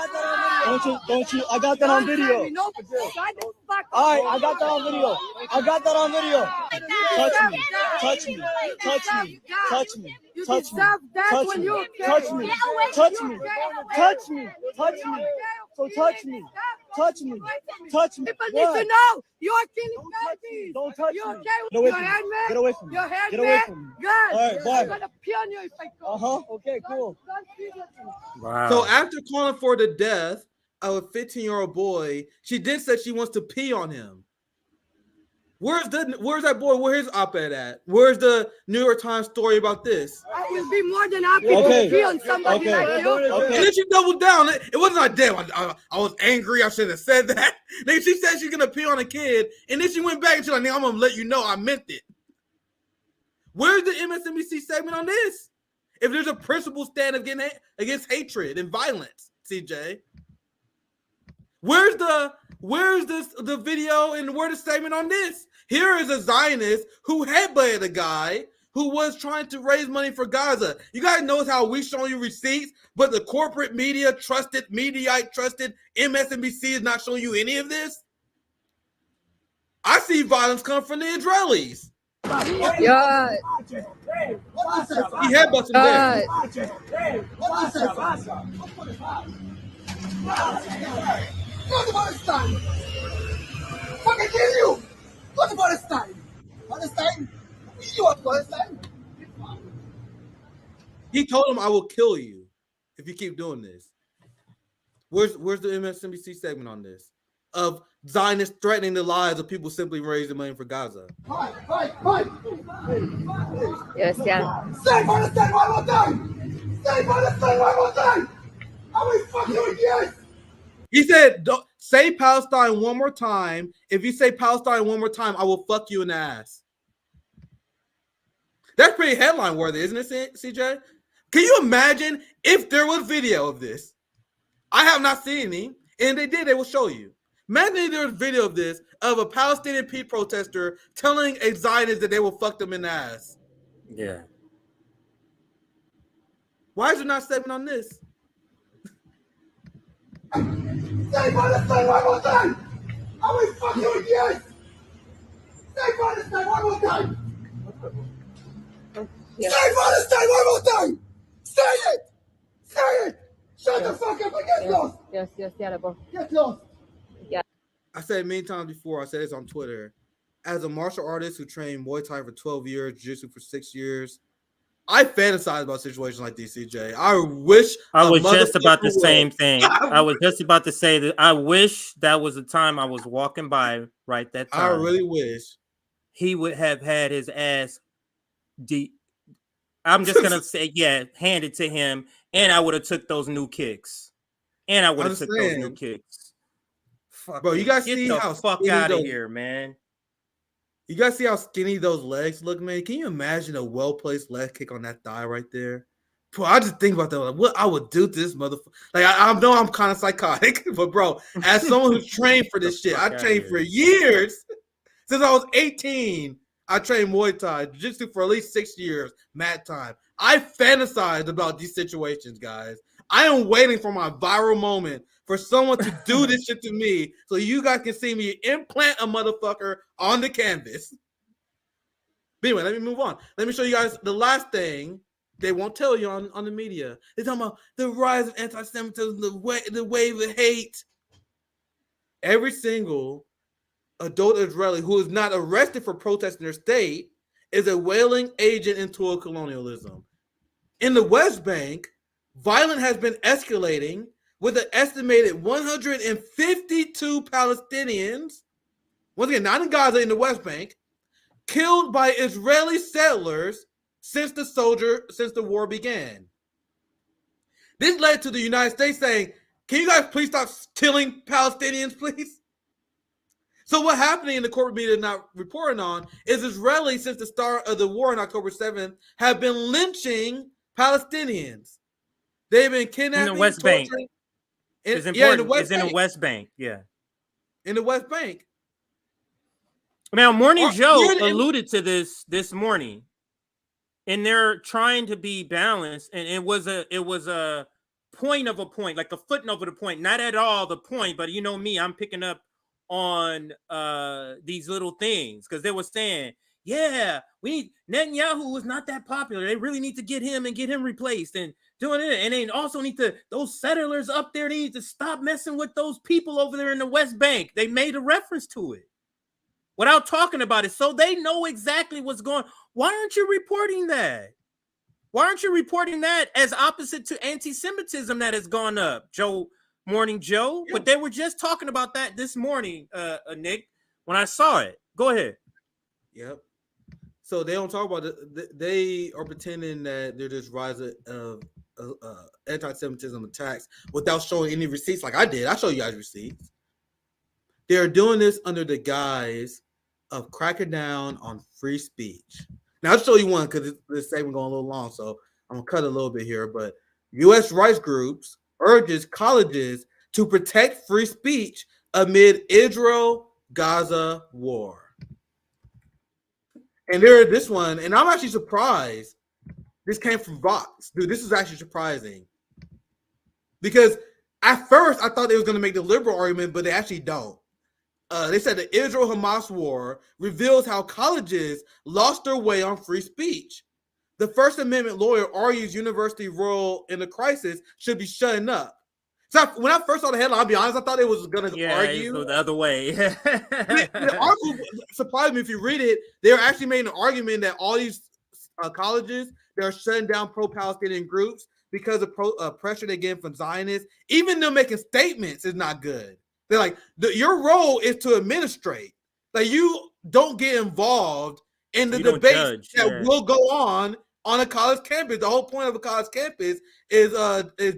I got that on video. All right, I got that on video. Touch me. So touch me. People need to know you are killing babies. Don't touch me. Okay Get away from me. Your hand, Get away from me. Good. All right, bye. I'm gonna pee on you if I come. Okay, cool. Wow. So after calling for the death of a 15-year-old boy, she did say she wants to pee on him. Where's that boy? Where's his op-ed at? Where's the New York Times story about this? I will be more than happy to pee on somebody like you. And then she doubled down. It wasn't like, damn, I was angry. I shouldn't have said that. Then she said she's gonna pee on a kid, and then she went back and she's like, I'm gonna let you know I meant it. Where's the MSNBC segment on this? If there's a principled stand against hatred and violence, CJ, where's the video and where's the segment on this? Here is a Zionist who headbutted a guy who was trying to raise money for Gaza. You guys know how we show you receipts, but the corporate media, trusted MSNBC is not showing you any of this. I see violence come from the Israelis. Yeah. He headbutts him there. Go to Palestine. Fucking kill you. Go to Palestine. Palestine. You want Palestine? He told him, I will kill you if you keep doing this. Where's the MSNBC segment on this? Of Zionists threatening the lives of people simply raising money for Gaza. Fight. Yes, yeah. Say Palestine one more time. Say Palestine one more time. I will fuck you again. He said, say Palestine one more time. If you say Palestine one more time, I will fuck you in the ass. That's pretty headline worthy, isn't it, CJ? Can you imagine if there was video of this? I have not seen any, and they did, they will show you. Imagine if there was video of this, of a Palestinian peace protester telling a Zionist that they will fuck them in the ass. Yeah. Why is there not a segment on this? Say Palestine one more time. I will fuck you again. Say Palestine one more time. Yes. Say Palestine one more time. Say it. Say it. Shut the fuck up and get lost. Yes, yeah, bro. Get lost. I said it many times before. I said this on Twitter. As a martial artist who trained Muay Thai for 12 years, Jiu-Jitsu for 6 years, I fantasize about situations like these, CJ. I wish I was just about the same thing. I was just about to say that I wish that was the time I was walking by right that time. I really wish he would have had his ass deep. I'm just gonna say, yeah, hand it to him, and I would have took those new kicks. And I would have took those new kicks. Fuck, bro, you guys see the how fuck out of here, man. You guys see how skinny those legs look, man? Can you imagine a well-placed leg kick on that thigh right there? Bro, I just think about that. Like, what I would do to this motherfucker. Like, I know I'm kind of psychotic, but bro, as someone who's trained for this shit, I trained for years. Since I was 18, I trained Muay Thai, Jiu-Jitsu for at least 6 years, mat time. I fantasized about these situations, guys. I am waiting for my viral moment for someone to do this shit to me so you guys can see me implant a motherfucker on the canvas. But anyway, let me move on. Let me show you guys the last thing they won't tell you on the media. They're talking about the rise of anti-Semitism, the wave of hate. Every single adult Israeli who is not arrested for protesting their state is a whaling agent into a colonialism. In the West Bank, violence has been escalating with an estimated 152 Palestinians, once again, not in Gaza, in the West Bank, killed by Israeli settlers since the war began. This led to the United States saying, can you guys please stop killing Palestinians, please? So what happening in the corporate media not reporting on is Israelis, since the start of the war on October 7th, have been lynching Palestinians. They've been kidnapping, in the West Bank. It's important. It's in the West Bank. Yeah. In the West Bank. Now, Morning Joe alluded to this morning, and they're trying to be balanced. And it was a point of a point, like a footnote of a point, not at all the point, but you know me, I'm picking up on these little things because they were saying, yeah, we need Netanyahu is not that popular. They really need to get him and get him replaced and doing it. And they also need to, those settlers up there, they need to stop messing with those people over there in the West Bank. They made a reference to it without talking about it. So they know exactly what's going on. Why aren't you reporting that? Why aren't you reporting that as opposite to anti-Semitism that has gone up, Morning Joe? Yeah. But they were just talking about that this morning, Nick, when I saw it. Go ahead. Yep. So they don't talk about it. They are pretending that they're just rising of anti-Semitism attacks without showing any receipts. Like I did. I show you guys receipts. They're doing this under the guise of cracking down on free speech. Now I'll show you one because this segment going a little long, so I'm gonna cut a little bit here. But U.S. rights groups urges colleges to protect free speech amid Israel-Gaza war. And there, this one, and I'm actually surprised this came from Vox. Dude, this is actually surprising. Because at first I thought they was going to make the liberal argument, but they actually don't. They said the Israel-Hamas war reveals how colleges lost their way on free speech. The First Amendment lawyer argues university role in the crisis should be shutting up. So when I first saw the headline, I'll be honest, I thought it was going to argue go the other way. The article surprised me. If you read it, they're actually making an argument that all these colleges, they're shutting down pro-Palestinian groups because of pressure they get from Zionists. Even them making statements is not good. They're like, your role is to administrate. Like, you don't get involved in the debates that will go on a college campus. The whole point of a college campus is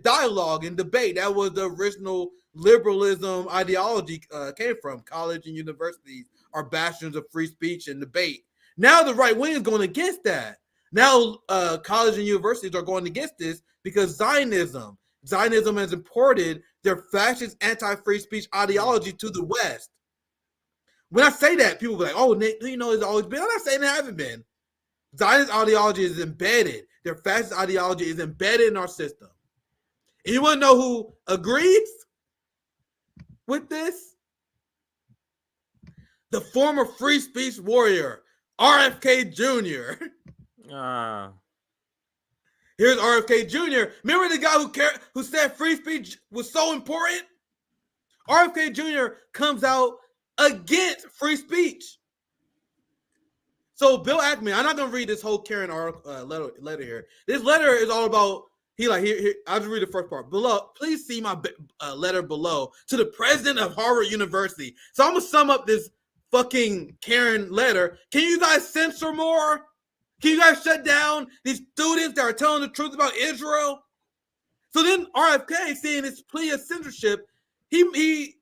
dialogue and debate. That was the original liberalism ideology came from. College and universities are bastions of free speech and debate. Now the right wing is going against that. Now college and universities are going against this because Zionism has imported their fascist anti-free speech ideology to the West. When I say that, people be like, oh, Nick, you know, it's always been. I'm not saying it hasn't been. Zionist ideology is embedded. Their fascist ideology is embedded in our system. And you want to know who agrees with this? The former free speech warrior, RFK Jr. Here's RFK Jr. Remember the guy who said free speech was so important? RFK Jr. comes out against free speech. So Bill Ackman, I'm not gonna read this whole Karen letter here. This letter is all about here. I'll just read the first part. Below, please see my letter below to the president of Harvard University. So I'm gonna sum up this fucking Karen letter. Can you guys censor more? Can you guys shut down these students that are telling the truth about Israel? So then RFK, seeing his plea of censorship, he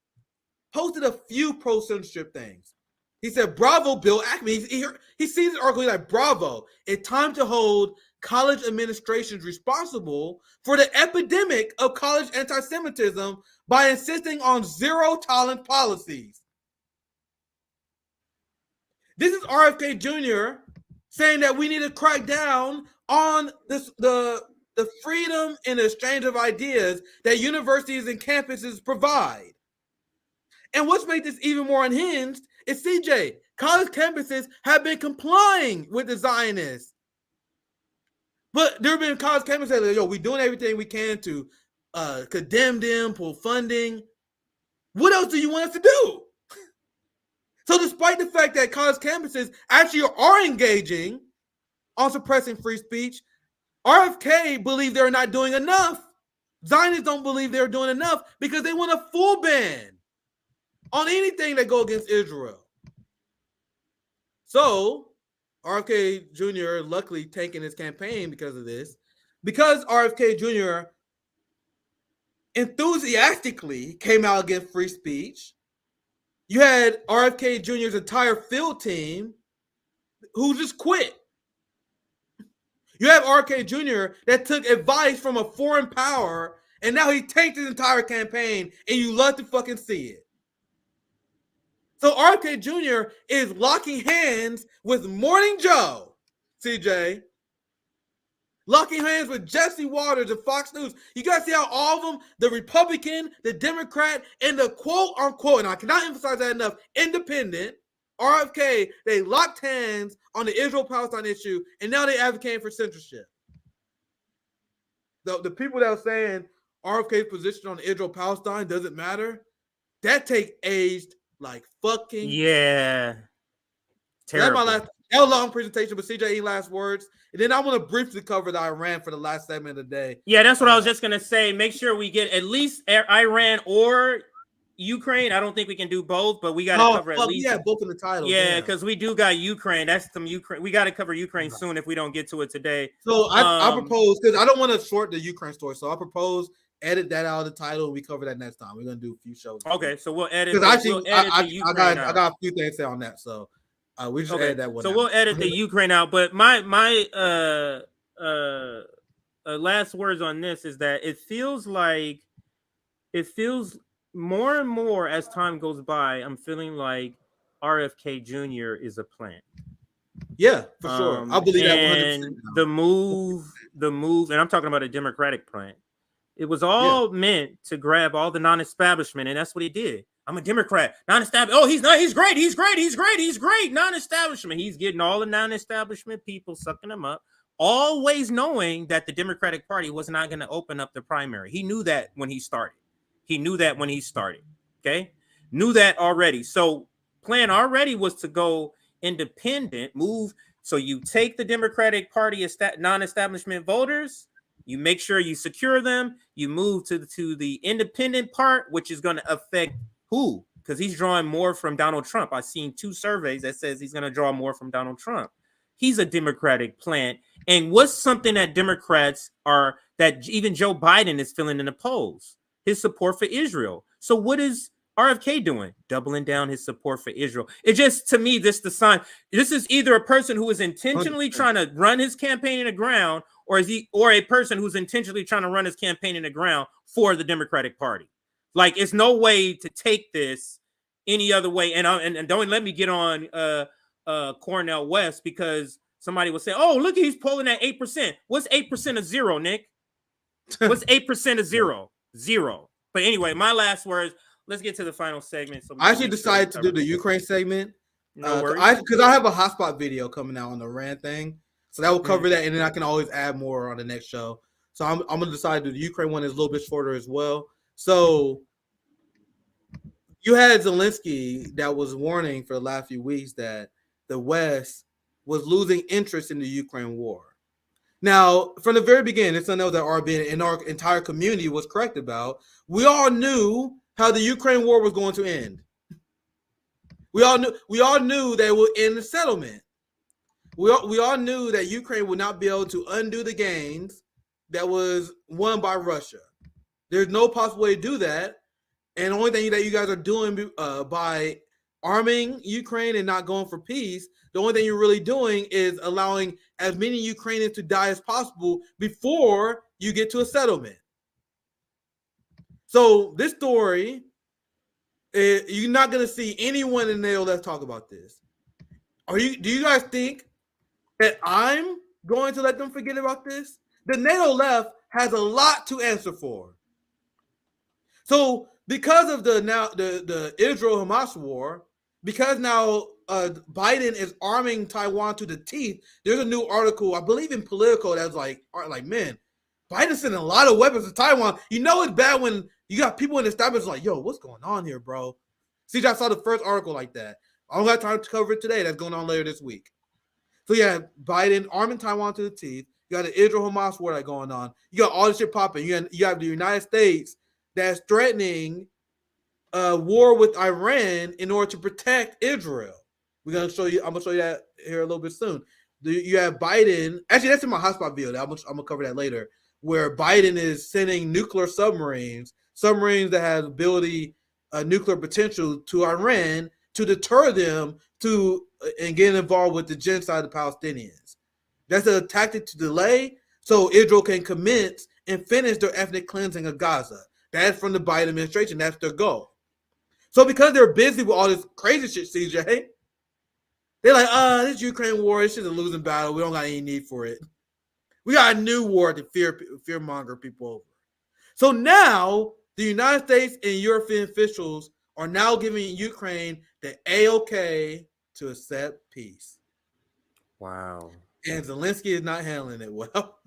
posted a few pro-censorship things. He said, bravo, Bill Ackman. He sees this article, he's like, bravo. It's time to hold college administrations responsible for the epidemic of college anti-Semitism by insisting on zero-tolerance policies. This is RFK Jr. saying that we need to crack down on the freedom and exchange of ideas that universities and campuses provide. And what's made this even more unhinged is CJ. College campuses have been complying with the Zionists. But there have been college campuses that are like, yo, we're doing everything we can to condemn them, pull funding. What else do you want us to do? So despite the fact that college campuses actually are engaging on suppressing free speech, RFK believe they're not doing enough. Zionists don't believe they're doing enough because they want a full ban on anything that go against Israel. So RFK Jr. luckily tanking his campaign because of this. Because RFK Jr. enthusiastically came out against free speech, you had RFK Jr.'s entire field team who just quit. You have RFK Jr. that took advice from a foreign power, and now he tanked his entire campaign, and you love to fucking see it. So RFK Jr. is locking hands with Morning Joe, CJ. Locking hands with Jesse Waters of Fox News. You guys see how all of them, the Republican, the Democrat, and the quote-unquote, and I cannot emphasize that enough, independent, RFK, they locked hands on the Israel-Palestine issue, and now they advocating for censorship. The people that are saying RFK's position on Israel-Palestine doesn't matter, that take aged like fucking. Yeah. Terrible. That's my last long presentation, but CJ, any last words? And then I want to briefly cover the Iran for the last segment of the day. Yeah, that's what I was just going to say. Make sure we get at least Iran or Ukraine. I don't think we can do both, but we got to cover at least. Yeah, both in the title. Yeah, because we do got Ukraine. That's some Ukraine. We got to cover Ukraine soon if we don't get to it today. So I propose, because I don't want to short the Ukraine story, so I propose edit that out of the title and we cover that next time. We're gonna do a few shows. Okay, so we'll edit. Because actually, we'll edit I got a few things to say on that, so we just edit that one. So out. we'll edit the Ukraine out. But my last words on this is that it feels more and more as time goes by. I'm feeling like RFK Jr. is a plant. Yeah, for sure. I believe that 100%. And the move, and I'm talking about a Democratic plant. It was all meant to grab all the non-establishment, and that's what he did. I'm a Democrat, non-establishment. Oh, he's not. He's great. He's great. He's great. He's great. Non-establishment. He's getting all the non-establishment people, sucking them up, always knowing that the Democratic Party was not going to open up the primary. He knew that when he started. Okay, knew that already. So plan already was to go independent, move. So you take the Democratic Party non-establishment voters. You make sure you secure them. You move to the independent part, which is going to affect who? Because he's drawing more from Donald Trump. I've seen 2 surveys that says he's going to draw more from Donald Trump. He's a Democratic plant. And what's something that Democrats are, that even Joe Biden is feeling in the polls? His support for Israel. So what is RFK doing? Doubling down his support for Israel. It just, to me, this is the sign. This is either a person who is intentionally trying to run his campaign in the ground, or a person who's intentionally trying to run his campaign in the ground for the Democratic Party. Like, it's no way to take this any other way. And don't let me get on Cornel West, because somebody will say, "Oh, look, he's polling at 8%." What's 8% of zero, Nick? What's 8% of zero? Zero. But anyway, my last words. Let's get to the final segment. So I actually decided to do the Ukraine segment because I have a hotspot video coming out on the Rand thing, so that will cover that, and then I can always add more on the next show. So I'm gonna decide to do the Ukraine one is a little bit shorter as well. So you had Zelensky that was warning for the last few weeks that the West was losing interest in the Ukraine war. Now, from the very beginning, it's something that our entire community was correct about. We all knew how the Ukraine war was going to end. We all knew that it would end the settlement. We all knew that Ukraine would not be able to undo the gains that was won by Russia. There's no possible way to do that. And the only thing that you guys are doing by arming Ukraine and not going for peace, the only thing you're really doing is allowing as many Ukrainians to die as possible before you get to a settlement. So this story, you're not going to see anyone in NATO left talk about this. Do you guys think that I'm going to let them forget about this? The NATO left has a lot to answer for. So because of the Israel-Hamas war, because now Biden is arming Taiwan to the teeth, there's a new article, I believe in Politico, that's like, man, Biden's sending a lot of weapons to Taiwan. You know it's bad when you got people in the establishment like, yo, what's going on here, bro? See, I saw the first article like that. I don't have time to cover it today. That's going on later this week. So yeah, Biden arming Taiwan to the teeth. You got the Israel-Hamas war that's going on. You got all this shit popping. You have the United States that's threatening war with Iran in order to protect Israel. I'm gonna show you that here a little bit soon. You have Biden. Actually, that's in my hotspot video. I'm gonna cover that later. Where Biden is sending nuclear submarines that have nuclear potential to Iran to deter them and get involved with the genocide of the Palestinians. That's a tactic to delay so Israel can commence and finish their ethnic cleansing of Gaza. That's from the Biden administration. That's their goal. So because they're busy with all this crazy shit, CJ, they're like, this Ukraine war, this is a losing battle. We don't got any need for it. We got a new war to fearmonger people over. So now the United States and European officials are now giving Ukraine the A-OK to accept peace. Wow. And Zelensky is not handling it well.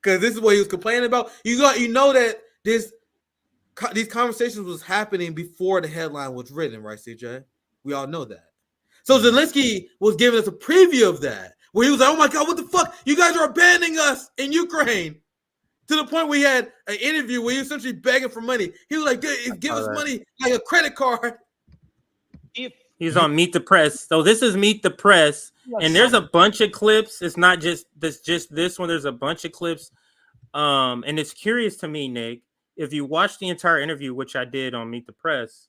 Because this is what he was complaining about. You know that these conversations was happening before the headline was written, right, CJ? We all know that. So Zelensky was giving us a preview of that, where he was like, oh my God, what the fuck? You guys are abandoning us in Ukraine To the point where he had an interview where he was essentially begging for money. He was like, give us money like a credit card. He's on Meet the Press. So this is Meet the Press. And there's a bunch of clips. It's not just this one. There's a bunch of clips. And it's curious to me, Nick, if you watch the entire interview, which I did on Meet the Press,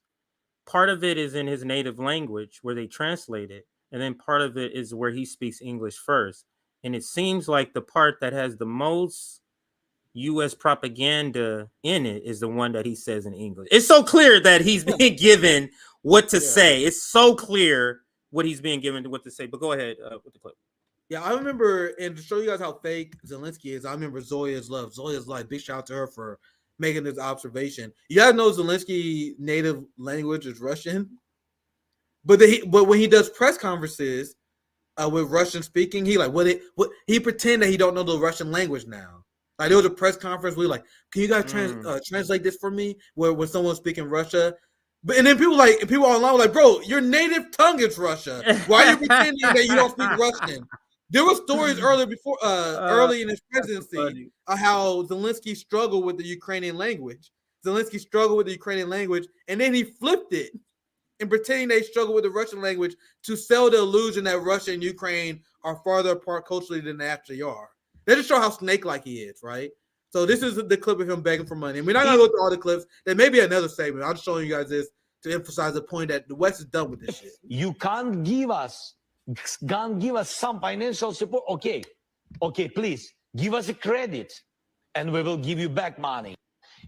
part of it is in his native language where they translate it. And then part of it is where he speaks English first. And it seems like the part that has the most U.S. propaganda in it is the one that he says in English. It's so clear that he's being given what to say. It's so clear what he's being given what to say. But go ahead with the clip. Yeah, I remember, and to show you guys how fake Zelensky is, I remember Zoya's love. Zoya's like, big shout out to her for making this observation. You guys know Zelensky native language is Russian, but when he does press conferences with Russian speaking, he pretend that he don't know the Russian language now. Like there was a press conference where like, can you guys translate this for me? Where when someone's speaking Russia, and then people online were like, bro, your native tongue is Russia. Why are you pretending that you don't speak Russian? There were stories early in his presidency of how Zelensky struggled with the Ukrainian language. Zelensky struggled with the Ukrainian language, and then he flipped it and pretending they struggle with the Russian language to sell the illusion that Russia and Ukraine are farther apart culturally than they actually are. That just show how snake-like he is, right? So this is the clip of him begging for money. And we're not going to go through all the clips. There may be another segment. I'm just showing you guys this to emphasize the point that the West is done with this shit. You can't give us some financial support. Okay, please give us a credit and we will give you back money.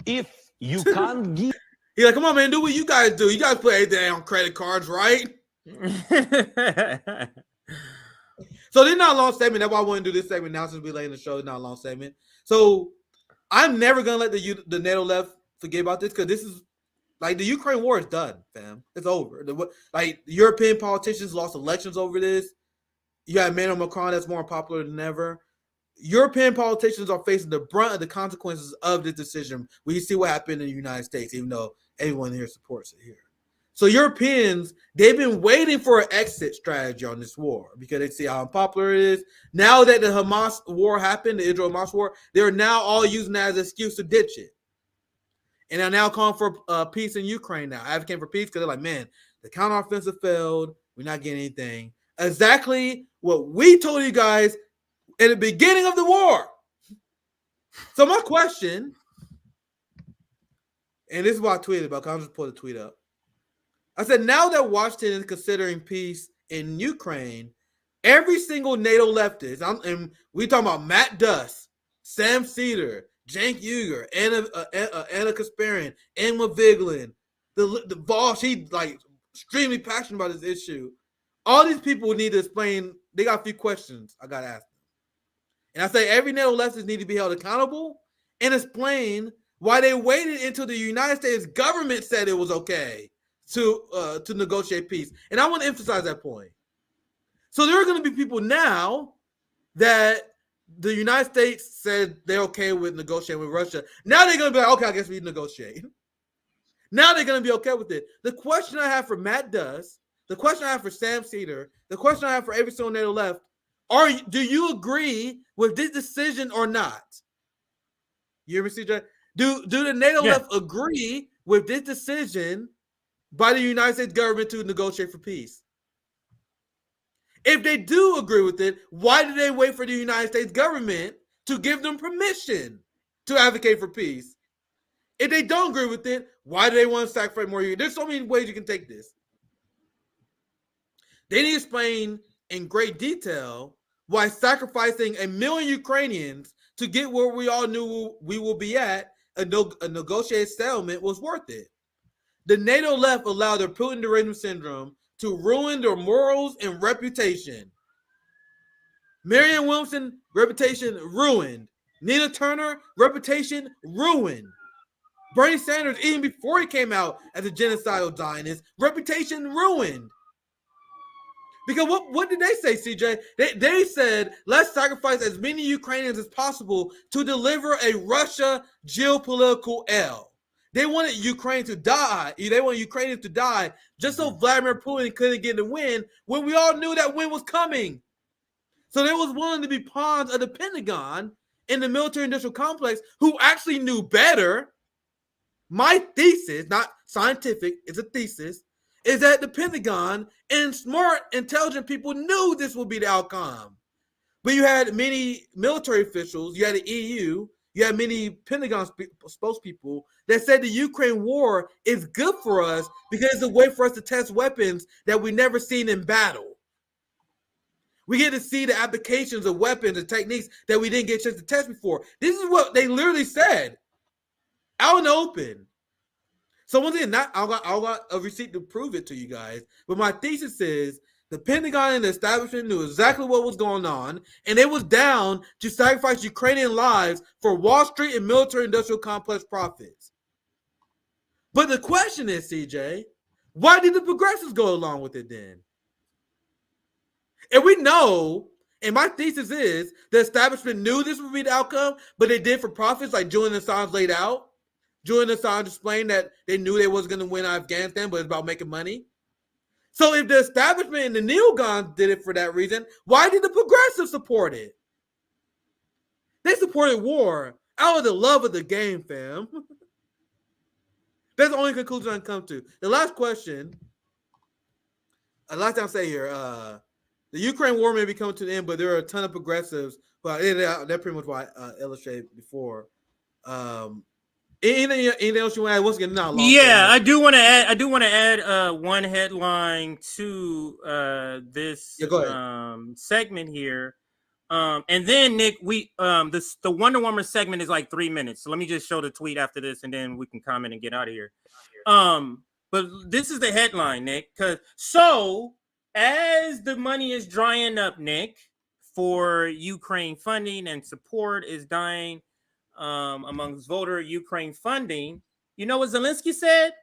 If you can't give... He's like, come on, man, do what you guys do. You guys put everything on credit cards, right? So this is not a long segment. That's why I want to do this segment now since we're late in the show. It's not a long segment. So I'm never going to let the NATO left forget about this because this is like the Ukraine war is done, fam. It's over. The European politicians lost elections over this. You got Emmanuel Macron that's more popular than ever. European politicians are facing the brunt of the consequences of this decision. We see what happened in the United States, even though everyone here supports it here. So Europeans, they've been waiting for an exit strategy on this war because they see how unpopular it is. Now that the Hamas war happened, the Israel-Hamas war, they're now all using that as an excuse to ditch it. And they're now calling for peace in Ukraine now, advocating for peace because they're like, man, the counteroffensive failed. We're not getting anything. Exactly what we told you guys in the beginning of the war. So my question, and this is what I tweeted about, I'll just pull the tweet up. I said, now that Washington is considering peace in Ukraine, every single NATO leftist, and we talking about Matt Duss, Sam Cedar, Cenk Uygur, Anna Kasparian, Emma Vigeland, the boss, he like extremely passionate about this issue. All these people need to explain. They got a few questions I got to ask them. And I say every NATO leftist need to be held accountable and explain why they waited until the United States government said it was okay to negotiate peace. And I want to emphasize that point. So there are going to be people now that the United States said they're okay with negotiating with Russia. Now they're going to be like, okay, I guess we negotiate. Now they're going to be okay with it. The question I have for Matt Duss, the question I have for Sam Cedar, the question I have for every single NATO left, do you agree with this decision or not? You hear me, CJ? Do the NATO left agree with this decision by the United States government to negotiate for peace? If they do agree with it, why did they wait for the United States government to give them permission to advocate for peace? If they don't agree with it, why do they want to sacrifice more? There's so many ways you can take this. They need to explain in great detail why sacrificing 1 million Ukrainians to get where we all knew we will be at, a negotiated settlement, was worth it. The NATO left allowed their Putin derangement syndrome to ruin their morals and reputation. Marianne Williamson, reputation ruined. Nina Turner, reputation ruined. Bernie Sanders, even before he came out as a genocidal Zionist, reputation ruined. Because what did they say, CJ? They said, let's sacrifice as many Ukrainians as possible to deliver a Russia geopolitical L. They wanted Ukraine to die. They wanted Ukrainians to die just so Vladimir Putin couldn't get the win when we all knew that win was coming. So they was willing to be pawns of the Pentagon in the military-industrial complex who actually knew better. My thesis, not scientific, it's a thesis, is that the Pentagon and smart, intelligent people knew this would be the outcome. But you had many military officials, you had the EU, you had many Pentagon spokespeople that said the Ukraine war is good for us because it's a way for us to test weapons that we never seen in battle. We get to see the applications of weapons and techniques that we didn't get a chance to test before. This is what they literally said out in the open. So once again, I got a receipt to prove it to you guys. But my thesis is the Pentagon and the establishment knew exactly what was going on, and it was down to sacrifice Ukrainian lives for Wall Street and military-industrial complex profits. But the question is, CJ, why did the progressives go along with it then? And we know, and my thesis is, the establishment knew this would be the outcome, but they did for profits, like Julian Assange laid out. Julian Assange explained that they knew they wasn't going to win Afghanistan, but it's about making money. So if the establishment and the neocons did it for that reason, why did the progressives support it? They supported war out of the love of the game, fam. That's the only conclusion I can come to. The last question, last time I say here, the Ukraine war may be coming to the end, but there are a ton of progressives. Well, that's pretty much what I illustrated before. Anything else you want to add? Once again, not long. Yeah, I do want to add one headline to this segment here. And then Nick, the Wonder Woman segment is like 3 minutes. So let me just show the tweet after this, and then we can comment and get out of here. But this is the headline, Nick. So as the money is drying up, Nick, for Ukraine funding and support is dying amongst voter Ukraine funding, you know what Zelensky said?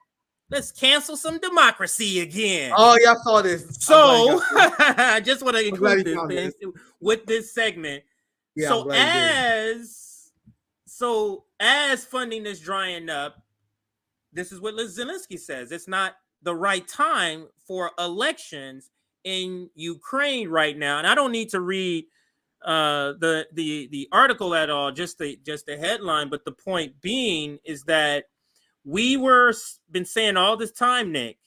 Let's cancel some democracy again. Oh, yeah, I saw this. So I just want to include this with this segment. Yeah, so as funding is drying up, this is what Zelensky says. It's not the right time for elections in Ukraine right now. And I don't need to read the article at all, just the headline. But the point being is that we been saying all this time, Nick,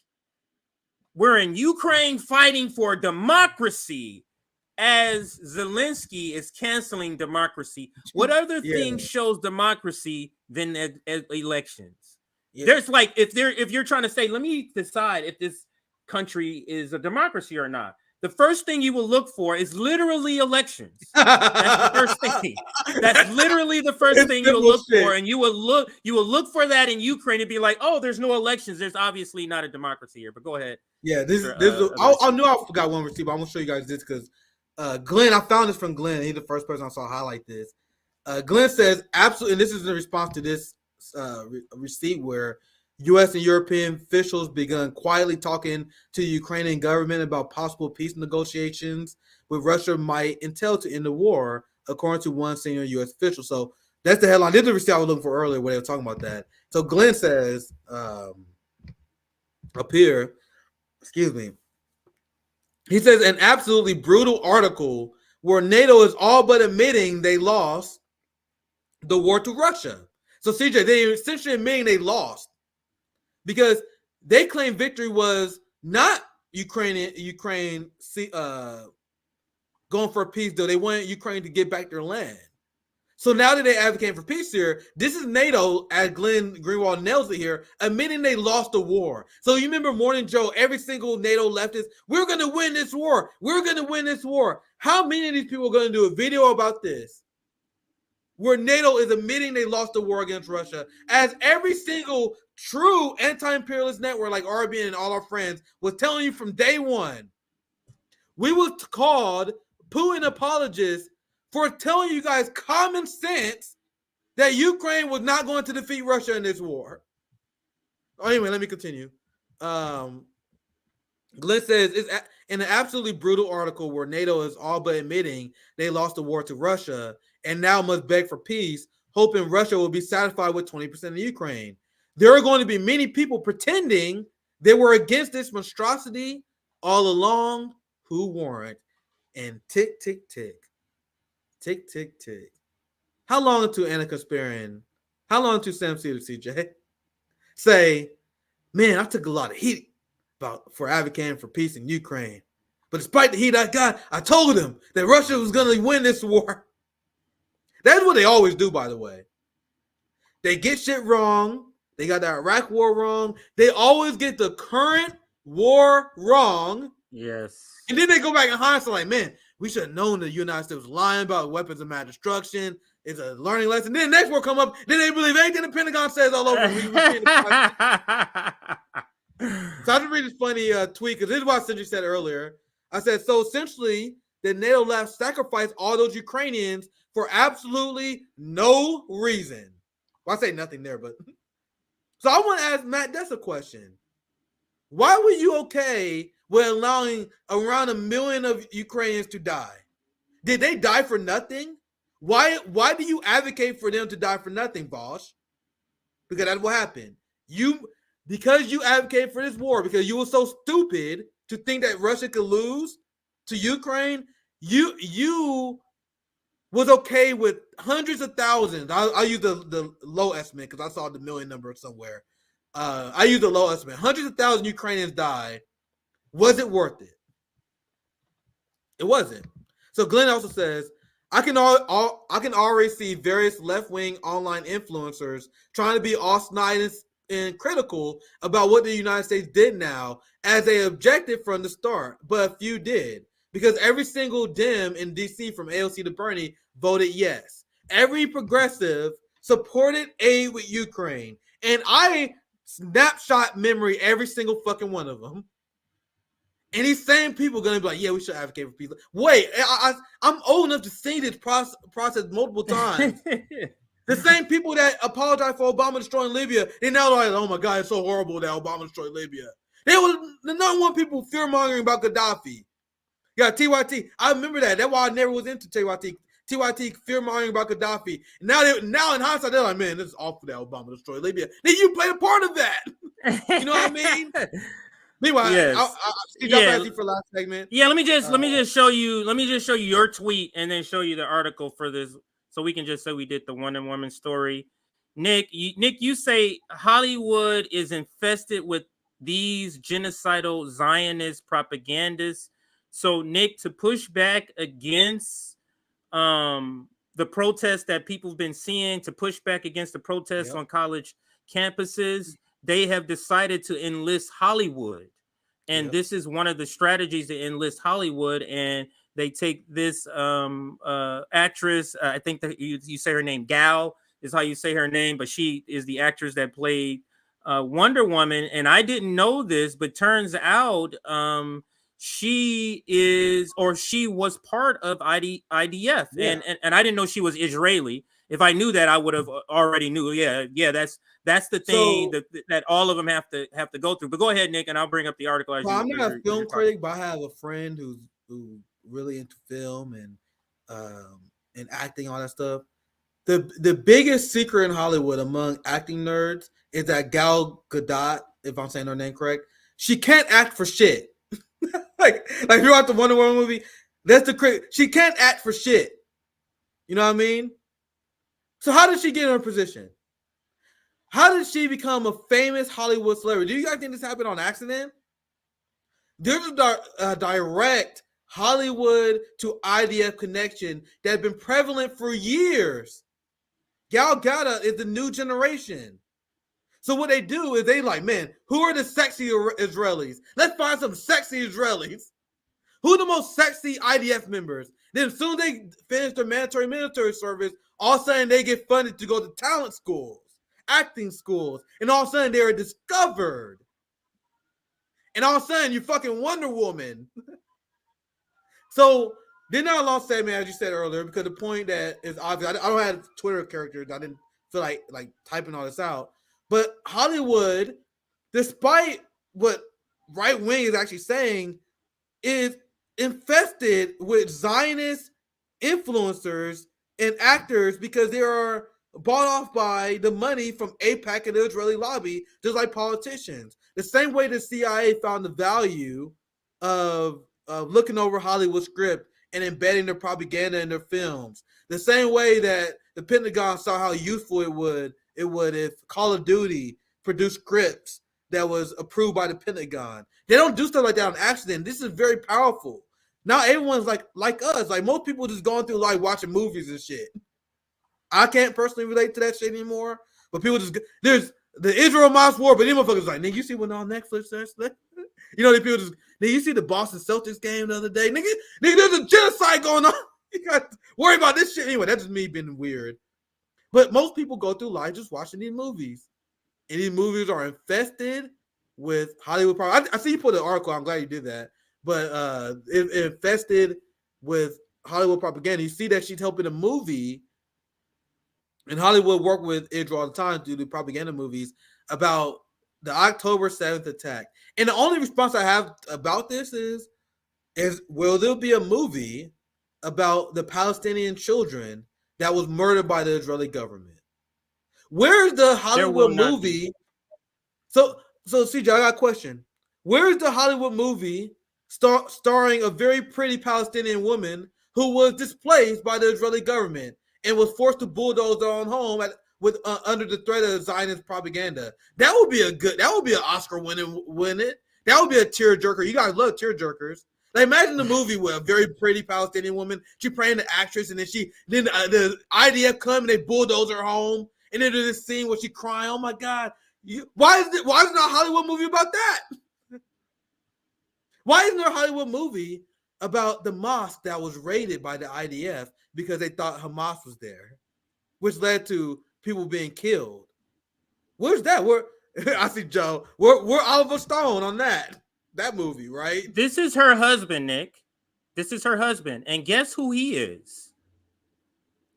we're in Ukraine fighting for democracy as Zelensky is canceling democracy. What other thing shows democracy than elections? Yeah. There's like, if you're trying to say, let me decide if this country is a democracy or not, the first thing you will look for is literally elections. That's the first thing. That's literally the first thing you'll look for, and you will look for that in Ukraine and be like, oh, there's no elections. There's obviously not a democracy here. But go ahead. Yeah, I knew I forgot one receipt, but I'm gonna show you guys this because Glenn, I found this from Glenn. He's the first person I saw highlight this. Glenn says absolutely, and this is in response to this receipt where U.S. and European officials begun quietly talking to the Ukrainian government about possible peace negotiations with Russia might entail to end the war, according to one senior U.S. official. So that's the headline. This is the receipt I was looking for earlier where they were talking about that. So Glenn says up here, excuse me, he says an absolutely brutal article where NATO is all but admitting they lost the war to Russia. So CJ, they essentially admitting they lost, because they claim victory was not Ukraine going for peace, though. They wanted Ukraine to get back their land. So now that they advocate for peace here, this is NATO, as Glenn Greenwald nails it here, admitting they lost the war. So you remember Morning Joe, every single NATO leftist, we're going to win this war. We're going to win this war. How many of these people are going to do a video about this, where NATO is admitting they lost the war against Russia, as every single true anti-imperialist network like RBN and all our friends was telling you from day one? We were called Putin apologists for telling you guys common sense that Ukraine was not going to defeat Russia in this war. Anyway, let me continue. Glenn says it's in an absolutely brutal article where NATO is all but admitting they lost the war to Russia and now must beg for peace, hoping Russia will be satisfied with 20% of Ukraine. There are going to be many people pretending they were against this monstrosity all along who weren't. And tick, tick, tick. Tick, tick, tick. how long until Anna Kasparian, how long until Sam Cedar CJ say, man, I took a lot of heat for advocating for peace in Ukraine. But despite the heat I got, I told him that Russia was going to win this war. That's what they always do, by the way. They get shit wrong. They got the Iraq war wrong. They always get the current war wrong. Yes. And then they go back in hindsight like, man, we should have known the United States was lying about weapons of mass destruction. It's a learning lesson. Then the next war come up. Then they believe anything the Pentagon says all over. So I just read this funny tweet because this is what Sindri said earlier. I said, so essentially, the NATO left sacrificed all those Ukrainians for absolutely no reason. Well, I say nothing there, but so I want to ask Matt Dess a question. Why were you okay with allowing around 1 million of Ukrainians to die? Did they die for nothing? Why do you advocate for them to die for nothing, Bosch? Because that's what happened. Because you advocate for this war, because you were so stupid to think that Russia could lose to Ukraine, you was okay with hundreds of thousands. I'll use the low estimate because I saw the million number somewhere. I use the low estimate. Hundreds of thousands Ukrainians died. Was it worth it? It wasn't. So Glenn also says, I can already see various left-wing online influencers trying to be all snide and critical about what the United States did now, as they objected from the start, but a few did. Because every single Dem in DC from AOC to Bernie voted yes. Every progressive supported aid with Ukraine. And I snapshot memory every single fucking one of them. And these same people are going to be like, yeah, we should advocate for peace. Wait, I'm old enough to see this process multiple times. The same people that apologize for Obama destroying Libya, they now like, oh my God, it's so horrible that Obama destroyed Libya. They were the number one people fear-mongering about Gaddafi. Yeah, TYT. I remember that. That's why I never was into TYT. TYT fear-mongering about Gaddafi. Now in hindsight, they're like, man, this is awful that Obama destroyed Libya. Then you played a part of that. You know what I mean? Meanwhile, yes. I'll for last segment. Yeah, let me just show you your tweet and then show you the article for this, so we can just say we did the Wonder Woman story. Nick, you say Hollywood is infested with these genocidal Zionist propagandists. So, Nick, to push back against the protests that people have been seeing, to push back against the protests on college campuses, they have decided to enlist Hollywood. And this is one of the strategies to enlist Hollywood. And they take this actress, I think that you say her name, Gal is how you say her name, but she is the actress that played Wonder Woman. And I didn't know this, but turns out she was part of IDF. Yeah. And I didn't know she was Israeli. If I knew that, I would have already knew. Yeah, that's the thing that all of them have to go through. But go ahead, Nick, and I'll bring up the article. I'm not a film critic, but I have a friend who's really into film and acting, all that stuff. The biggest secret in Hollywood among acting nerds is that Gal Gadot, if I'm saying her name correct, she can't act for shit. like you watch the Wonder Woman movie, that's the crazy. She can't act for shit. You know what I mean? So how did she get in her position? How did she become a famous Hollywood celebrity? Do you guys think this happened on accident? There's a direct Hollywood to IDF connection that has been prevalent for years. Gal Gadot is the new generation. So what they do is they like, man, who are the sexy Israelis? Let's find some sexy Israelis. Who are the most sexy IDF members? Then as soon as they finish their mandatory military service, all of a sudden they get funded to go to talent schools, acting schools, and all of a sudden they are discovered. And all of a sudden you're fucking Wonder Woman. So they're not a long segment, as you said earlier, because the point that is obvious. I don't have Twitter characters. I didn't feel like typing all this out. But Hollywood, despite what right wing is actually saying, is infested with Zionist influencers and actors because they are bought off by the money from AIPAC and the Israeli lobby, just like politicians. The same way the CIA found the value of looking over Hollywood script and embedding their propaganda in their films. The same way that the Pentagon saw how useful it would if Call of Duty produced scripts that was approved by the Pentagon. They don't do stuff like that on accident. This is very powerful. Now everyone's like us. Like most people just going through like watching movies and shit. I can't personally relate to that shit anymore. But people there's the Israel-Hamas war, but these motherfuckers like, nigga, you see what on Netflix? You know, the people just, nigga, you see the Boston Celtics game the other day? Nigga, there's a genocide going on. You got to worry about this shit. Anyway, that's just me being weird. But most people go through life just watching these movies. And these movies are infested with Hollywood propaganda. I see you put an article. I'm glad you did that. But infested with Hollywood propaganda. You see that she's helping a movie. And Hollywood work with Israel all the time to do propaganda movies about the October 7th attack. And the only response I have about this is will there be a movie about the Palestinian children that was murdered by the Israeli government? Where's the Hollywood movie? So CJ, I got a question. Where's the Hollywood movie starring a very pretty Palestinian woman who was displaced by the Israeli government and was forced to bulldoze their own home under the threat of Zionist propaganda? That would be an Oscar winning. That would be a tearjerker. You guys love tearjerkers. Like imagine the movie with a very pretty Palestinian woman. She playing the actress, and then the IDF come and they bulldoze her home, and then there's this scene where she crying. Oh my God! Why is there not a Hollywood movie about that? Why isn't there a Hollywood movie about the mosque that was raided by the IDF because they thought Hamas was there, which led to people being killed? Where's that? I see Joe. We're Oliver Stone on that movie, right? This is her husband, Nick. This is her husband. And guess who he is?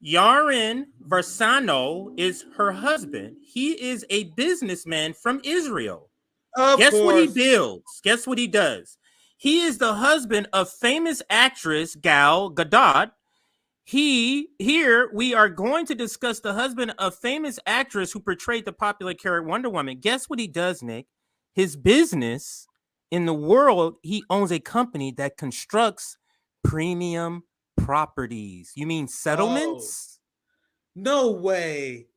Yaron Versano is her husband. He is a businessman from Israel. Guess what he builds? Guess what he does? He is the husband of famous actress Gadot. Here we are going to discuss the husband of famous actress who portrayed the popular character Wonder Woman. Guess what he does, Nick? His business in the world, he owns a company that constructs premium properties. You mean settlements? Oh, no way.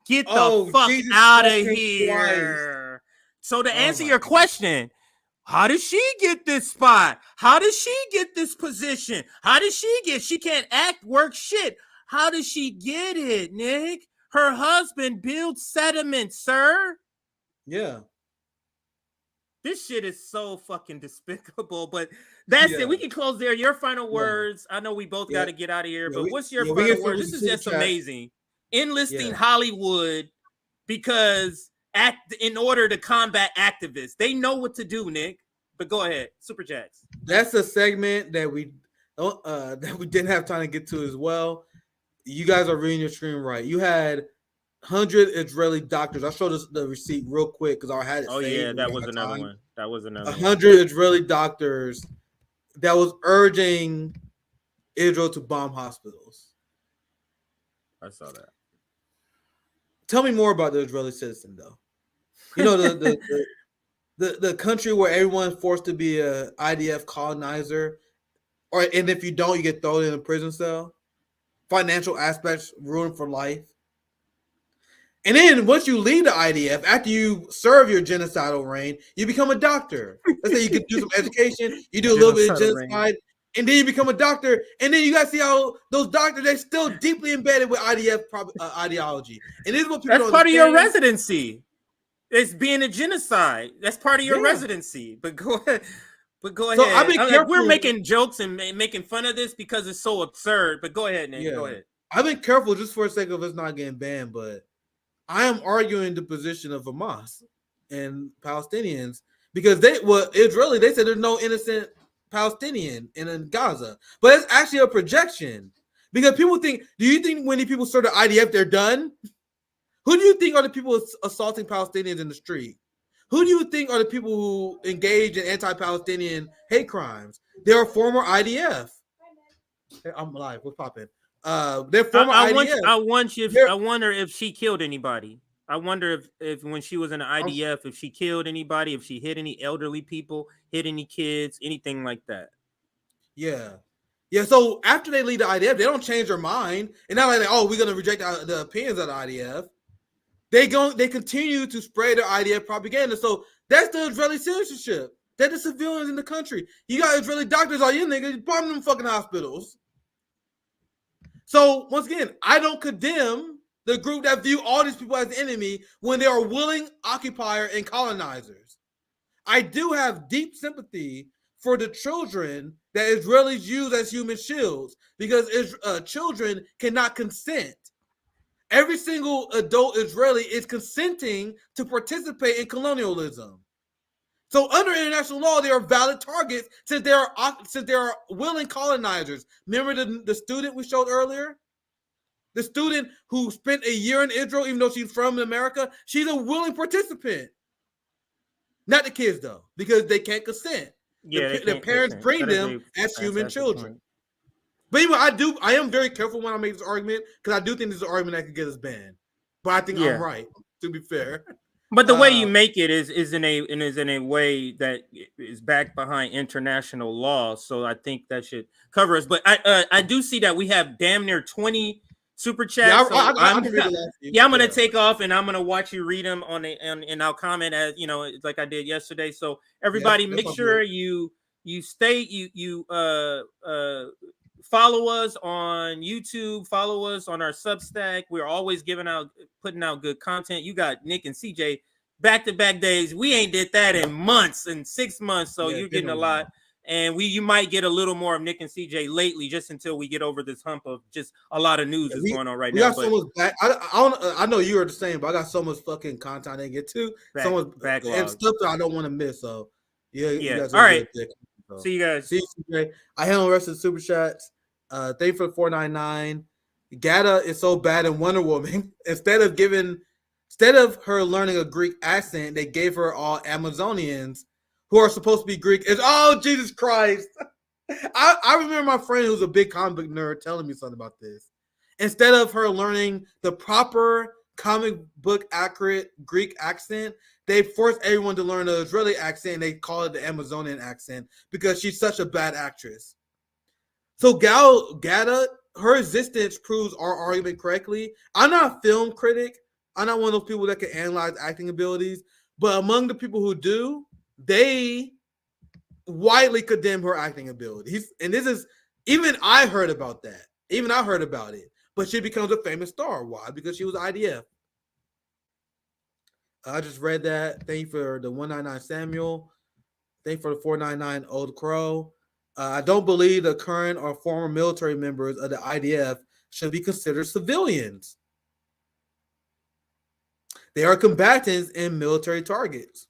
Get the fuck out of here. So to answer your question, how does she get this spot? How does she get this position? She can't act, work, shit. How does she get it, Nick? Her husband builds settlements, sir. Yeah. This shit is so fucking despicable, but that's it. We can close there. Your final words. I know we both got to get out of here, but what's your final words? This is just amazing. Enlisting Hollywood because in order to combat activists. They know what to do, Nick. But go ahead. Super chats. That's a segment that we didn't have time to get to as well. You guys are reading your screen right. You had 100 Israeli doctors. I'll show the receipt real quick because I had it. Oh yeah, that was another one. That was another 100 Israeli doctors that was urging Israel to bomb hospitals. I saw that. Tell me more about the Israeli citizen, though. You know the country where everyone's forced to be a IDF colonizer, and if you don't, you get thrown in a prison cell. Financial aspects ruined for life. And then once you leave the IDF, after you serve your genocidal reign, you become a doctor. Let's say you can do some education, you do a little bit of genocide, and then you become a doctor. And then you got to see how those doctors, they're still deeply embedded with IDF ideology. And this is what people That's part of your residency. It's being a genocide. That's part of your residency. But go ahead. So ahead. We're making jokes and making fun of this because it's so absurd. But go ahead, Nick. Go ahead. I've been careful just for the sake of us not getting banned, but I am arguing the position of Hamas and Palestinians because they said there's no innocent Palestinian in Gaza, but it's actually a projection because people think. Do you think when these people serve the IDF, they're done? Who do you think are the people assaulting Palestinians in the street? Who do you think are the people who engage in anti-Palestinian hate crimes? They're former IDF. I'm live. What's popping? They're former IDF. I wonder if she killed anybody. I wonder if when she was in the IDF, if she killed anybody, if she hit any elderly people, hit any kids, anything like that. Yeah. Yeah, so after they leave the IDF, they don't change their mind. And not like, oh, we're going to reject the opinions of the IDF. They continue to spread their IDF propaganda. So that's the Israeli censorship. They're the civilians in the country. You got Israeli doctors, all you niggas, bombing them fucking hospitals. So once again, I don't condemn the group that view all these people as the enemy when they are willing occupier and colonizers. I do have deep sympathy for the children that Israelis use as human shields because children cannot consent. Every single adult Israeli is consenting to participate in colonialism. So under international law, they are valid targets since they are willing colonizers. Remember the student we showed earlier? The student who spent a year in Israel, even though she's from America, she's a willing participant. Not the kids, though, because they can't consent. Yeah, the parents bring them as human children. But anyway, I am very careful when I make this argument because I do think this is an argument that could get us banned. But I think I'm right, to be fair. But the way you make it is in a way that is backed behind international law. So I think that should cover us. But I do see that we have damn near 20 super chats. Yeah, I'm gonna take off and I'm gonna watch you read them and I'll comment as like I did yesterday. So everybody, make sure you follow us on YouTube, follow us on our Substack. We're always putting out good content. You got Nick and CJ back-to-back days. We ain't did that in months, in 6 months. So you're getting a lot. And you might get a little more of Nick and CJ lately, just until we get over this hump of just a lot of news that's going on right now. Got so much back. I know you are the same, but I got so much fucking content I didn't get to. So much backlog and stuff that I don't want to miss. So you guys all right. So. See you guys. See you, CJ. I handle the rest of the super chats. Thank you for the 499. Gadot is so bad in Wonder Woman. Instead of her learning a Greek accent, they gave her all Amazonians who are supposed to be Greek. Oh, Jesus Christ. I remember my friend who's a big comic book nerd telling me something about this. Instead of her learning the proper comic book accurate Greek accent, they forced everyone to learn the Israeli accent. And they call it the Amazonian accent because she's such a bad actress. So Gadot, her existence proves our argument correctly. I'm not a film critic. I'm not one of those people that can analyze acting abilities. But among the people who do, they widely condemn her acting abilities. And this is, even I heard about that. Even I heard about it. But she becomes a famous star. Why? Because she was IDF. I just read that. Thank you for the 199 Samuel. Thank you for the 499 Old Crow. I don't believe the current or former military members of the IDF should be considered civilians. They are combatants and military targets.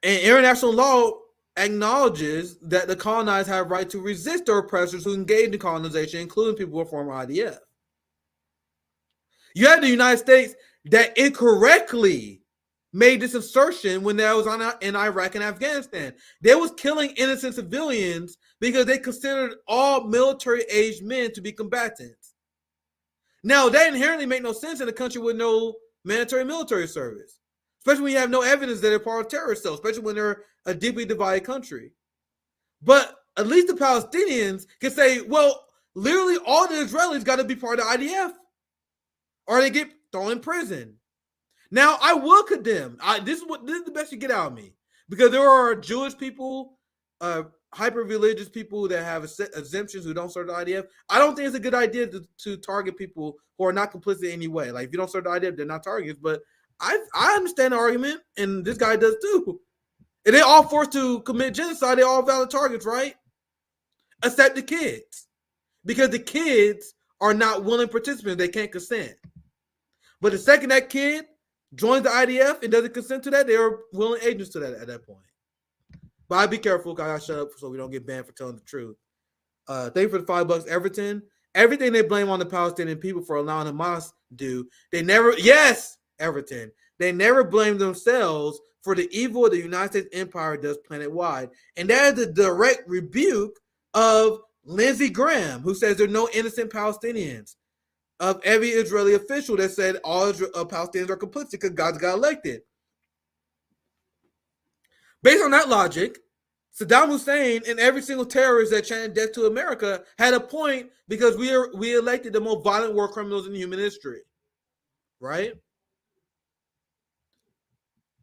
And international law acknowledges that the colonized have right to resist their oppressors who engage in colonization, including people who are former IDF. You had the United States that incorrectly made this assertion when they was in Iraq and Afghanistan. They was killing innocent civilians because they considered all military-aged men to be combatants. Now, that inherently make no sense in a country with no military service, especially when you have no evidence that they're part of terrorist cells, especially when they're a deeply divided country. But at least the Palestinians can say, well, literally all the Israelis got to be part of the IDF or they get thrown in prison. Now, I will condemn. This is the best you get out of me, because there are Jewish people, hyper-religious people that have exemptions who don't serve the IDF. I don't think it's a good idea to target people who are not complicit in any way. Like, if you don't serve the IDF, they're not targets. But I understand the argument, and this guy does too. And they're all forced to commit genocide. They're all valid targets, right? Except the kids, because the kids are not willing participants. They can't consent. But the second that kid joins the IDF and doesn't consent to that, they are willing agents to that at that point. But I be careful, because I gotta shut up so we don't get banned for telling the truth. Thank you for the $5, Everton. Everything they blame on the Palestinian people for allowing Hamas do, Everton. They never blame themselves for the evil the United States empire does planet-wide. And that is a direct rebuke of Lindsey Graham, who says there are no innocent Palestinians, of every Israeli official that said all Palestinians are complicit because God got elected. Based on that logic, Saddam Hussein and every single terrorist that chanted death to America had a point because we elected the most violent war criminals in human history, right?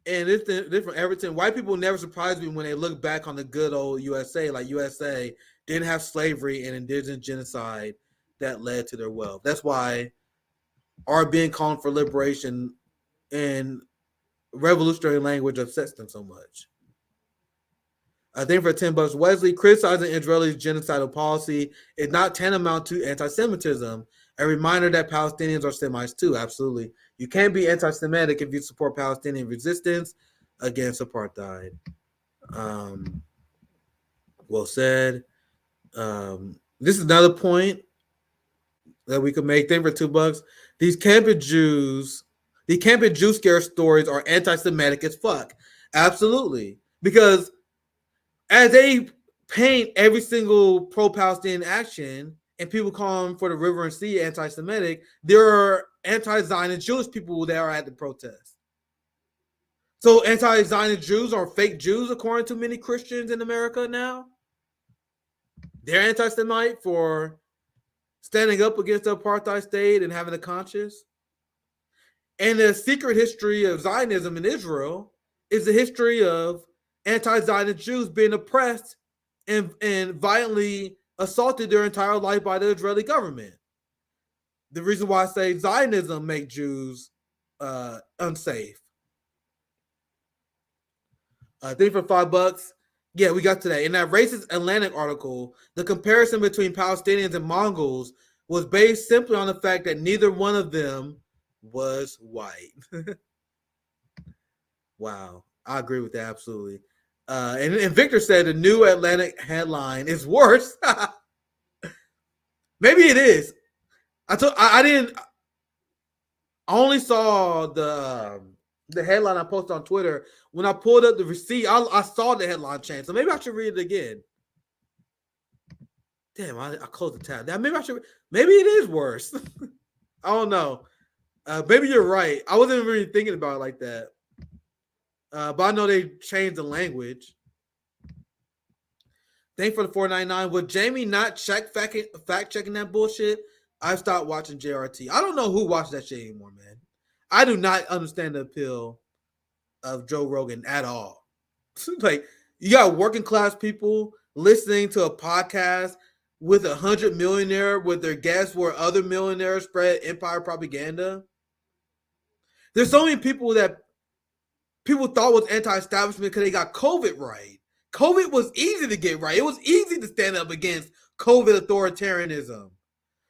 And it's different everything. White people never surprise me when they look back on the good old USA, like USA didn't have slavery and indigenous genocide that led to their wealth. That's why our being calling for liberation and revolutionary language upsets them so much. I think for $10, Wesley, criticizing Israeli's genocidal policy is not tantamount to anti-Semitism. A reminder that Palestinians are Semites too. Absolutely. You can't be anti-Semitic if you support Palestinian resistance against apartheid. Well said. This is another point that we could make. Think for $2. These camping Jew scare stories are anti-Semitic as fuck. Absolutely. Because as they paint every single pro-Palestinian action and people call them for the river and sea anti-Semitic, there are anti-Zionist Jewish people that are at the protest. So anti-Zionist Jews are fake Jews according to many Christians in America now. They're anti-Semite for standing up against the apartheid state and having a conscience. And the secret history of Zionism in Israel is the history of anti-Zionist Jews being oppressed and violently assaulted their entire life by the Israeli government. The reason why I say Zionism makes Jews unsafe. I think for $5, yeah, we got today. In that racist Atlantic article, the comparison between Palestinians and Mongols was based simply on the fact that neither one of them was white. Wow, I agree with that absolutely. And Victor said the new Atlantic headline is worse. Maybe it is. I only saw the headline I posted on Twitter. When I pulled up the receipt, I saw the headline change. So maybe I should read it again. Damn, I closed the tab. Maybe it is worse. I don't know. Maybe you're right. I wasn't really thinking about it like that. But I know they changed the language. Thank for the $4.99. Would Jamie not fact checking that bullshit? I stopped watching JRT. I don't know who watches that shit anymore, man. I do not understand the appeal of Joe Rogan at all. Like, you got working class people listening to a podcast with 100 millionaire with their guests where other millionaires spread empire propaganda. There's so many people that people thought was anti-establishment because they got COVID right. COVID was easy to get right. It was easy to stand up against COVID authoritarianism.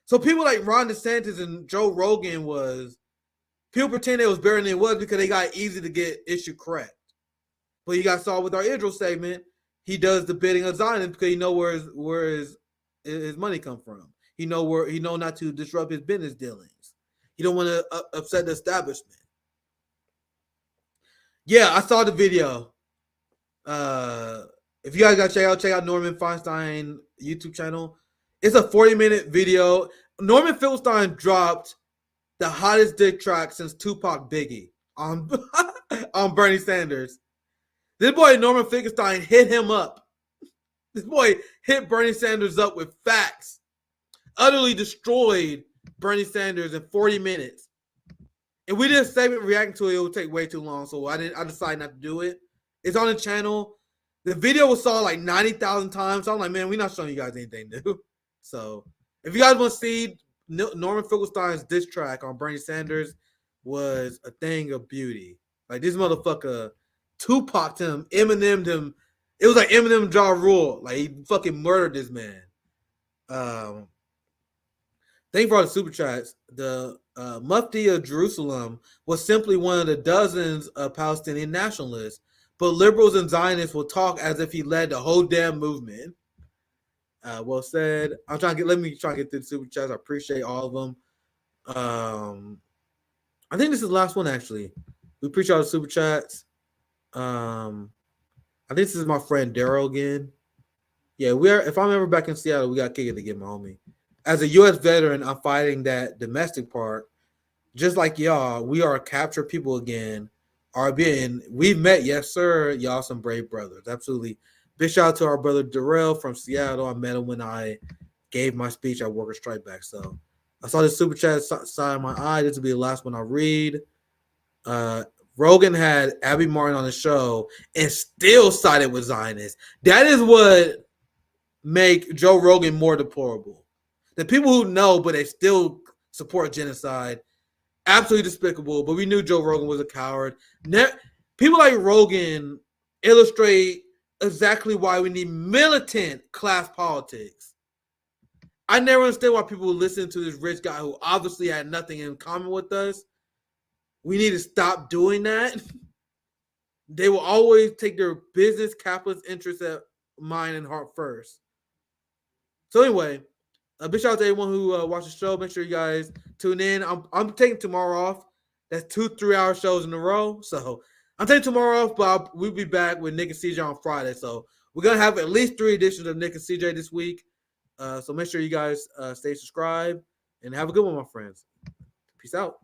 So people like Ron DeSantis and Joe Rogan people pretend it was better than it was because they got easy to get issue correct. But you guys saw with our Israel segment, he does the bidding of Zionist because he know where his money come from. He know not to disrupt his business dealings. He don't want to upset the establishment. Yeah, I saw the video. If you guys got to check out Norman Feinstein YouTube channel. It's a 40-minute video. Norman Finkelstein dropped the hottest dick track since Tupac Biggie on Bernie Sanders. This boy Norman Finkelstein hit him up. This boy hit Bernie Sanders up with facts. Utterly destroyed Bernie Sanders in 40 minutes. And we did a segment reacting to it. It would take way too long, so I decided not to do it. It's on the channel. The video was saw like 90,000 times. So I'm like, man, we're not showing you guys anything new. So if you guys want to see Norman Finkelstein's diss track on Bernie Sanders, was a thing of beauty. Like, this motherfucker Tupac him, Eminem'd him. It was like Eminem Ja Rule. Like, he fucking murdered this man. Thank you for all the super chats. The Mufti of Jerusalem was simply one of the dozens of Palestinian nationalists, but liberals and Zionists will talk as if he led the whole damn movement. Well said. Let me try to get through the super chats. I appreciate all of them. I think this is the last one, actually. We appreciate all the super chats. I think this is my friend Daryl again. Yeah, if I'm ever back in Seattle, we got to kick it to get my homie. As a U.S. veteran, I'm fighting that domestic part. Just like y'all, we are captured people again. We've met, yes, sir. Y'all some brave brothers. Absolutely. Big shout out to our brother Darrell from Seattle. I met him when I gave my speech at Worker Strike Back. So I saw this super chat side of my eye. This will be the last one I read. Rogan had Abby Martin on the show and still sided with Zionists. That is what make Joe Rogan more deplorable. The people who know, but they still support genocide, absolutely despicable. But we knew Joe Rogan was a coward. People like Rogan illustrate exactly why we need militant class politics. I never understand why people listen to this rich guy who obviously had nothing in common with us. We need to stop doing that. They will always take their business capitalist interests at mind and heart first. So anyway, a big shout out to everyone who watched the show. Make sure you guys tune in. I'm taking tomorrow off. That's 2 3-hour shows in a row. So I'm taking tomorrow off, but we'll be back with Nick and CJ on Friday. So we're going to have at least 3 editions of Nick and CJ this week. So make sure you guys stay subscribed and have a good one, my friends. Peace out.